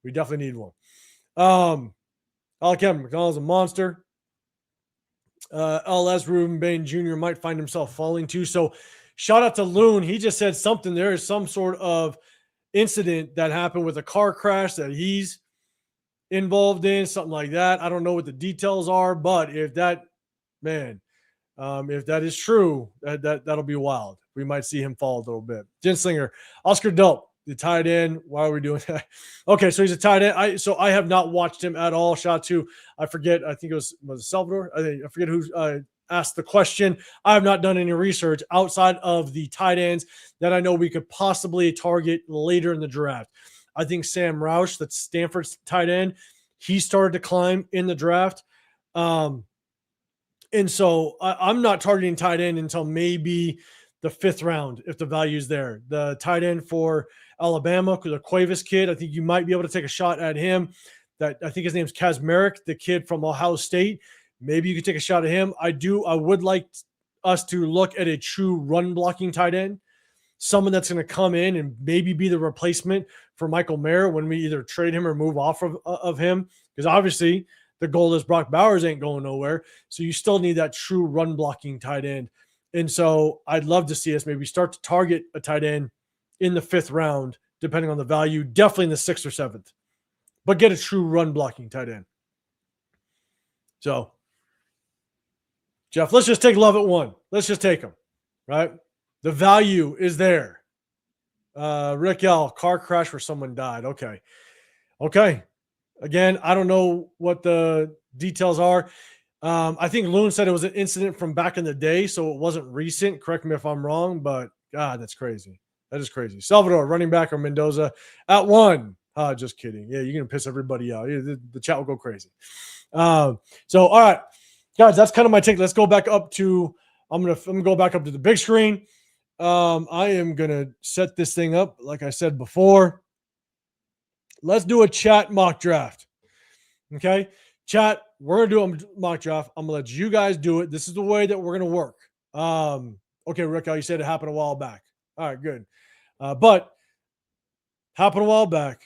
Speaker 1: We definitely need one. Alec M. McDonald's a monster. LS Ruben Bain Jr. might find himself falling too. So shout out to Loon. He just said something. There is some sort of incident that happened with a car crash that he's involved in, something like that. I don't know what the details are, but if that is true, that'll be wild. We might see him fall a little bit. Ginslinger, Oscar Delp, the tight end. Why are we doing that? Okay, so he's a tight end. I have not watched him at all. Shout out to, I forget, I think it was Salvador. I forget who asked the question. I have not done any research outside of the tight ends that I know we could possibly target later in the draft. I think Sam Roush, that's Stanford's tight end, he started to climb in the draft. And so I'm not targeting tight end until maybe the 5th round if the value's there. The tight end for Alabama, the Cuevas kid, I think you might be able to take a shot at him. That I think his name's Kaz Merrick, the kid from Ohio State. Maybe you could take a shot at him. I would like us to look at a true run blocking tight end, someone that's going to come in and maybe be the replacement for Michael Mayer when we either trade him or move off of him. Because obviously the goal is Brock Bowers ain't going nowhere. So you still need that true run blocking tight end. And so I'd love to see us maybe start to target a tight end in the 5th round, depending on the value, definitely in the 6th or 7th, but get a true run blocking tight end. So, Jeff, let's just take Love at 1. Let's just take him, right? The value is there. Rick L., car crash where someone died. Okay. Again, I don't know what the details are. I think Loon said it was an incident from back in the day, so it wasn't recent. Correct me if I'm wrong, but God, that's crazy. That is crazy. Salvador, running back, or Mendoza at 1. Just kidding. Yeah, you're going to piss everybody out. The chat will go crazy. So, all right, guys, that's kind of my take. Let's go back up to, I'm gonna go back up to the big screen. I am going to set this thing up like I said before. Let's do a chat mock draft. Okay, chat, we're going to do a mock draft. I'm going to let you guys do it. This is the way that we're going to work. Okay, Rick, you said it happened a while back. All right, good. But happened a while back.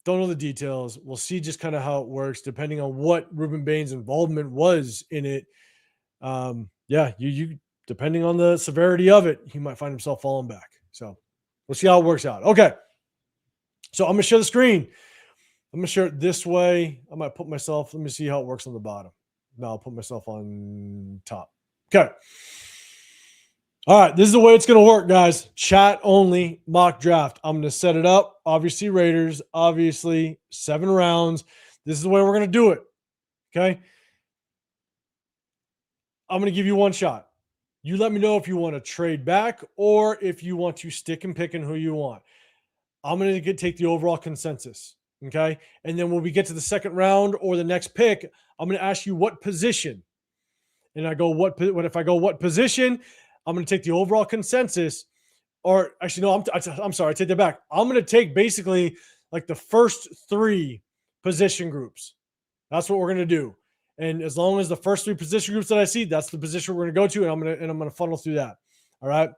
Speaker 1: Don't know the details. We'll see just kind of how it works, depending on what Ruben Bain's involvement was in it. Yeah, you depending on the severity of it, he might find himself falling back. So we'll see how it works out. Okay. So I'm gonna share the screen. I'm gonna share it this way. I might put myself, let me see how it works on the bottom. No, I'll put myself on top. Okay. All right, this is the way it's going to work, guys. Chat only mock draft. I'm going to set it up. Obviously, Raiders, obviously, 7 rounds. This is the way we're going to do it. Okay. I'm going to give you one shot. You let me know if you want to trade back or if you want to stick and pick in who you want. I'm going to take the overall consensus. Okay. And then when we get to the second round or the next pick, I'm going to ask you what position. And I go, what if I go, what position? I'm going to take the overall consensus, or actually, no, I'm sorry. I take that back. I'm going to take basically like the first 3 position groups. That's what we're going to do. And as long as the first 3 position groups that I see, that's the position we're going to go to, and I'm going to funnel through that. All right.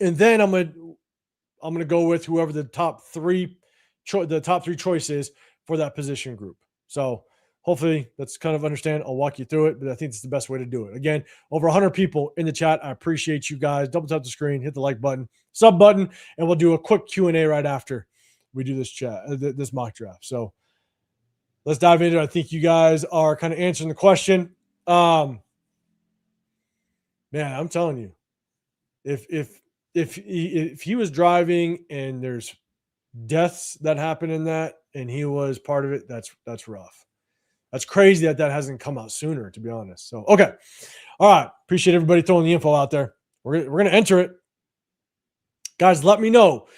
Speaker 1: And then I'm going to go with whoever the top 3 choices for that position group. So hopefully that's kind of understand. I'll walk you through it, but I think it's the best way to do it. Again, over 100 people in the chat. I appreciate you guys. Double tap the screen, hit the like button, sub button, and we'll do a quick Q&A right after we do this this mock draft. So let's dive into it. I think you guys are kind of answering the question. Man, I'm telling you, if he was driving and there's deaths that happen in that and he was part of it, that's rough. That's crazy that hasn't come out sooner, to be honest. So, okay. All right. Appreciate everybody throwing the info out there. We're going to enter it. Guys, let me know.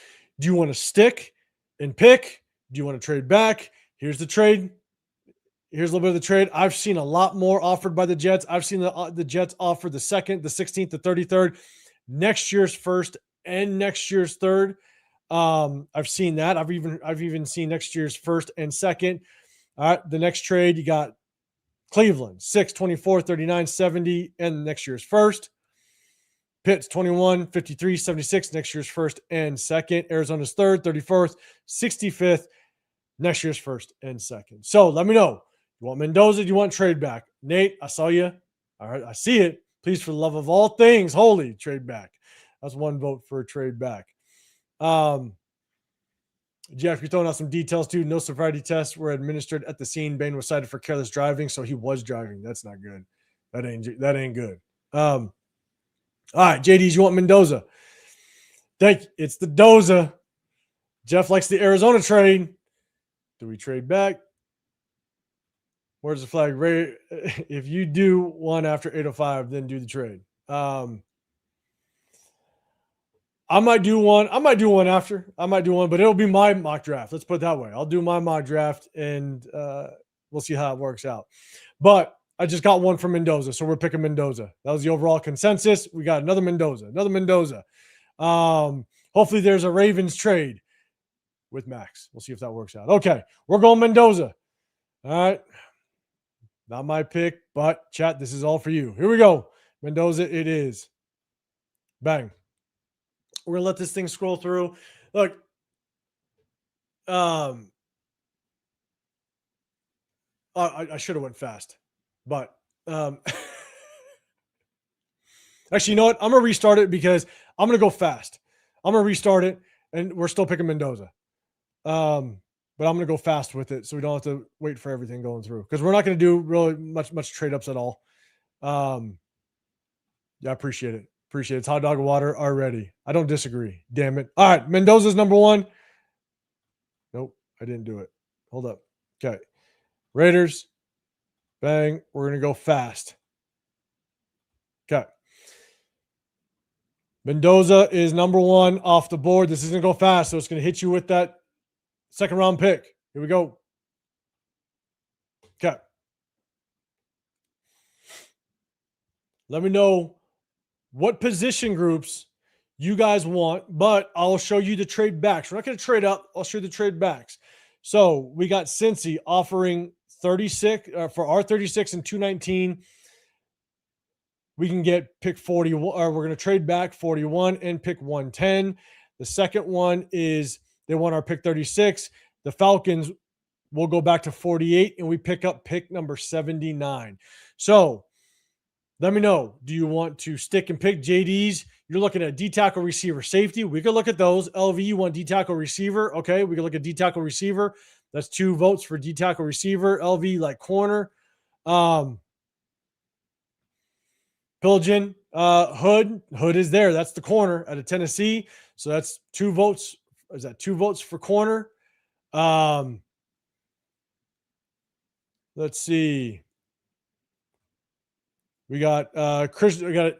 Speaker 1: Do you want to stick and pick? Do you want to trade back? Here's the trade. Here's a little bit of the trade. I've seen a lot more offered by the Jets. I've seen the Jets offer the 2nd, the 16th, the 33rd, next year's 1st, and next year's 3rd. I've seen that. I've even seen next year's 1st and 2nd. All right, the next trade, you got Cleveland, 6, 24, 39, 70, and next year's 1st. Pitts, 21, 53, 76, next year's 1st and 2nd. Arizona's 3rd, 34th, 65th, next year's 1st and 2nd. So let me know. You want Mendoza? Do you want trade back? Nate, I saw you. All right, I see it. Please, for the love of all things, holy, trade back. That's 1 vote for a trade back. Jeff, you're throwing out some details too. No sobriety tests were administered at the scene. Bain was cited for careless driving, so he was driving. That's not good. That ain't good. All right, JDs, you want Mendoza? Thank you. It's the Doza. Jeff likes the Arizona trade. Do we trade back? Where's the flag? Ray, if you do one after 8:05, then do the trade. I might do one. After. I might do one, but it'll be my mock draft. Let's put it that way. I'll do my mock draft, and we'll see how it works out. But I just got one from Mendoza, so we're picking Mendoza. That was the overall consensus. We got another Mendoza. Hopefully there's a Ravens trade with Max. We'll see if that works out. Okay, we're going Mendoza. All right. Not my pick, but chat, this is all for you. Here we go. Mendoza it is. Bang. We're going to let this thing scroll through. Look, I should have went fast, but actually, you know what? I'm going to restart it because I'm going to go fast. I'm going to restart it, and we're still picking Mendoza. But I'm going to go fast with it so we don't have to wait for everything going through because we're not going to do really much trade ups at all. Yeah, I appreciate it. Appreciate it. It's hot dog water already. I don't disagree. Damn it. All right. Mendoza's number 1. Nope. I didn't do it. Hold up. Okay. Raiders. Bang. We're going to go fast. Okay. Mendoza is number 1 off the board. This is going to go fast, so it's going to hit you with that second round pick. Here we go. Okay. Let me know what position groups you guys want, but I'll show you the trade backs. We're not going to trade up. I'll show you the trade backs. So we got Cincy offering 36 for our 36 and 219. We can get pick 41, or we're going to trade back 41 and pick 110. The second one is they want our pick 36. The Falcons will go back to 48 and we pick up pick number 79. So Let me know. Do you want to stick and pick JDs? You're looking at D tackle, receiver, safety. We could look at those. LV, you want D tackle, receiver. Okay, we could look at D tackle, receiver. That's 2 votes for D tackle, receiver. LV, like corner. Pilgin, Hood is there. That's the corner out of Tennessee. So that's 2 votes. Is that 2 votes for corner? Let's see. We got Christian. We got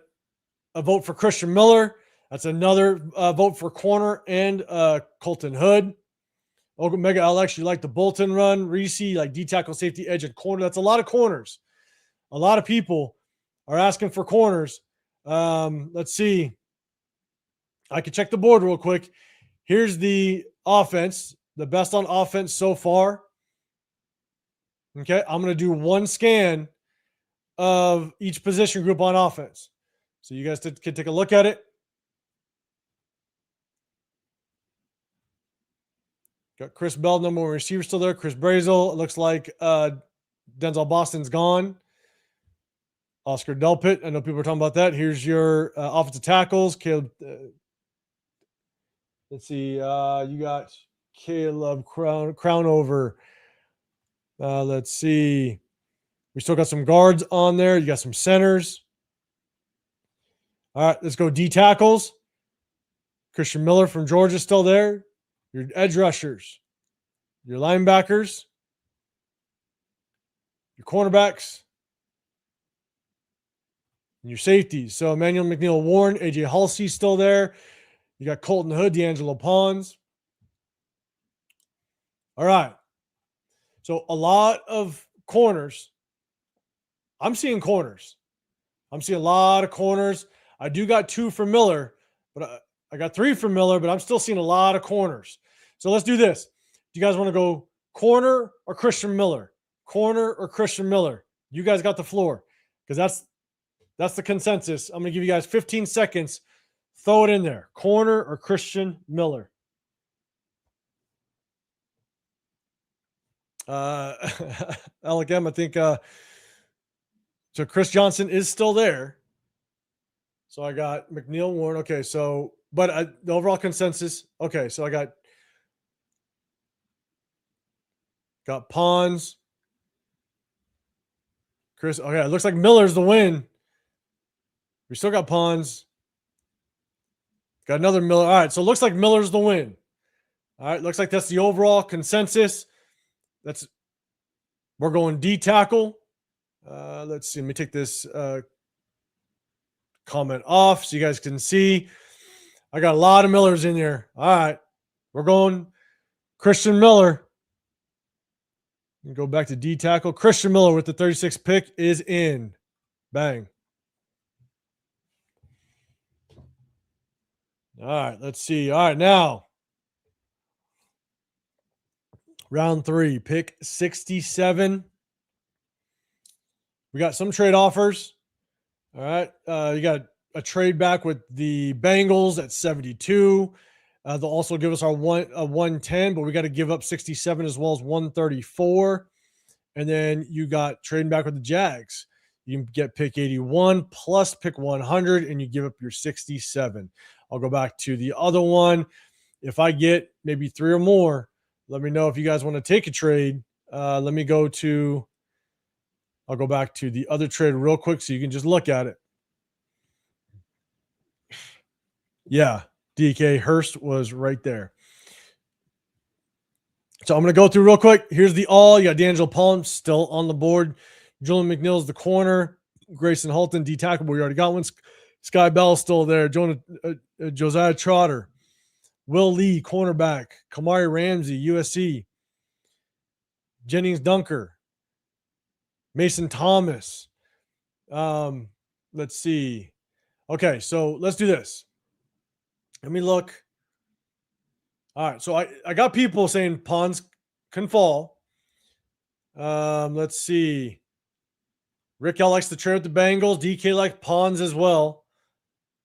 Speaker 1: a vote for Christian Miller. That's another vote for corner, and Colton Hood. Omega Alex, you like the Bolton run. Reese, like D tackle, safety, edge, and corner. That's a lot of corners. A lot of people are asking for corners. Let's see. I can check the board real quick. Here's the offense, the best on offense so far. Okay, I'm going to do 1 scan of each position group on offense. So you guys can take a look at it. Got Chris Bell, number 1 receiver, still there. Chris Brazel. It looks like Denzel Boston's gone. Oscar Delpit. I know people are talking about that. Here's your offensive tackles. Caleb. Let's see. You got Caleb Crownover. Let's see. We still got some guards on there. You got some centers. All right, let's go D tackles. Christian Miller from Georgia still there. Your edge rushers, your linebackers, your cornerbacks, and your safeties. So Emmanuel McNeil Warren, AJ Halsey still there. You got Colton Hood, D'Angelo Pons. All right. So a lot of corners. I'm seeing corners. I'm seeing a lot of corners. I do got 2 for Miller, but I got 3 for Miller, but I'm still seeing a lot of corners. So let's do this. Do you guys want to go corner or Christian Miller? Corner or Christian Miller? You guys got the floor, because that's the consensus. I'm going to give you guys 15 seconds. Throw it in there. Corner or Christian Miller? Alec M, I think so Chris Johnson is still there. So I got McNeil Warren. Okay, so but the overall consensus. Okay, so I got Pons. Chris. Okay, it looks like Miller's the win. We still got Pons. Got another Miller. All right, so it looks like Miller's the win. All right, looks like that's the overall consensus. We're going D tackle. Let's see. Let me take this comment off so you guys can see. I got a lot of Millers in there. All right, we're going Christian Miller. Go back to D tackle. Christian Miller with the 36th pick is in. Bang. All right, let's see. All right, now round 3, pick 67. We got some trade offers. All right, you got a trade back with the Bengals at 72. They'll also give us our 110, but we got to give up 67 as well as 134. And then you got trading back with the Jags. You can get pick 81 plus pick 100, and you give up your 67. I'll go back to the other one. If I get maybe 3 or more, let me know if you guys want to take a trade. I'll go back to the other trade real quick so you can just look at it. Yeah, DK Hurst was right there. So I'm going to go through real quick. Here's the all. You got D'Angelo Palm still on the board. Julian McNeil's the corner. Grayson Halton, D tackle. We already got one. Sky Bell still there. Josiah Trotter. Will Lee, cornerback. Kamari Ramsey, USC. Jennings Dunker. Mason Thomas. Let's see. Okay, so let's do this. Let me look. All right, so I got people saying Pons can fall. Let's see. Rick L likes the trade with the Bengals. DK likes Pons as well.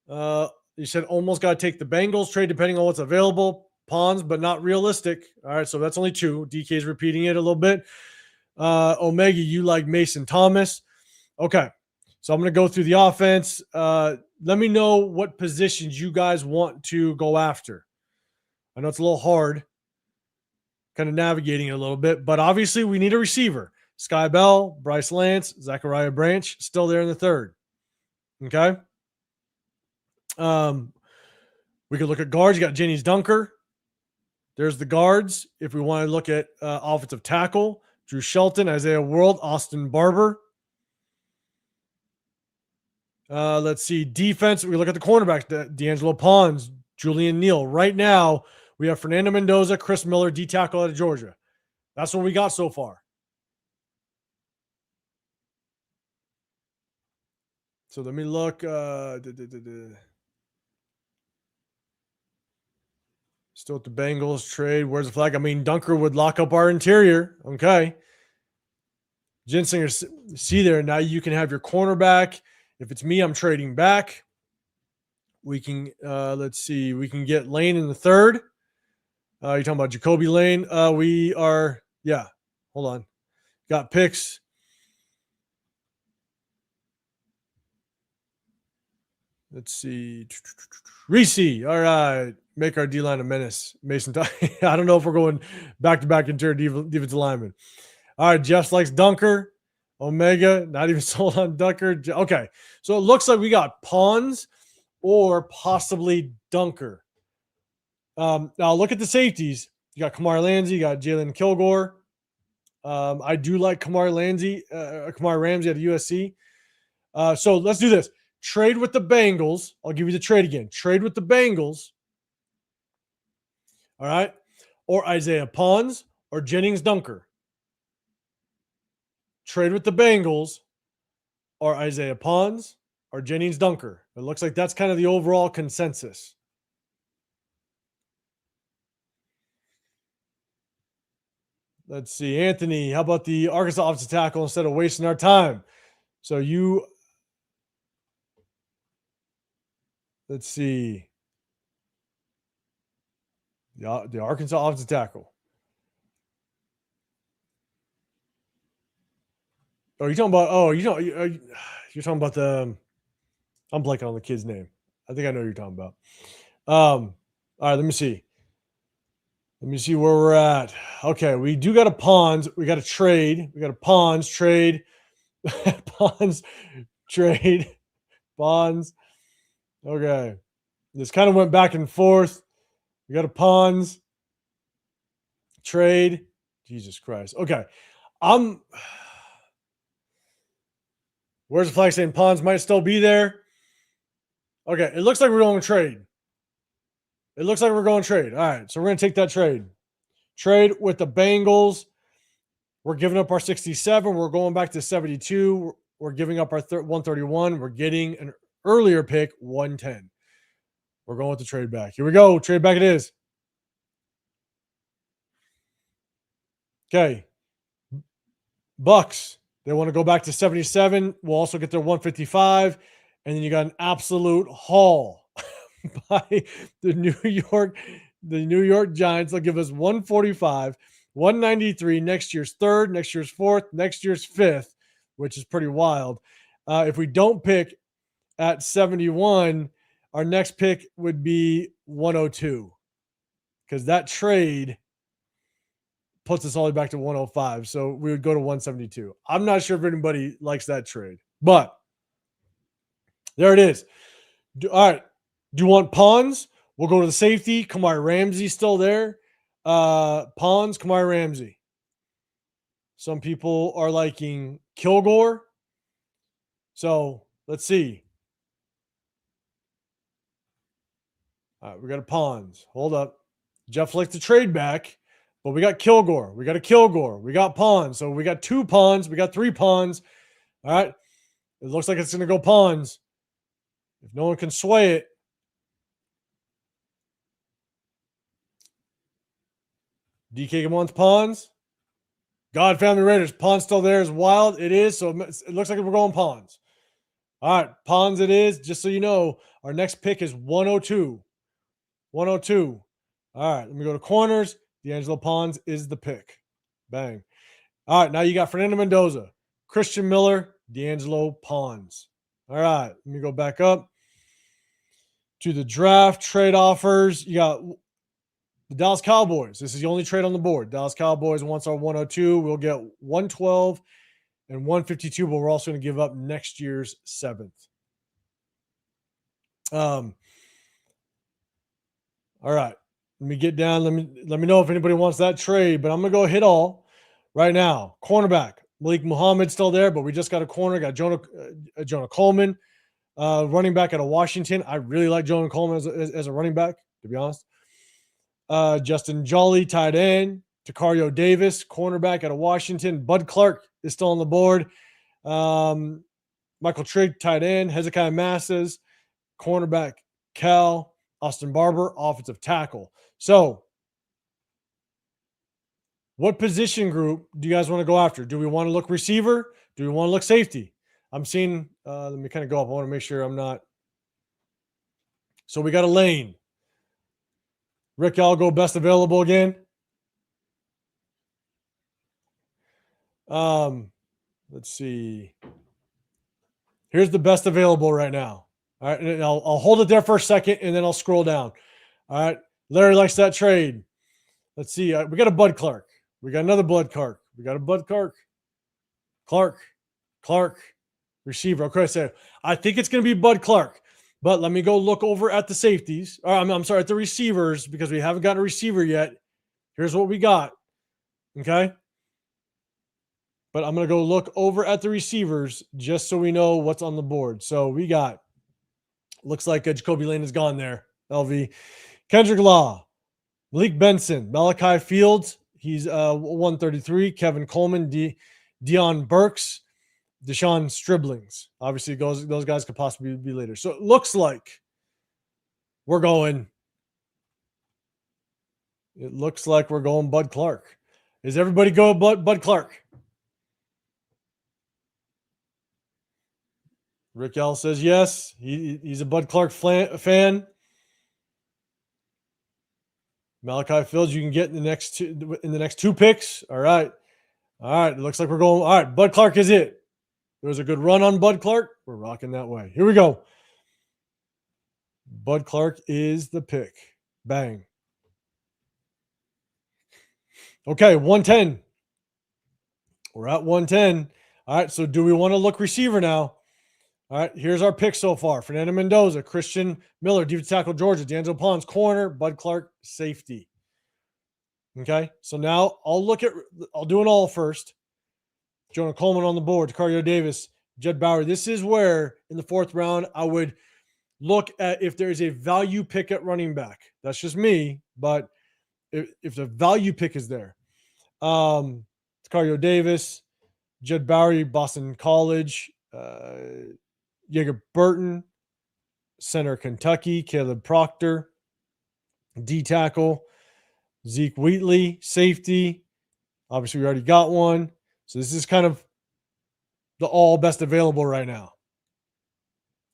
Speaker 1: You said almost got to take the Bengals trade depending on what's available. Pons, but not realistic. All right, so that's only 2. DK's repeating it a little bit. Omega, you like Mason Thomas. Okay, So I'm going to go through the offense. Let me know what positions you guys want to go after. I know it's a little hard, kind of navigating it a little bit, but obviously we need a receiver. Sky Bell, Bryce Lance, Zachariah Branch, still there in the third. Okay. We could look at guards. You got Jennings Dunker. There's the guards. If we want to look at offensive tackle, Drew Shelton, Isaiah World, Austin Barber. Let's see. Defense, we look at the cornerbacks, D'Angelo Pons, Julian Neal. Right now, we have Fernando Mendoza, Chris Miller, D tackle out of Georgia. That's what we got so far. So let me look. Still at the Bengals trade. Where's the flag? I mean, Dunker would lock up our interior. Okay. Gensinger, see there. Now you can have your cornerback. If it's me, I'm trading back. We can, let's see. We can get Lane in the third. You're talking about Jacoby Lane. We are, yeah. Hold on. Got picks. Let's see. Reese. All right. Make our D-line a menace. Mason. I don't know if we're going back-to-back interior defensive lineman. All right. Jeff likes Dunker. Omega. Not even sold on Dunker. Okay. So it looks like we got Pons or possibly Dunker. Now look at the safeties. You got Kamar Ramsey. You got Jalen Kilgore. I do like Kamar Ramsey at USC. So let's do this. Trade with the Bengals. I'll give you the trade again. Trade with the Bengals. All right. Or Isaiah Pons or Jennings Dunker. Trade with the Bengals or Isaiah Pons or Jennings Dunker. It looks like that's kind of the overall consensus. Let's see. Anthony, how about the Arkansas offensive tackle instead of wasting our time? So you, let's see. The Arkansas offensive tackle. Oh, you're talking about, you're talking about I'm blanking on the kid's name. I think I know what you're talking about. All right, let me see. Let me see where we're at. Okay, we do got a Pons. We got a trade. We got a Pons trade. Pons trade. Pons. Okay. This kind of went back and forth. We got a Pons trade. Jesus Christ. Okay. Where's the flag saying Pons might still be there? Okay. It looks like we're going to trade. It looks like we're going trade. All right. So we're going to take that trade. Trade with the Bengals. We're giving up our 67. We're going back to 72. We're giving up our 131. We're getting an earlier pick, 110. We're going with the trade back. Here we go. Trade back it is. Okay. Bucks. They want to go back to 77. We'll also get their 155. And then you got an absolute haul by the New York Giants. They'll give us 145, 193, next year's third, next year's fourth, next year's fifth, which is pretty wild. If we don't pick at 71, our next pick would be 102 because that trade puts us all the way back to 105. So we would go to 172. I'm not sure if anybody likes that trade, but there it is. All right. Do you want Pons? We'll go to the safety. Kamar Ramsey still there. Pons, Kamar Ramsey. Some people are liking Kilgore. So let's see. All right, we got a Pons. Hold up. Jeff likes to trade back, but we got Kilgore. We got a Kilgore. We got Pons. So we got 2 Pons. We got 3 Pons. All right. It looks like it's going to go Pons. If no one can sway it. DK wants Pons. God Family Raiders. Pons still there is wild. It is. So it looks like we're going Pons. All right. Pons it is. Just so you know, our next pick is 102. 102. All right. Let me go to corners. D'Angelo Pons is the pick. Bang. All right. Now you got Fernando Mendoza, Christian Miller, D'Angelo Pons. All right, let me go back up to the draft trade offers. You got the Dallas Cowboys. This is the only trade on the board. Dallas Cowboys wants our 102. We'll get 112 and 152, but we're also going to give up next year's 7th. All right. Let me get down. Let me know if anybody wants that trade, but I'm going to go hit all right now. Cornerback. Malik Muhammad's still there, but we just got a corner. Got Jonah Coleman, running back out of Washington. I really like Jonah Coleman as a running back, to be honest. Justin Jolly, tight end. Takario Davis, cornerback out of Washington. Bud Clark is still on the board. Michael Trigg, tight end. Hezekiah Massas, cornerback. Cal. Austin Barber, offensive tackle. So, what position group do you guys want to go after? Do we want to look receiver? Do we want to look safety? I'm seeing, let me kind of go up. I want to make sure I'm not. So, we got a lane. Rick, I'll go best available again. Let's see. Here's the best available right now. All right, and I'll hold it there for a second, and then I'll scroll down. All right, Larry likes that trade. Let's see. We got a Bud Clark. We got another Bud Clark. We got a Bud Clark. Clark, receiver. Okay, so I think it's going to be Bud Clark, but let me go look over at the safeties. Or I'm sorry, at the receivers, because we haven't got a receiver yet. Here's what we got. Okay. But I'm going to go look over at the receivers just so we know what's on the board. So we got, looks like Jacoby Lane is gone there. LV. Kendrick Law, Malik Benson, Malachi Fields. He's 133. Kevin Coleman, Deion Burks, Deshaun Striblings. Obviously, those guys could possibly be later. So it looks like we're going. It looks like we're going Bud Clark. Is everybody go Bud Clark? Rick L says yes. He's a Bud Clark fan. Malachi Fields, you can get in the next two picks. All right. It looks like we're going. All right, Bud Clark is it. There was a good run on Bud Clark. We're rocking that way. Here we go. Bud Clark is the pick. Bang. Okay, 110. We're at 110. All right, so do we want to look receiver now? All right, here's our pick so far. Fernando Mendoza, Christian Miller, defensive tackle, Georgia, D'Angelo Pons, corner, Bud Clark, safety. Okay, so now I'll do it all first. Jonah Coleman on the board, Takario Davis, Jed Bowery. This is where, in the 4th round, I would look at if there's a value pick at running back. That's just me, but if the value pick is there. Takario Davis, Jed Bowery, Boston College, Jaeger Burton, center Kentucky, Caleb Proctor, D tackle, Zeke Wheatley, safety. Obviously, we already got one. So this is kind of the all best available right now.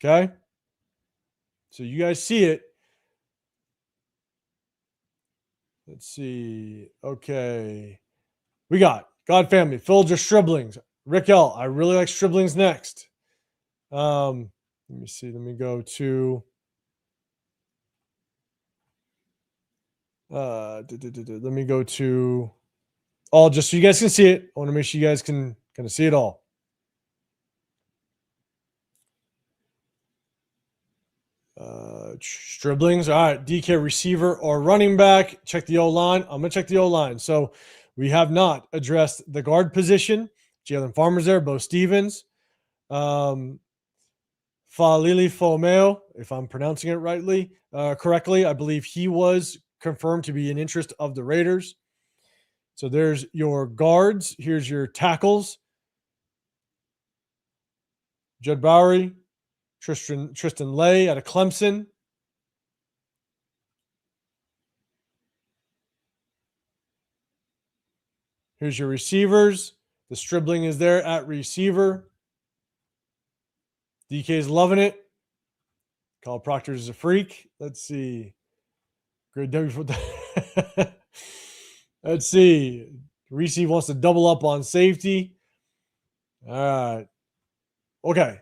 Speaker 1: Okay. So you guys see it. Let's see. Okay. We got God Family, Philger Striblings, Rick L. I really like Striblings next. Let me see. Let me go to let me go to all just so you guys can see it. I want to make sure you guys can kind of see it all. Striblings. All right. DK receiver or running back. Check the O-line. I'm going to check the O-line. So we have not addressed the guard position. Jalen Farmer's there. Bo Stevens. Falili Fomeo, if I'm pronouncing it correctly. I believe he was confirmed to be an interest of the Raiders. So there's your guards. Here's your tackles. Jed Bowery, Tristan Lay out of Clemson. Here's your receivers. The Stribling is there at receiver. DK's loving it. Kyle Proctor is a freak. Let's see. Great W. Let's see. Reese wants to double up on safety. All right. Okay.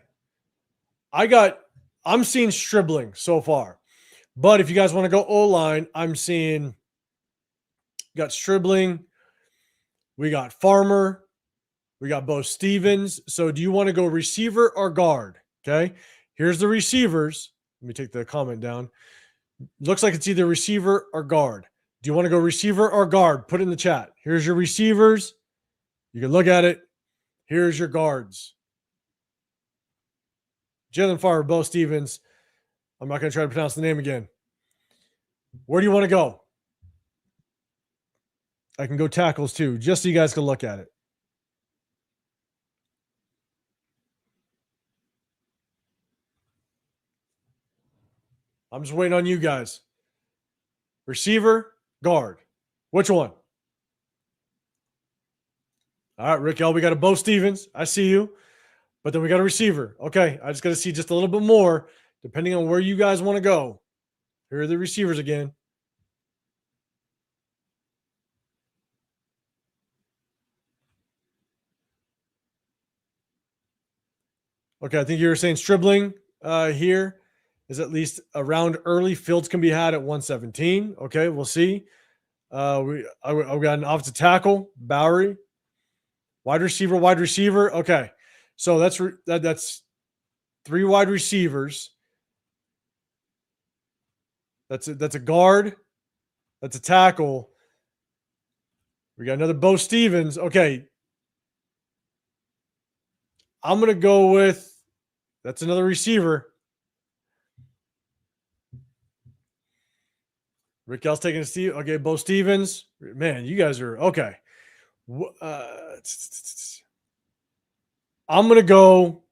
Speaker 1: I'm seeing Stribling so far. But if you guys want to go O-line, I'm seeing got Stribling, we got Farmer, we got Bo Stevens. So do you want to go receiver or guard? Okay. Here's the receivers. Let me take the comment down. Looks like it's either receiver or guard. Do you want to go receiver or guard? Put it in the chat. Here's your receivers. You can look at it. Here's your guards. Jalen Farmer, Bo Stevens. I'm not going to try to pronounce the name again. Where do you want to go? I can go tackles too, just so you guys can look at it. I'm just waiting on you guys. Receiver, guard. Which one? All right, Rick L, we got a Bo Stevens. I see you. But then we got a receiver. Okay, I just got to see just a little bit more, depending on where you guys want to go. Here are the receivers again. Okay, I think you were saying Stribling here is at least around early. Fields can be had at 117. Okay, we'll see. I got an offensive tackle, Bowery. Wide receiver. Okay, so that's 3 wide receivers. That's a guard. That's a tackle. We got another Bo Stevens. Okay, I'm gonna go with that's another receiver. Rick L's taking a Steve. Okay, Bo Stevens. Man, you guys are okay. I'm gonna go.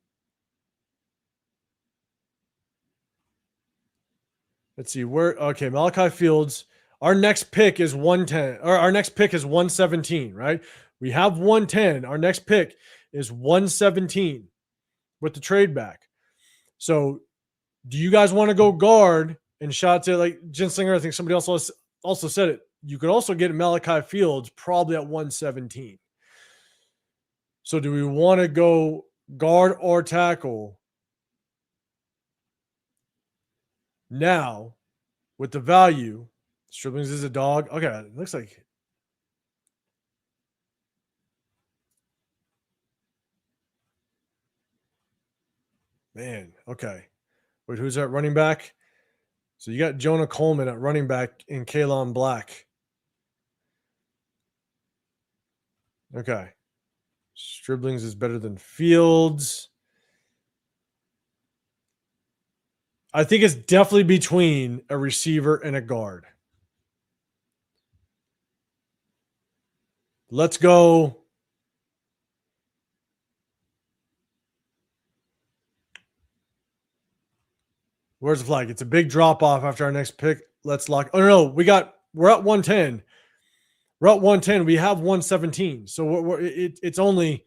Speaker 1: Let's see where. Okay, Malachi Fields. Our next pick is 110. Or our next pick is 117. Right? We have 110. Our next pick is 117 with the trade back. So, do you guys want to go guard and shot to like Ginslinger? I think somebody else also said it. You could also get Malachi Fields probably at 117. So do we want to go guard or tackle now with the value? Striblings is a dog. Okay, it looks like. Man, okay. Wait, who's at running back? So you got Jonah Coleman at running back and Kalon Black. Okay. Striblings is better than Fields. I think it's definitely between a receiver and a guard. Let's go. Where's the flag? It's a big drop off after our next pick. Let's lock. Oh no, we're at 110. We're at 110. We have 117. So it's only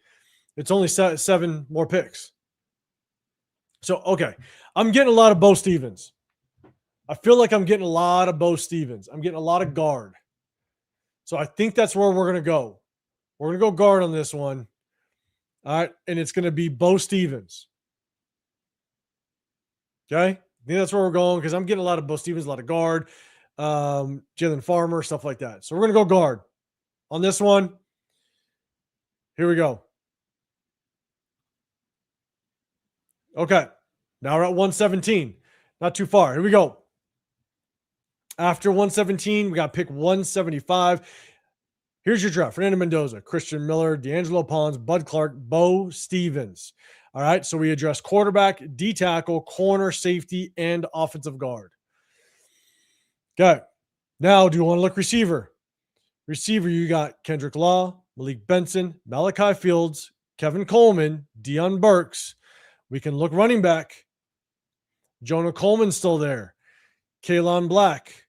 Speaker 1: 7 more picks. So okay, I'm getting a lot of Bo Stevens. I feel like I'm getting a lot of Bo Stevens. I'm getting a lot of guard. So I think that's where we're gonna go. We're gonna go guard on this one. All right, and it's gonna be Bo Stevens. Okay, I think that's where we're going because I'm getting a lot of Bo Stevens, a lot of guard, Jalen Farmer, stuff like that. So we're gonna go guard on this one. Here we go. Okay, now we're at 117. Not too far. Here we go. After 117, we got pick 175. Here's your draft. Fernando Mendoza, Christian Miller, D'Angelo Pons, Bud Clark, Bo Stevens. All right, so we address quarterback, D tackle, corner, safety, and offensive guard. Okay, now do you want to look receiver? Receiver, you got Kendrick Law, Malik Benson, Malachi Fields, Kevin Coleman, Deion Burks. We can look running back. Jonah Coleman's still there. Kalon Black.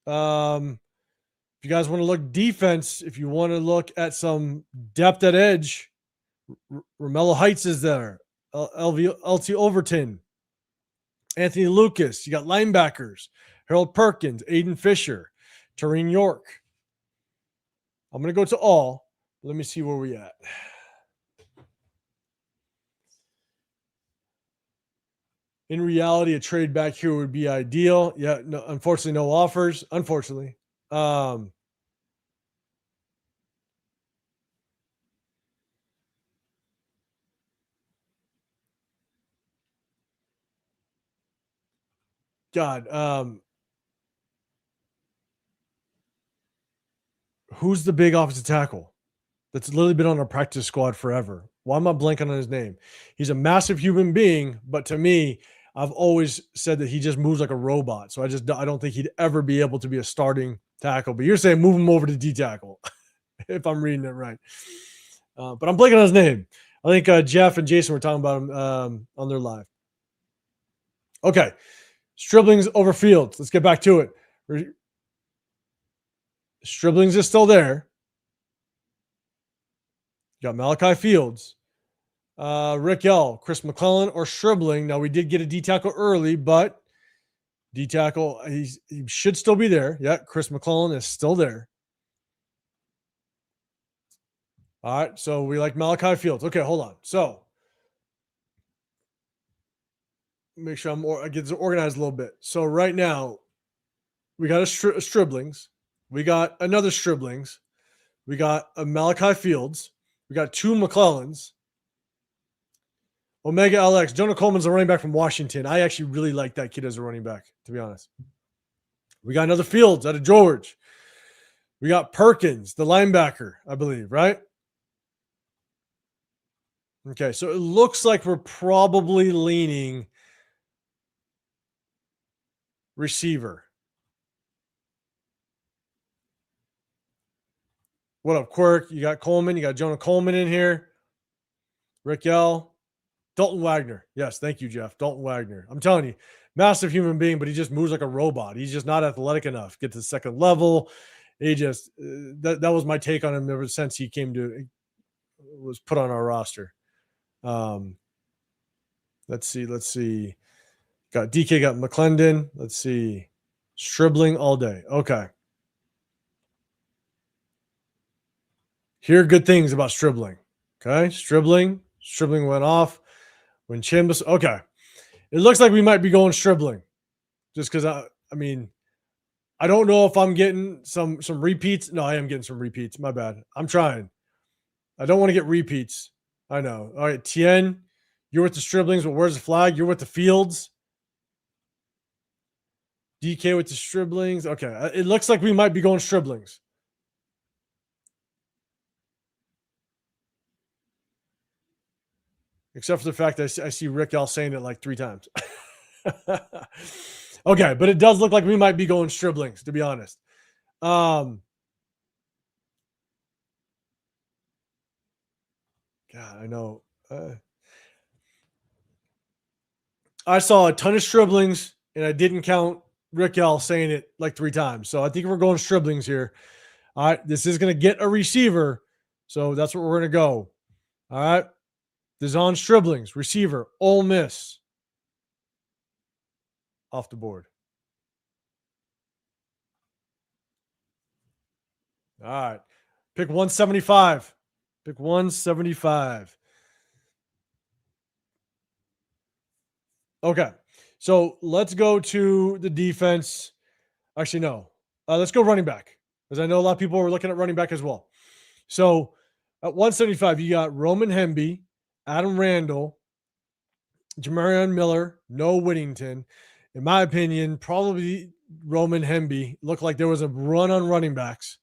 Speaker 1: If you guys want to look defense, if you want to look at some depth at edge, Romello Heights is there. LT Overton. Anthony Lucas. You got linebackers. Harold Perkins, Aiden Fisher, Tareen York. I'm going to go to all. Let me see where we at. In reality, a trade back here would be ideal. Yeah, no, unfortunately, no offers. Unfortunately. Um, God, who's the big offensive tackle that's literally been on our practice squad forever? Why am I blanking on his name? He's a massive human being, but to me, I've always said that he just moves like a robot. So I don't think he'd ever be able to be a starting tackle. But you're saying move him over to D tackle, if I'm reading it right. But I'm blanking on his name. I think Jeff and Jason were talking about him on their live. Okay, Stribling's over Fields. Let's get back to it. Stribling's is still there. You got Malachi Fields, Rick L, Chris McClellan, or Stribling. Now we did get a D tackle early, but D tackle he should still be there. Yeah, Chris McClellan is still there. All right, so we like Malachi Fields. Okay, hold on. So make sure I get this organized a little bit. So right now we got a Striblings, we got another Striblings, we got a Malachi Fields, we got two McClellans. Omega LX. Jonah Coleman's a running back from Washington. I actually really like that kid as a running back, to be honest. We got another Fields out of George. We got Perkins, the linebacker, I believe, right? Okay, so it looks like we're probably leaning receiver. What up, Quirk? You got Coleman. You got Jonah Coleman in here. Rick L. Dalton Wagner. Yes, thank you, Jeff. Dalton Wagner. I'm telling you, massive human being, but he just moves like a robot. He's just not athletic enough. Get to the second level. He just that was my take on him ever since he was put on our roster. Let's see. Got DK, got McClendon. Let's see. Stribling all day. Okay. Hear good things about Stribling. Okay. Stribling went off when Chimbas. Okay. It looks like we might be going Stribling just because I mean, I don't know if I'm getting some repeats. No, I am getting some repeats. My bad. I'm trying. I don't want to get repeats. I know. All right. Tien, you're with the Striblings, but where's the flag? You're with the Fields. DK with the Striblings. Okay. It looks like we might be going Striblings. Except for the fact that I see Rick L saying it like 3 times. Okay, but it does look like we might be going Striblings, to be honest. God, I know. I saw a ton of Striblings, and I didn't count Rick L saying it like 3 times. So I think we're going Striblings here. All right, this is going to get a receiver. So that's what we're going to go. All right. Dazon Striblings, receiver, Ole Miss. Off the board. All right. Pick 175. Pick 175. Okay. So let's go to the defense. Actually, no. Let's go running back, because I know a lot of people are looking at running back as well. So at 175, you got Roman Hemby, Adam Randall, Jamarion Miller, Noah Whittington. In my opinion, probably Roman Hemby. Looked like there was a run on running backs.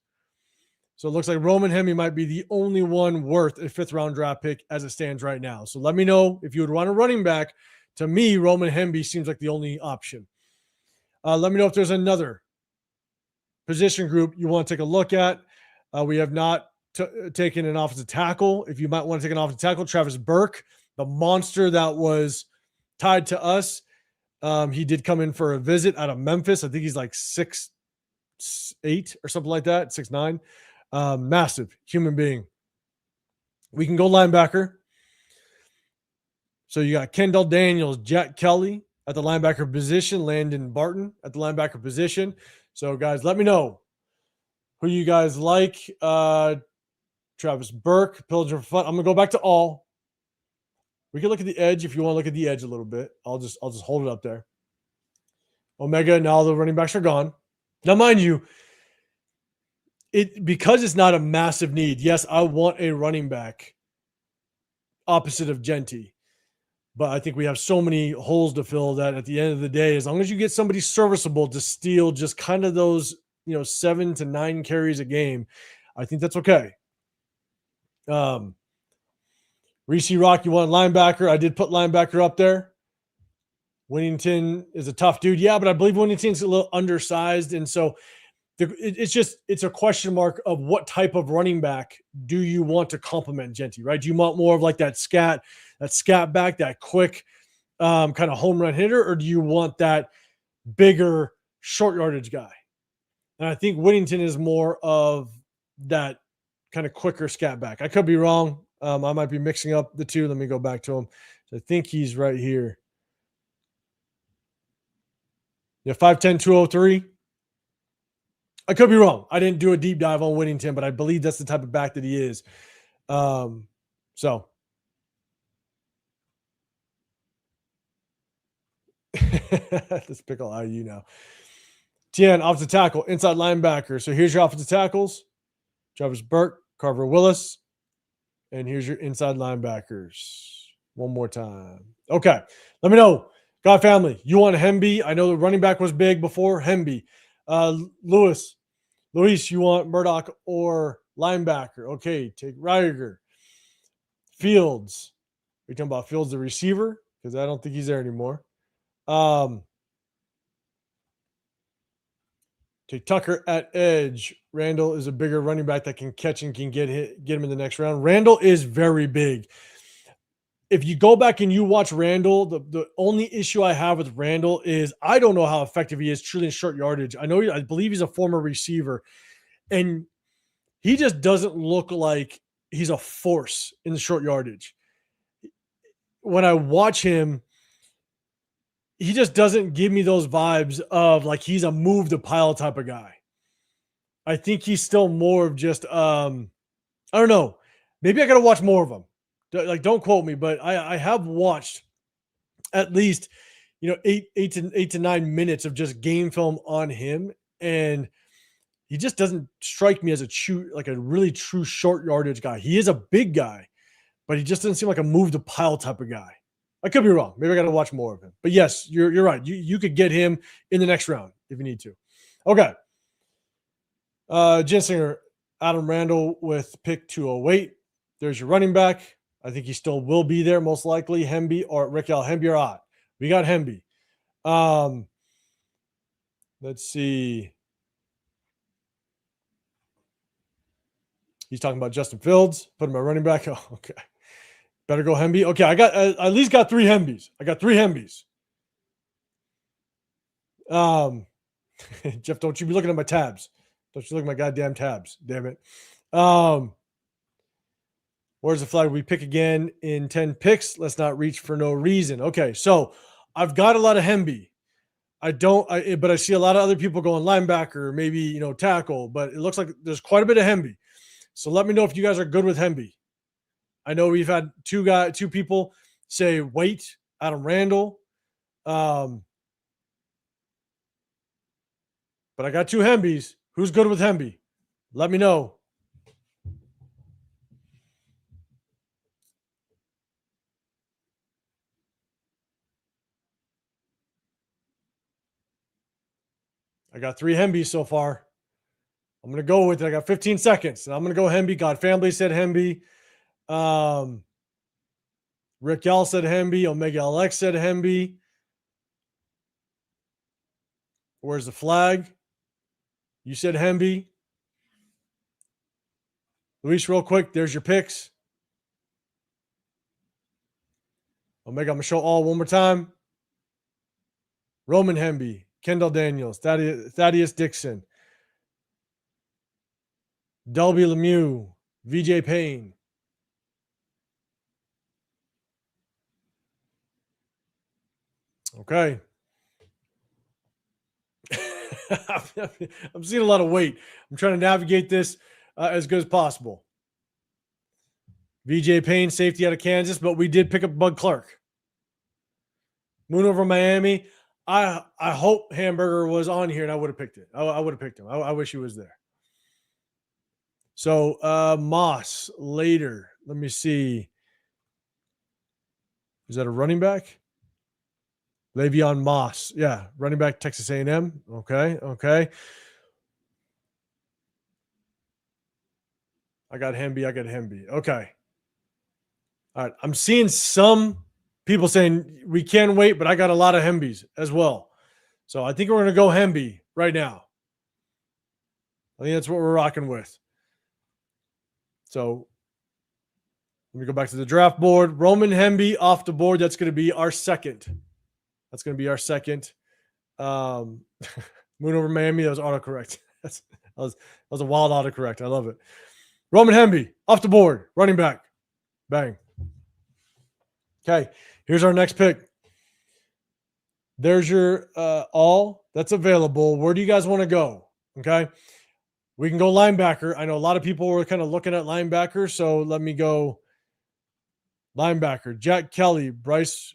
Speaker 1: So it looks like Roman Hemby might be the only one worth a 5th round draft pick as it stands right now. So let me know if you would want a running back. To me, Roman Hemby seems like the only option. Let me know if there's another position group you want to take a look at. We have not taken an offensive tackle. If you might want to take an offensive tackle, Travis Burke, the monster that was tied to us. He did come in for a visit out of Memphis. I think he's like 6'8" or something like that, 6'9". Massive human being. We can go linebacker. So you got Kendall Daniels, Jack Kelly at the linebacker position, Landon Barton at the linebacker position. So guys, let me know who you guys like. Travis Burke, Pillager for Fun. I'm going to go back to all. We can look at the edge if you want to look at the edge a little bit. I'll just hold it up there. Omega, now the running backs are gone. Now, mind you, because it's not a massive need. Yes, I want a running back opposite of Genty, but I think we have so many holes to fill that at the end of the day, as long as you get somebody serviceable to steal just kind of those 7 to 9 carries a game, I think that's okay. Reese Rock, you want linebacker? I did put linebacker up there. Winnington is a tough dude. Yeah, but I believe Winnington's a little undersized. And so it's a question mark of what type of running back do you want to complement Genty, right? Do you want more of like that scat back, that quick kind of home run hitter, or do you want that bigger short yardage guy? And I think Whittington is more of that kind of quicker scat back. I could be wrong. I might be mixing up the two. Let me go back to him. So I think he's right here. Yeah, 5'10", 203. I could be wrong. I didn't do a deep dive on Whittington, but I believe that's the type of back that he is. So let's pick on IU now. Tien, offensive tackle, inside linebacker. So here's your offensive tackles: Travis Burke, Carver Willis, and here's your inside linebackers. One more time. Okay, let me know, God family. You want Hemby? I know the running back was big before Hemby. Luis, you want Murdoch or linebacker? Okay, take Ryger. Fields. Are you talking about Fields, the receiver? Because I don't think he's there anymore. Take Tucker at edge. Randall is a bigger running back that can catch and can get him in the next round. Randall is very big. If you go back and you watch Randall, the only issue I have with Randall is I don't know how effective he is truly in short yardage. I believe he's a former receiver, and he just doesn't look like he's a force in the short yardage. When I watch him, he just doesn't give me those vibes of like he's a move the pile type of guy. I think he's still more of just I don't know. Maybe I got to watch more of him. Like, don't quote me, but I have watched at least 8 to 9 minutes of just game film on him, and he just doesn't strike me as a really true short yardage guy. He is a big guy, but he just doesn't seem like a move the pile type of guy. I could be wrong. Maybe I got to watch more of him. But yes, you're right. You could get him in the next round if you need to. Okay. Gensinger, Adam Randall with pick 208. There's your running back. I think he still will be there, most likely. Hemby or Raquel. Hemby or Ott. We got Hemby. Let's see. He's talking about Justin Fields. Put him at running back. Oh, okay. Better go Hemby. Okay, I at least got 3 Hembys. I got 3 Hembys. Jeff, don't you be looking at my tabs. Don't you look at my goddamn tabs. Damn it. Where's the flag? We pick again in 10 picks. Let's not reach for no reason. Okay, so I've got a lot of Hemby. But I see a lot of other people going linebacker, maybe, tackle, but it looks like there's quite a bit of Hemby. So let me know if you guys are good with Hemby. I know we've had two people say wait, Adam Randall. But I got 2 Hembys. Who's good with Hemby? Let me know. I got 3 Hembys so far. I'm going to go with it. I got 15 seconds. And I'm going to go Hemby. God family said Hemby. Rick Yell said Hemby. Omega LX said Hemby. Where's the flag? You said Hemby. Luis, real quick, there's your picks. Omega, I'm going to show all one more time. Roman Hemby, Kendall Daniels, Thaddeus Dixon, Delby Lemieux, VJ Payne. Okay. I'm seeing a lot of weight. I'm trying to navigate this as good as possible. VJ Payne, safety out of Kansas, but we did pick up Bud Clark. Moon over Miami. I hope Hamburger was on here and I would have picked it. I would have picked him. I wish he was there. So Moss later. Let me see. Is that a running back? Le'Veon Moss. Yeah, running back, Texas A&M. Okay. I got Hemby. Okay. All right. I'm seeing some people saying we can wait, but I got a lot of Hembys as well. So I think we're going to go Hemby right now. I think that's what we're rocking with. So let me go back to the draft board. Roman Hemby off the board. That's going to be our second. Moon over Miami. That was autocorrect. that was a wild autocorrect. I love it. Roman Hemby off the board. Running back. Bang. Okay. Here's our next pick. There's your all that's available. Where do you guys want to go? Okay. We can go linebacker. I know a lot of people were kind of looking at linebacker, so let me go linebacker. Jack Kelly, Bryce.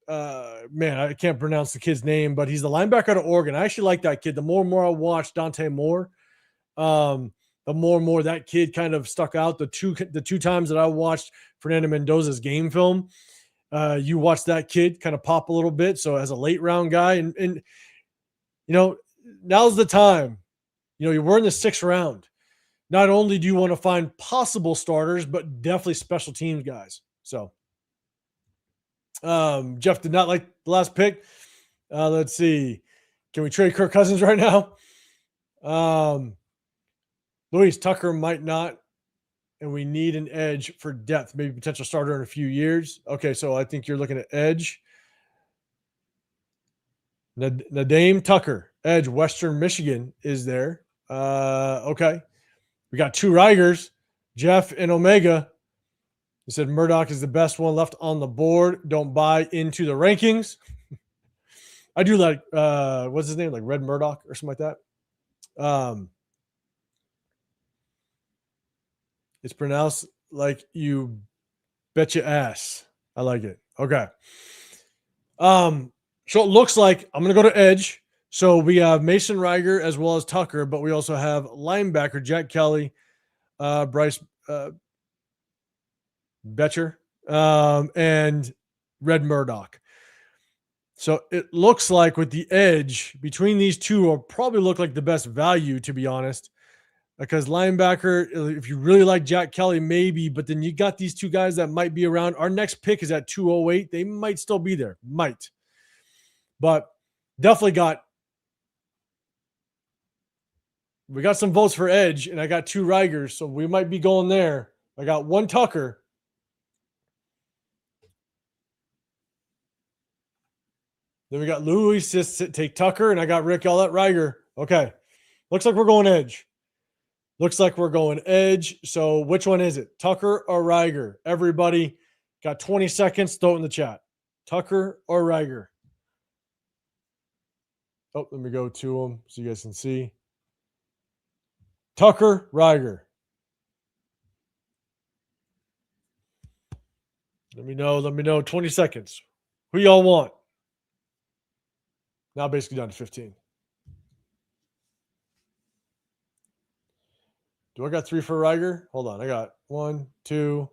Speaker 1: Man, I can't pronounce the kid's name, but he's the linebacker out of Oregon. I actually like that kid. The more and more I watch Dante Moore, the more and more that kid kind of stuck out. The two times that I watched Fernando Mendoza's game film, you watch that kid kind of pop a little bit. So as a late round guy, and you know, now's the time. You know, we're in the 6th round. Not only do you want to find possible starters, but definitely special teams guys. So Jeff did not like the last pick. Let's see. Can we trade Kirk Cousins right now? Luis Tucker might not, and we need an edge for depth, maybe potential starter in a few years. Okay, so I think you're looking at edge. Nadeem Tucker, edge, Western Michigan is there. Okay. We got 2 Rigers, Jeff and Omega. He said Murdoch is the best one left on the board. Don't buy into the rankings. I do like, what's his name? Like Red Murdoch or something like that. It's pronounced like you bet your ass. I like it. Okay. So it looks like I'm going to go to edge. So we have Mason Riger as well as Tucker, but we also have linebacker Jack Kelly, Bryce Betcher, and Red Murdoch. So it looks like with the edge between these two will probably look like the best value, to be honest. Because linebacker, if you really like Jack Kelly, maybe, but then you got these 2 guys that might be around. Our next pick is at 208. They might still be there. Might. But definitely we got some votes for edge, and I got 2 Rigers, so we might be going there. I got 1 Tucker. Then we got Louis just take Tucker, and I got Rick all at Riger. Okay. Looks like we're going edge. So which one is it? Tucker or Riger? Everybody got 20 seconds. Throw it in the chat. Tucker or Riger? Oh, let me go to them so you guys can see. Tucker, Riger. Let me know. 20 seconds. Who y'all want? Now basically down to 15. Do I got 3 for Riger? Hold on. I got 1, 2.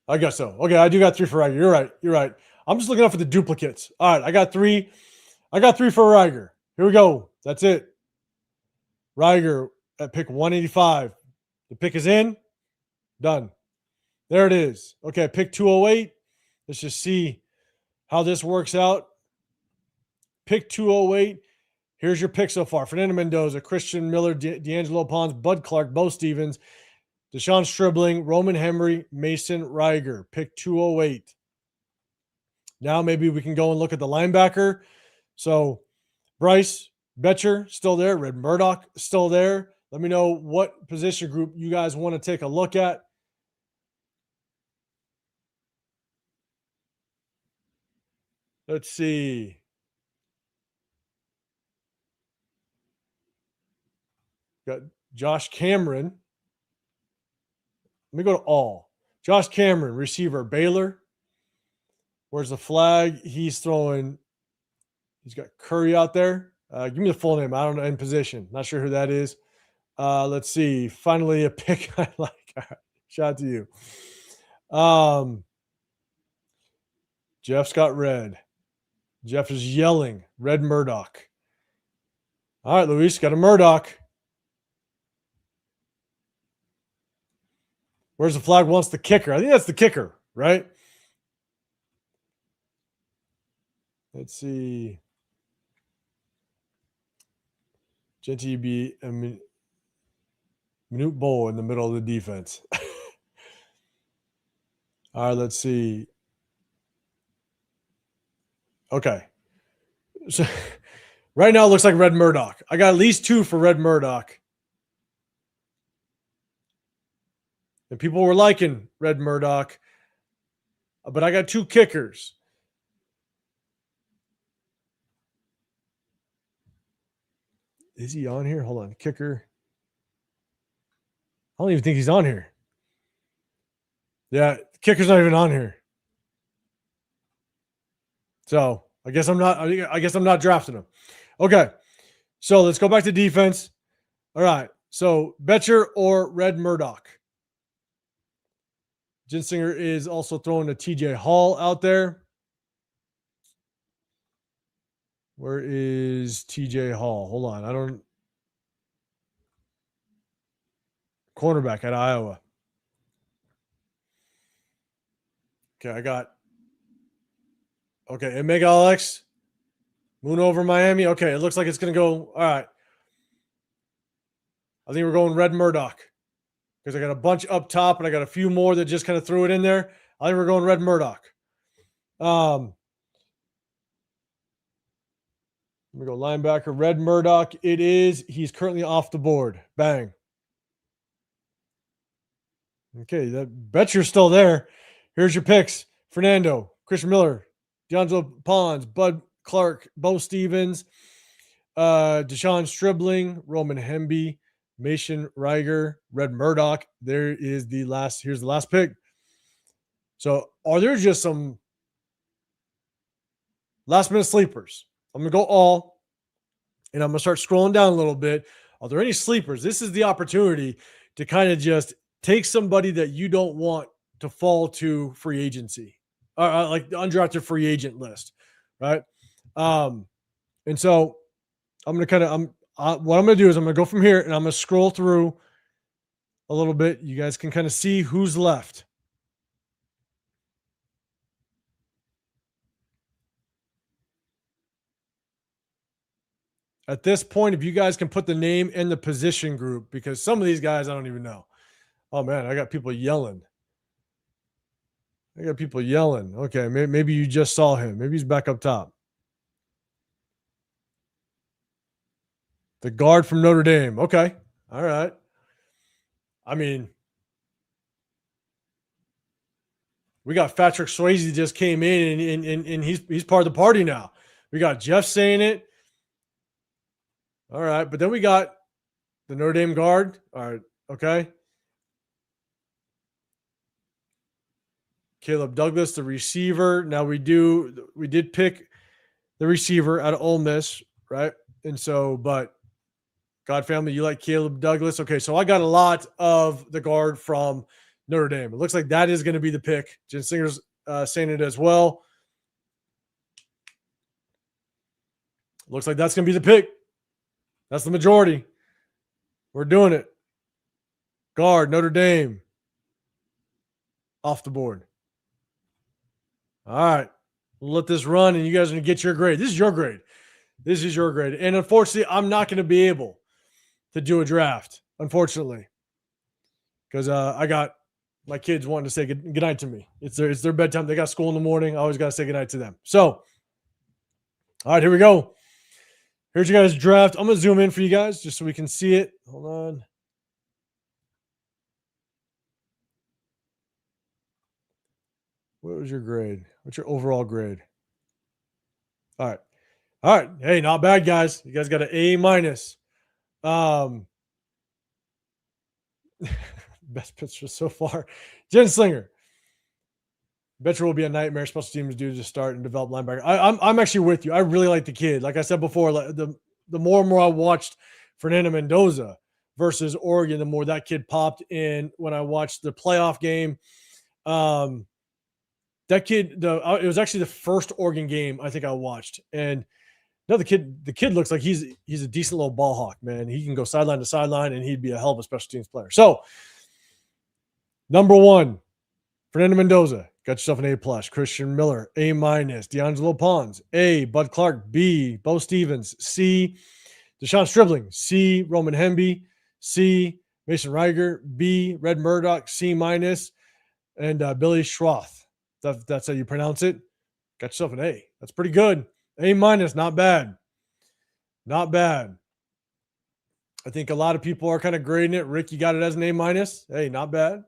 Speaker 1: I guess so. Okay, I do got 3 for Riger. You're right. I'm just looking out for the duplicates. All right, I got 3. I got 3 for Riger. Here we go. That's it. Riger at pick 185. The pick is in. Done. There it is. Okay, pick 208. Let's just see how this works out. Pick 208. Here's your pick so far. Fernando Mendoza, Christian Miller, D'Angelo Pons, Bud Clark, Bo Stevens, Deshaun Stribling, Roman Henry, Mason Riger. Pick 208. Now maybe we can go and look at the linebacker. So Bryce Betcher still there. Red Murdoch still there. Let me know what position group you guys want to take a look at. Let's see. Got Josh Cameron. Let me go to all. Josh Cameron, receiver, Baylor. Where's the flag? He's throwing. He's got Curry out there. Give me the full name. I don't know. In position. Not sure who that is. Let's see. Finally, a pick I like. All right. Shout out to you. Jeff's got red. Jeff is yelling. Red Murdoch. All right, Luis, got a Murdoch. Where's the flag? Wants the kicker. I think that's the kicker, right? Let's see. Genty be a minute bowl in the middle of the defense. All right, let's see. Okay. So right now it looks like Red Murdoch. I got at least 2 for Red Murdoch. And people were liking Red Murdoch. But I got 2 kickers. Is he on here? Hold on. Kicker. I don't even think he's on here. Yeah, kicker's not even on here. So I guess I'm not drafting him. Okay. So let's go back to defense. All right. So Betcher or Red Murdoch. Jinsinger is also throwing a TJ Hall out there. Where is TJ Hall? Hold on. I don't. Cornerback at Iowa. Okay, I got. Okay, and Mega Alex. Moon over Miami. Okay, it looks like it's going to go. All right. I think we're going Red Murdoch because I got a bunch up top and I got a few more that just kind of threw it in there. I think we're going Red Murdoch. Let me go linebacker. Red Murdoch. It is. He's currently off the board. Bang. Okay, that Betcher's still there. Here's your picks. Fernando, Christian Miller, DeAngelo Pons, Bud Clark, Bo Stevens, Deshaun Stribling, Roman Hemby, Mason Reiger, Red Murdoch. There is the last. Here's the last pick. So are there just some last minute sleepers? I'm going to go all, and I'm going to start scrolling down a little bit. Are there any sleepers? This is the opportunity to kind of just take somebody that you don't want to fall to free agency, like the undrafted free agent list, right? And so I'm going to kind of, what I'm going to do is I'm going to go from here and I'm going to scroll through a little bit. You guys can kind of see who's left. At this point, if you guys can put the name and the position group, because some of these guys I don't even know. Oh man, I got people yelling. Okay, maybe you just saw him. Maybe he's back up top. The guard from Notre Dame. Okay. All right. I mean, we got Patrick Swayze just came in and he's part of the party now. We got Jeff saying it. All right. But then we got the Notre Dame guard. All right. Okay. Caleb Douglas, the receiver. Now we did pick the receiver out of Ole Miss, right? And so, but God family, you like Caleb Douglas. Okay, so I got a lot of the guard from Notre Dame. It looks like that is going to be the pick. Jen Singer's saying it as well. Looks like that's going to be the pick. That's the majority. We're doing it. Guard, Notre Dame. Off the board. All right. We'll let this run, and you guys are going to get your grade. This is your grade. And unfortunately, I'm not going to be able to do a draft, unfortunately, because I got my kids wanting to say good night to me. It's their bedtime. They got school in the morning. I always got to say good night to them. So, all right, here we go. Here's your guys' draft. I'm going to zoom in for you guys just so we can see it. Hold on. What was your grade? What's your overall grade? All right. Hey, not bad, guys. You guys got an A-. Best pitcher so far. Jen Slinger. Bet you will be a nightmare. Special teams do to start and develop linebacker. I'm actually with you. I really like the kid. Like I said before, like the more and more I watched Fernando Mendoza versus Oregon, the more that kid popped in when I watched the playoff game. That kid, it was actually the first Oregon game I think I watched, and no, the kid looks like he's a decent little ball hawk, man. He can go sideline to sideline, and he'd be a hell of a special teams player. So, number one, Fernando Mendoza, got yourself an A+. Christian Miller, A-. D'Angelo Pons, A. Bud Clark, B. Bo Stevens, C. Deshaun Stribling, C. Roman Hemby, C. Mason Reiger, B. Red Murdoch, C-, and Billy Schroth. That's how you pronounce it. Got yourself an A. That's pretty good. A-, not bad. Not bad. I think a lot of people are kind of grading it. Rick, you got it as an A-. Hey, not bad.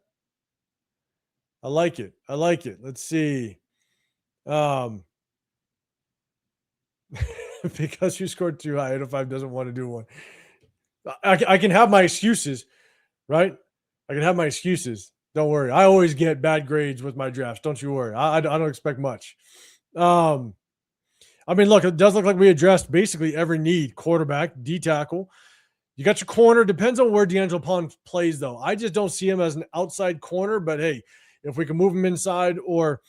Speaker 1: I like it. I like it. Let's see. Because you scored too high, 805 doesn't want to do one. I can have my excuses, right? I can have my excuses. Don't worry. I always get bad grades with my drafts. Don't you worry. I don't expect much. I mean, look, it does look like we addressed basically every need. Quarterback, D tackle. You got your corner. Depends on where D'Angelo Pond plays, though. I just don't see him as an outside corner. But, hey, if we can move him inside, or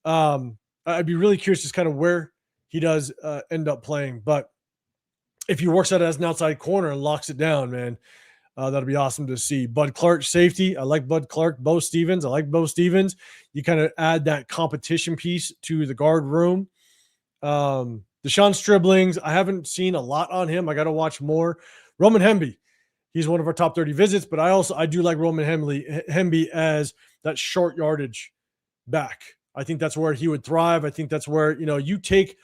Speaker 1: I'd be really curious just kind of where he does end up playing. But if he works out as an outside corner and locks it down, man, that'll be awesome to see. Bud Clark, safety. I like Bud Clark. Bo Stevens. I like Bo Stevens. You kind of add that competition piece to the guard room. Deshaun Striblings, I haven't seen a lot on him. I got to watch more. Roman Hemby, he's one of our top 30 visits, but I do like Roman Hemby as that short yardage back. I think that's where he would thrive. I think that's where, you take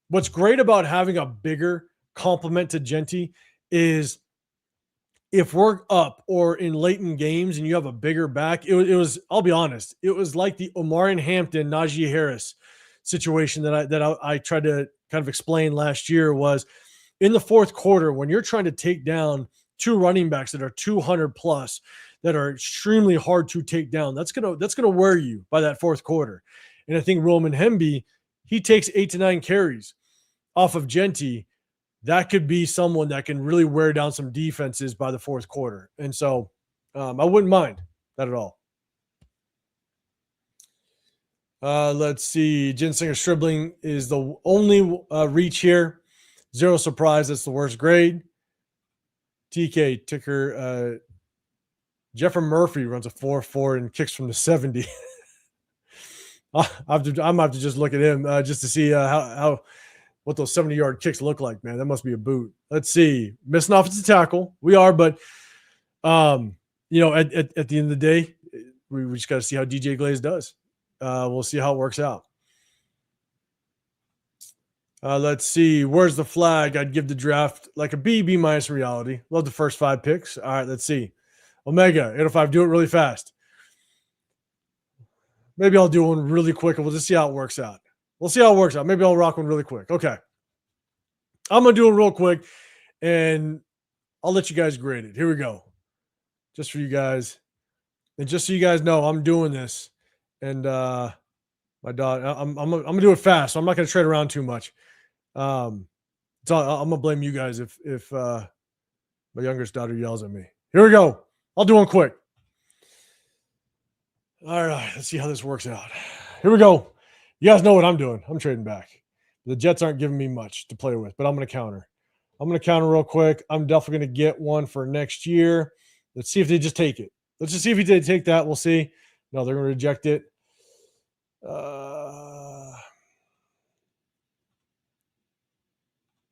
Speaker 1: what's great about having a bigger complement to Genty is if we're up or in late in games and you have a bigger back, it was, I'll be honest, it was like the Omarion Hampton, Najee Harris situation that I tried to kind of explain last year. Was in the fourth quarter when you're trying to take down two running backs that are 200 plus, that are extremely hard to take down. That's gonna wear you by that fourth quarter. And I think Roman Hemby, he takes 8 to 9 carries off of Genty. That could be someone that can really wear down some defenses by the fourth quarter. And so I wouldn't mind that at all. Let's see. Jensinger Stribling is the only reach here. Zero surprise. That's the worst grade. TK ticker. Jeffrey Murphy runs a 4.4 and kicks from the 70. I'm gonna have to just look at him just to see what those 70-yard kicks look like, man. That must be a boot. Let's see. Missing offensive tackle. We are, but at the end of the day, we just got to see how DJ Glaze does. We'll see how it works out. Let's see. Where's the flag? I'd give the draft like a B minus reality. Love the first 5 picks. All right, let's see. Omega, 805, do it really fast. Maybe I'll do one really quick, and we'll just see how it works out. We'll see how it works out. Maybe I'll rock one really quick. Okay. I'm going to do it real quick, and I'll let you guys grade it. Here we go. Just for you guys. And just so you guys know, I'm doing this. And my daughter, I'm going to do it fast, so I'm not going to trade around too much. I'm going to blame you guys if my youngest daughter yells at me. Here we go. I'll do one quick. All right, let's see how this works out. Here we go. You guys know what I'm doing. I'm trading back. The Jets aren't giving me much to play with, but I'm going to counter. I'm going to counter real quick. I'm definitely going to get one for next year. Let's see if they just take it. Let's just see if they take that. We'll see. No, they're going to reject it.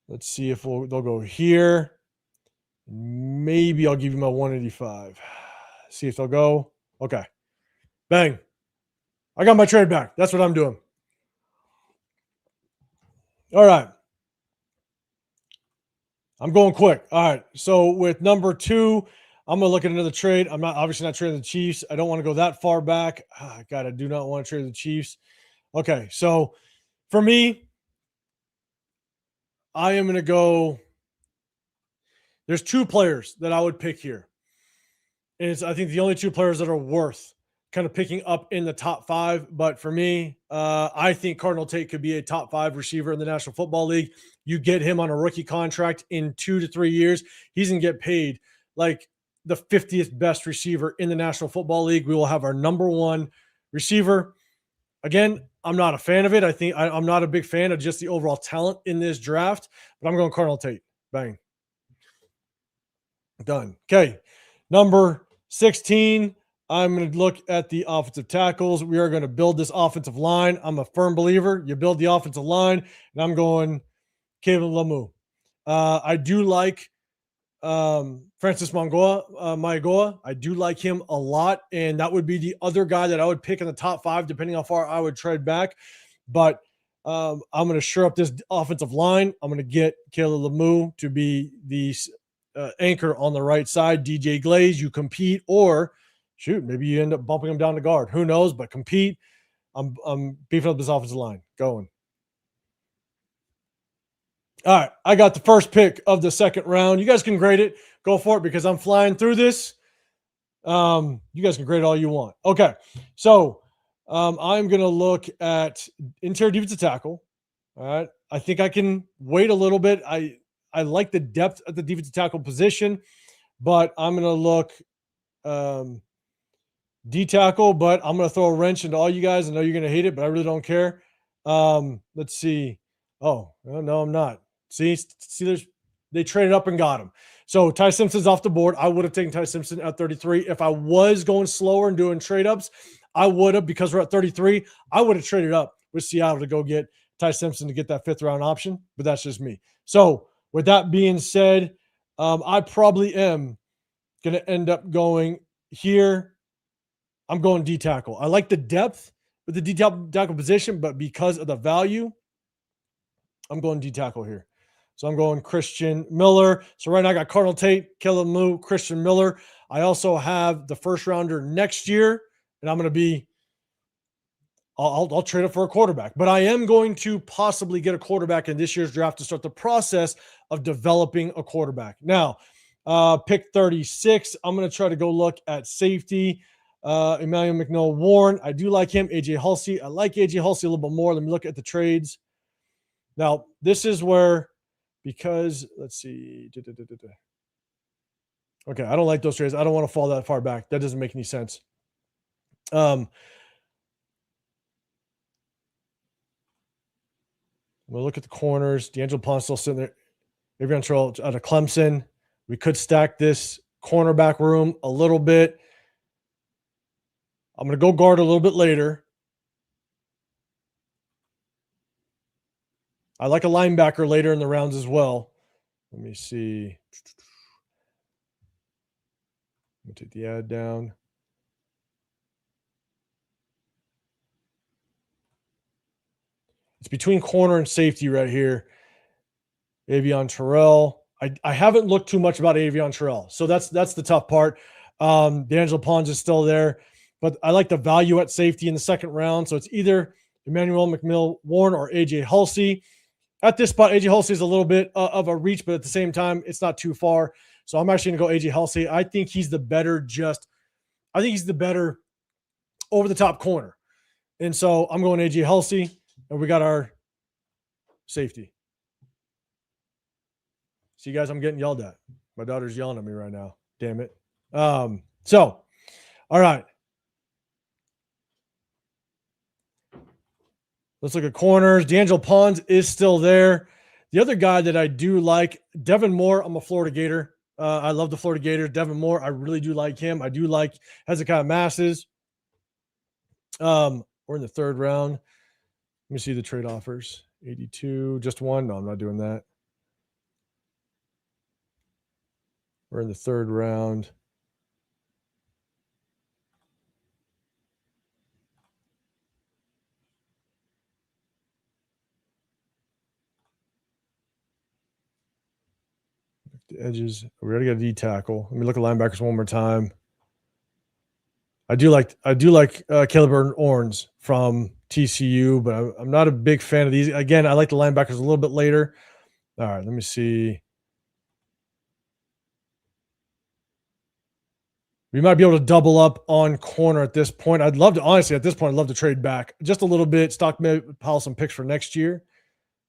Speaker 1: Let's see if they'll go here. Maybe I'll give you my 185. See if they'll go. Okay. Bang. I got my trade back. That's what I'm doing. All right. I'm going quick. All right. So with number 2, I'm going to look at another trade. I'm obviously not trading the Chiefs. I don't want to go that far back. God, I do not want to trade the Chiefs. Okay. So for me, I am going to go. There's 2 players that I would pick here. And it's, I think, the only two players that are worth kind of picking up in the top 5. But for me, I think Cardinal Tate could be a top 5 receiver in the National Football League. You get him on a rookie contract in 2 to 3 years, he's going to get paid like the 50th best receiver in the National Football League. We will have our number 1 receiver. Again, I'm not a fan of it. I'm not a big fan of just the overall talent in this draft, but I'm going Cardinal Tate. Bang. Done. Okay. Number 16, I'm going to look at the offensive tackles. We are going to build this offensive line. I'm a firm believer. You build the offensive line, and I'm going Caleb Lamu. I do like Francis Maigoa. I do like him a lot, and that would be the other guy that I would pick in the top 5, depending how far I would trade back. But I'm going to shore up this offensive line. I'm going to get Caleb Lamu to be the anchor on the right side. DJ Glaze, you compete, or shoot, maybe you end up bumping him down to guard. Who knows? But compete. I'm beefing up this offensive line. Going. All right, I got the first pick of the second round. You guys can grade it. Go for it because I'm flying through this. You guys can grade it all you want. Okay, so I'm going to look at interior defensive tackle. All right, I think I can wait a little bit. I like the depth at the defensive tackle position, but I'm going to look D tackle, but I'm going to throw a wrench into all you guys. I know you're going to hate it, but I really don't care. Let's see. Oh, no, I'm not. See, they traded up and got him. So Ty Simpson's off the board. I would have taken Ty Simpson at 33. If I was going slower and doing trade ups, I would have, because we're at 33, I would have traded up with Seattle to go get Ty Simpson to get that 5th round option, but that's just me. So with that being said, I probably am going to end up going here. I'm going D tackle. I like the depth with the D tackle position, but because of the value, I'm going D tackle here. So I'm going Christian Miller. So right now I got Cardinal Tate, Caleb Lamu, Christian Miller. I also have the first rounder next year, and I'm going to be I'll trade it for a quarterback. But I am going to possibly get a quarterback in this year's draft to start the process of developing a quarterback. Now, pick 36, I'm going to try to go look at safety. Emmanuel McNeil-Warren, I do like him. AJ Hulsey, I like AJ Hulsey a little bit more. Let me look at the trades. Now, this is where, because let's see. Okay, I don't like those trades. I don't want to fall that far back. That doesn't make any sense. We'll look at the corners. D'Angelo Pond still sitting there. Avion Terrell out of Clemson. We could stack this cornerback room a little bit. I'm going to go guard a little bit later. I like a linebacker later in the rounds as well. Let me see. Let me take the ad down. It's between corner and safety right here. Avion Terrell. I haven't looked too much about Avion Terrell, so that's the tough part. D'Angelo Pons is still there, but I like the value at safety in the second round. So it's either Emmanuel McNeil-Warren or AJ Hulsey. At this spot, AJ Hulsey is a little bit of a reach, but at the same time, it's not too far. So I'm actually going to go AJ Hulsey. I think he's the better over the top corner. And so I'm going AJ Hulsey, and we got our safety. See, guys, I'm getting yelled at. My daughter's yelling at me right now. Damn it. So, all right. Let's look at corners. D'Angelo Pons is still there. The other guy that I do like, Devin Moore. I'm a Florida Gator. I love the Florida Gators. Devin Moore, I really do like him. I do like Hezekiah Masses. We're in the 3rd round. Let me see the trade offers. 82, just one. No, I'm not doing that. We're in the 3rd round. The edges. We already got a D tackle. Let me look at linebackers one more time. I do like Caleb Owens from TCU, but I'm not a big fan of these. Again, I like the linebackers a little bit later. All right, let me see. We might be able to double up on corner at this point. I'd love to, honestly, at this point, I'd love to trade back just a little bit, stockpile some picks for next year.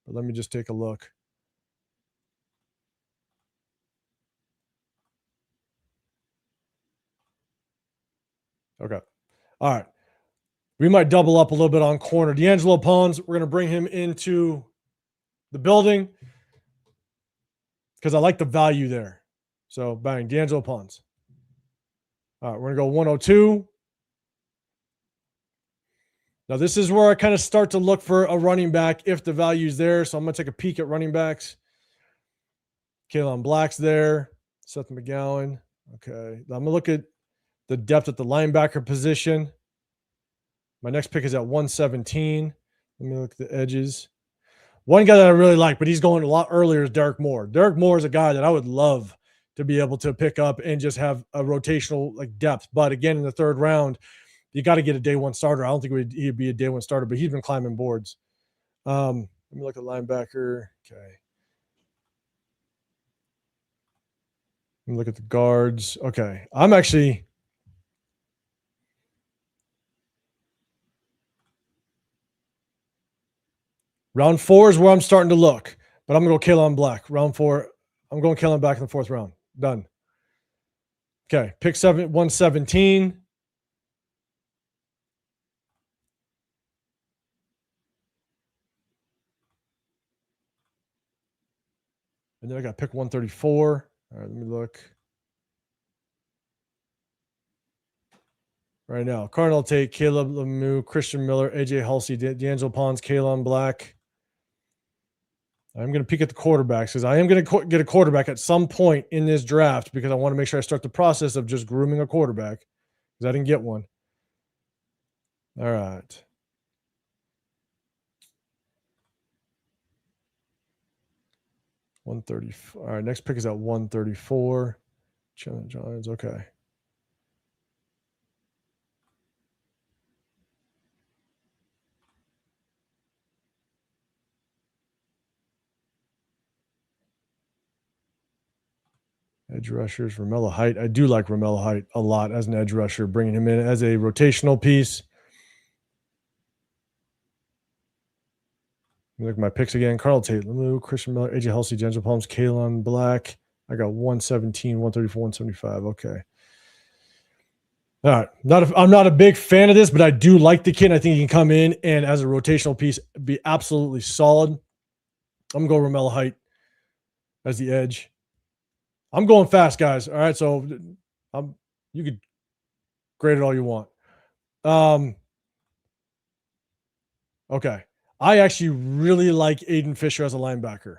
Speaker 1: But let me just take a look. Okay. All right. We might double up a little bit on corner. D'Angelo Pons, we're going to bring him into the building because I like the value there. So, bang, D'Angelo Pons. All right, we're going to go 102. Now, this is where I kind of start to look for a running back if the value's there. So, I'm going to take a peek at running backs. Kalen Black's there. Seth McGowan. Okay. I'm going to look at the depth at the linebacker position. My next pick is at 117. Let me look at the edges. One guy that I really like, but he's going a lot earlier, is Derek Moore. Derek Moore is a guy that I would love to be able to pick up and just have a rotational like depth. But again, in the third round, you got to get a day one starter. I don't think he'd be a day one starter, but he's been climbing boards. Let me look at linebacker. Okay. Let me look at the guards. Okay. I'm actually round 4 is where I'm starting to look, but I'm going to go Kalen Black. Round 4, I'm going Kalen Black in the 4th round. Done. Okay. Pick 117. And then I got pick 134. All right, let me look. Right now, Cardinal take Caleb Lemieux, Christian Miller, AJ Halsey, D'Angelo Pons, Kalen Black. I'm going to peek at the quarterbacks because I am going to get a quarterback at some point in this draft because I want to make sure I start the process of just grooming a quarterback because I didn't get one. All right. $134. All right, next pick is at 134. Chandler Johns. Okay. Edge rushers, Romello Height. I do like Romello Height a lot as an edge rusher, bringing him in as a rotational piece. Look at my picks again. Carl Tate, Lemieux, Christian Miller, AJ Halsey, D'Angelo Pons, Kalen Black. I got 117, 134, 175. Okay. All right. I'm not a big fan of this, but I do like the kid. I think he can come in and as a rotational piece be absolutely solid. I'm going to go Romello Height as the edge. I'm going fast, guys. All right. So you could grade it all you want. Okay. I actually really like Aiden Fisher as a linebacker.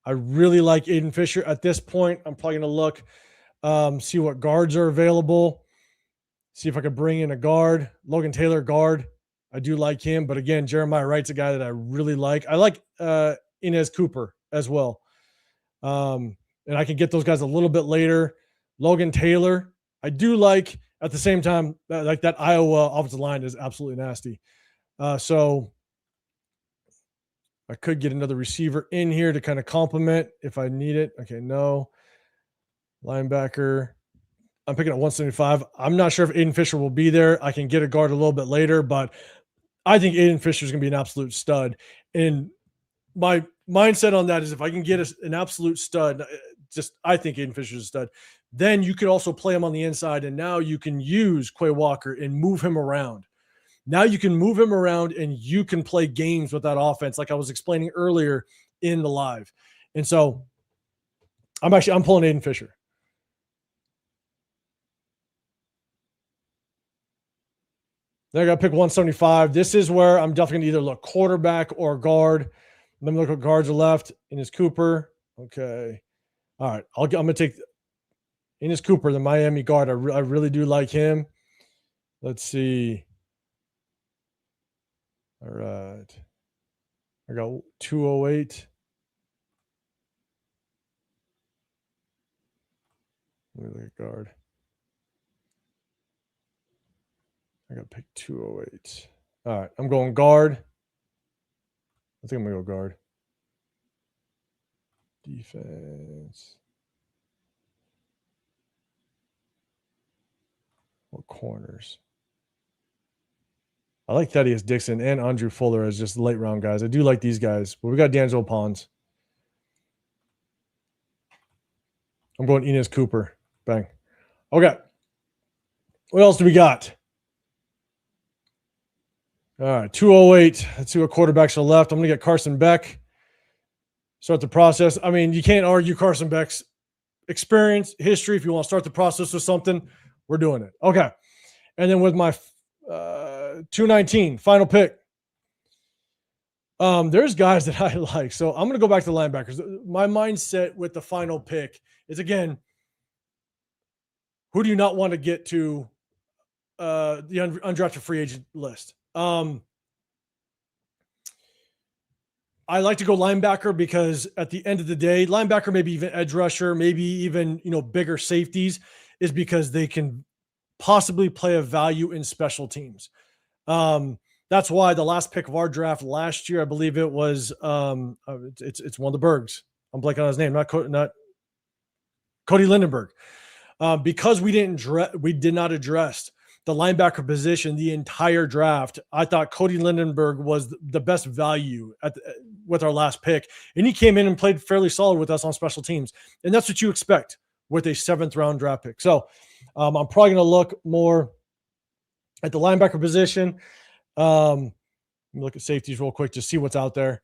Speaker 1: I really like Aiden Fisher. At this point, I'm probably going to look, see what guards are available, see if I could bring in a guard. Logan Taylor, guard. I do like him. But again, Jeremiah Wright's a guy that I really like. I like Inez Cooper as well. And I can get those guys a little bit later. Logan Taylor, I do like. At the same time, like that Iowa offensive line is absolutely nasty. So I could get another receiver in here to kind of complement if I need it. Okay, no. Linebacker. I'm picking at 175. I'm not sure if Aiden Fisher will be there. I can get a guard a little bit later, but I think Aiden Fisher is going to be an absolute stud. And my mindset on that is if I can get an absolute stud, I think Aiden Fisher is a stud. Then you could also play him on the inside, and now you can use Quay Walker and move him around. Now you can move him around and you can play games with that offense, like I was explaining earlier in the live. And so I'm pulling Aiden Fisher. Then I got to pick 175. This is where I'm definitely going to either look quarterback or guard. Let me look what guards are left. Inez Cooper. Okay. All right. I'm going to take Inez Cooper, the Miami guard. I really do like him. Let's see. All right. I got 208. Let me look at guard. I got to pick 208. All right. I'm going guard. I think I'm going to go guard. Defense. corners. I like Thaddeus Dixon and Andrew Fuller as just late round guys. I do like these guys, but we got D'Angelo Pons. I'm going Enes Cooper. Bang. Okay. What else do we got? All right, 208. Let's see what quarterbacks are left. I'm going to get Carson Beck. Start the process. I mean, you can't argue Carson Beck's experience, history. If you want to start the process with something, we're doing it. Okay. And then with my 219 final pick, there's guys that I like. So I'm going to go back to the linebackers. My mindset with the final pick is, again, who do you not want to get to the undrafted free agent list? I like to go linebacker because at the end of the day, linebacker, maybe even edge rusher, maybe even, bigger safeties, is because they can possibly play a value in special teams. That's why the last pick of our draft last year, I believe it was, it's one of the Bergs. I'm blanking on his name, not Cody Lindenberg. Because we did not address the linebacker position the entire draft, I thought Cody Lindenberg was the best value with our last pick. And he came in and played fairly solid with us on special teams. And that's what you expect with a 7th round draft pick. So I'm probably going to look more at the linebacker position. Let me look at safeties real quick to see what's out there.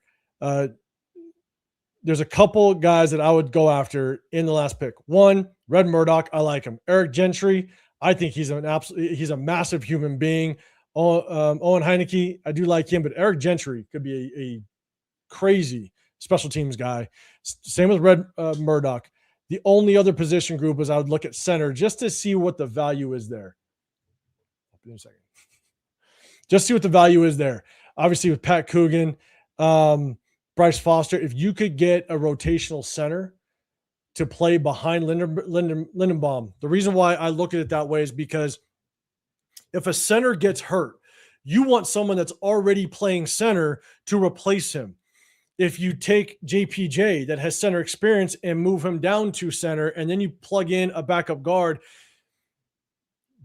Speaker 1: There's a couple guys that I would go after in the last pick. One, Red Murdoch. I like him. Eric Gentry. I think he's a massive human being. Owen Heineke, I do like him, but Eric Gentry could be a crazy special teams guy. Same with Red Murdoch. The only other position group is I would look at center just to see what the value is there. In a second. Just see what the value is there. Obviously with Pat Coogan, Bryce Foster, if you could get a rotational center to play behind Lindenbaum. The reason why I look at it that way is because if a center gets hurt, you want someone that's already playing center to replace him. If you take JPJ that has center experience and move him down to center, and then you plug in a backup guard,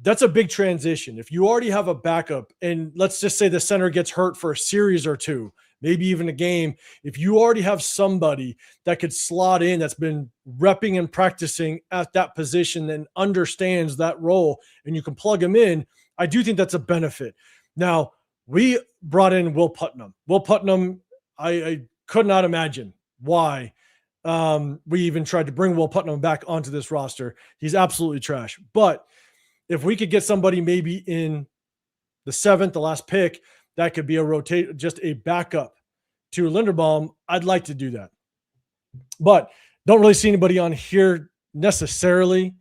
Speaker 1: that's a big transition. If you already have a backup, and let's just say the center gets hurt for a series or two, maybe even a game, if you already have somebody that could slot in that's been repping and practicing at that position and understands that role, and you can plug him in, I do think that's a benefit. Now, we brought in Will Putnam. Will Putnam, I could not imagine why we even tried to bring Will Putnam back onto this roster. He's absolutely trash. But if we could get somebody maybe in the 7th, the last pick, that could be just a backup to Linderbaum, I'd like to do that. But don't really see anybody on here necessarily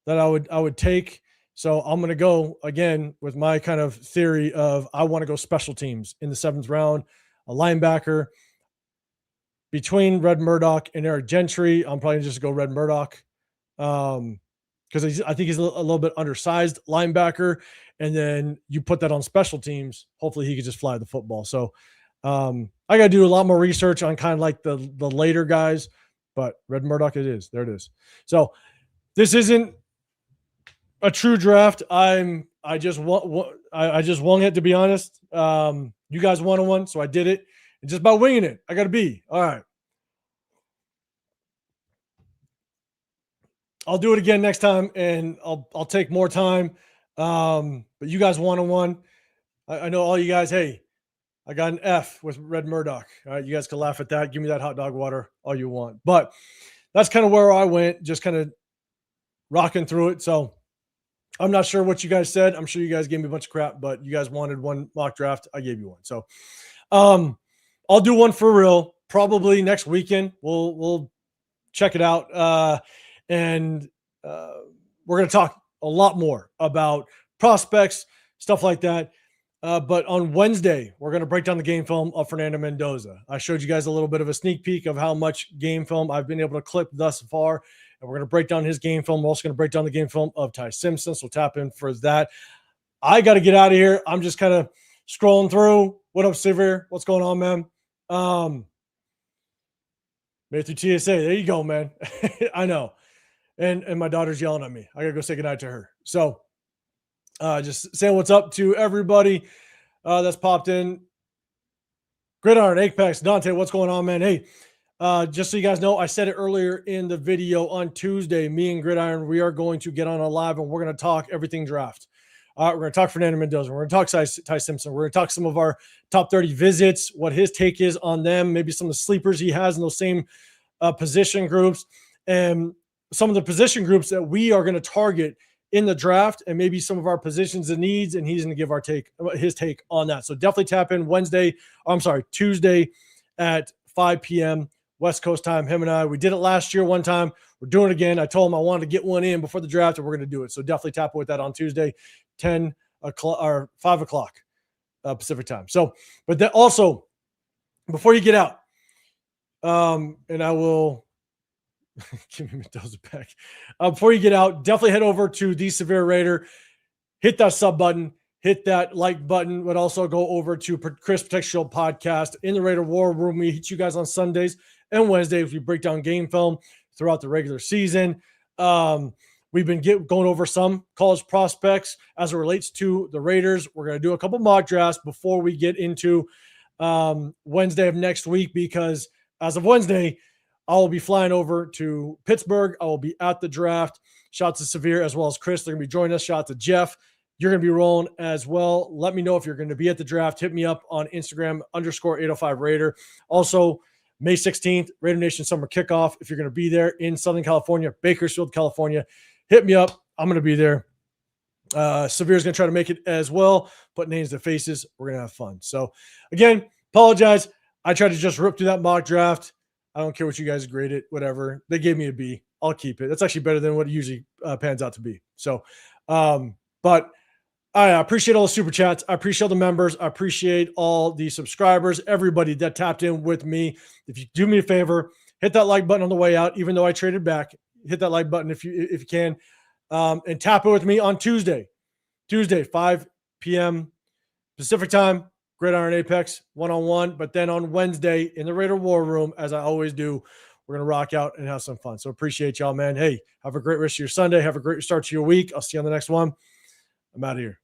Speaker 1: that I would take. So I'm going to go again with my kind of theory of I want to go special teams in the 7th round, a linebacker between Red Murdoch and Eric Gentry. I'm probably just go Red Murdoch. Because I think he's a little bit undersized linebacker, and then you put that on special teams. Hopefully he could just fly the football. So I got to do a lot more research on kind of like the later guys, but Red Murdoch it is. There it is. So this isn't a true draft. I just won it, to be honest. You guys wanted one, so I did it. And just by winging it, I got to be. All right. I'll do it again next time, and I'll take more time. But you guys wanted one. I know all you guys, hey, I got an F with Red Murdoch. All right, you guys can laugh at that. Give me that hot dog water all you want. But that's kind of where I went, just kind of rocking through it. So I'm not sure what you guys said. I'm sure you guys gave me a bunch of crap, but you guys wanted one mock draft. I gave you one. So I'll do one for real probably next weekend. We'll check it out. And we're going to talk a lot more about prospects, stuff like that. But on Wednesday, we're going to break down the game film of Fernando Mendoza. I showed you guys a little bit of a sneak peek of how much game film I've been able to clip thus far. And we're going to break down his game film. We're also going to break down the game film of Ty Simpson. So tap in for that. I got to get out of here. I'm just kind of scrolling through. What up, Sevier? What's going on, man? Made it through TSA. There you go, man. I know. And my daughter's yelling at me. I got to go say goodnight to her. So Just saying what's up to everybody that's popped in. Gridiron, Apex, Dante, what's going on, man? Hey, just so you guys know, I said it earlier in the video on Tuesday. Me and Gridiron, we are going to get on a live and we're going to talk everything draft. We're going to talk Fernando Mendoza. We're going to talk Ty Simpson. We're going to talk some of our top 30 visits, what his take is on them, maybe some of the sleepers he has in those same position groups, and some of the position groups that we are going to target in the draft, and maybe some of our positions and needs, and he's going to give his take on that. So definitely tap in Tuesday at 5 p.m. West Coast time. Him and I, we did it last year one time. We're doing it again. I told him I wanted to get one in before the draft, and we're going to do it. So definitely tap in with that on Tuesday, 10 o'clock or 5 o'clock Pacific time. So, but then also before you get out, and I will give me Mendoza back. Before you get out, definitely head over to The Severe Raider, hit that sub button, hit that like button, but also go over to Chris Protect Shield podcast in the Raider War Room. We hit you guys on Sundays and Wednesdays. We break down game film throughout the regular season. We've been going over some college prospects as it relates to the Raiders. We're going to do a couple mock drafts before we get into Wednesday of next week, because as of Wednesday, I will be flying over to Pittsburgh. I will be at the draft. Shout out to Severe as well as Chris. They're going to be joining us. Shout out to Jeff. You're going to be rolling as well. Let me know if you're going to be at the draft. Hit me up on Instagram _805 Raider. Also, May 16th, Raider Nation Summer Kickoff. If you're going to be there in Southern California, Bakersfield, California, hit me up. I'm going to be there. Severe is going to try to make it as well. Put names to faces. We're going to have fun. So, again, apologize. I tried to just rip through that mock draft. I don't care what you guys grade it, whatever. They gave me a B. I'll keep it. That's actually better than what it usually pans out to be. So, but I appreciate all the super chats. I appreciate all the members. I appreciate all the subscribers, everybody that tapped in with me. If you do me a favor, hit that like button on the way out, even though I traded back. Hit that like button if you can. And tap it with me on Tuesday, 5 p.m. Pacific time. Gridiron Apex one-on-one, but then on Wednesday in the Raider War Room, as I always do, we're going to rock out and have some fun. So appreciate y'all, man. Hey, have a great rest of your Sunday. Have a great start to your week. I'll see you on the next one. I'm out of here.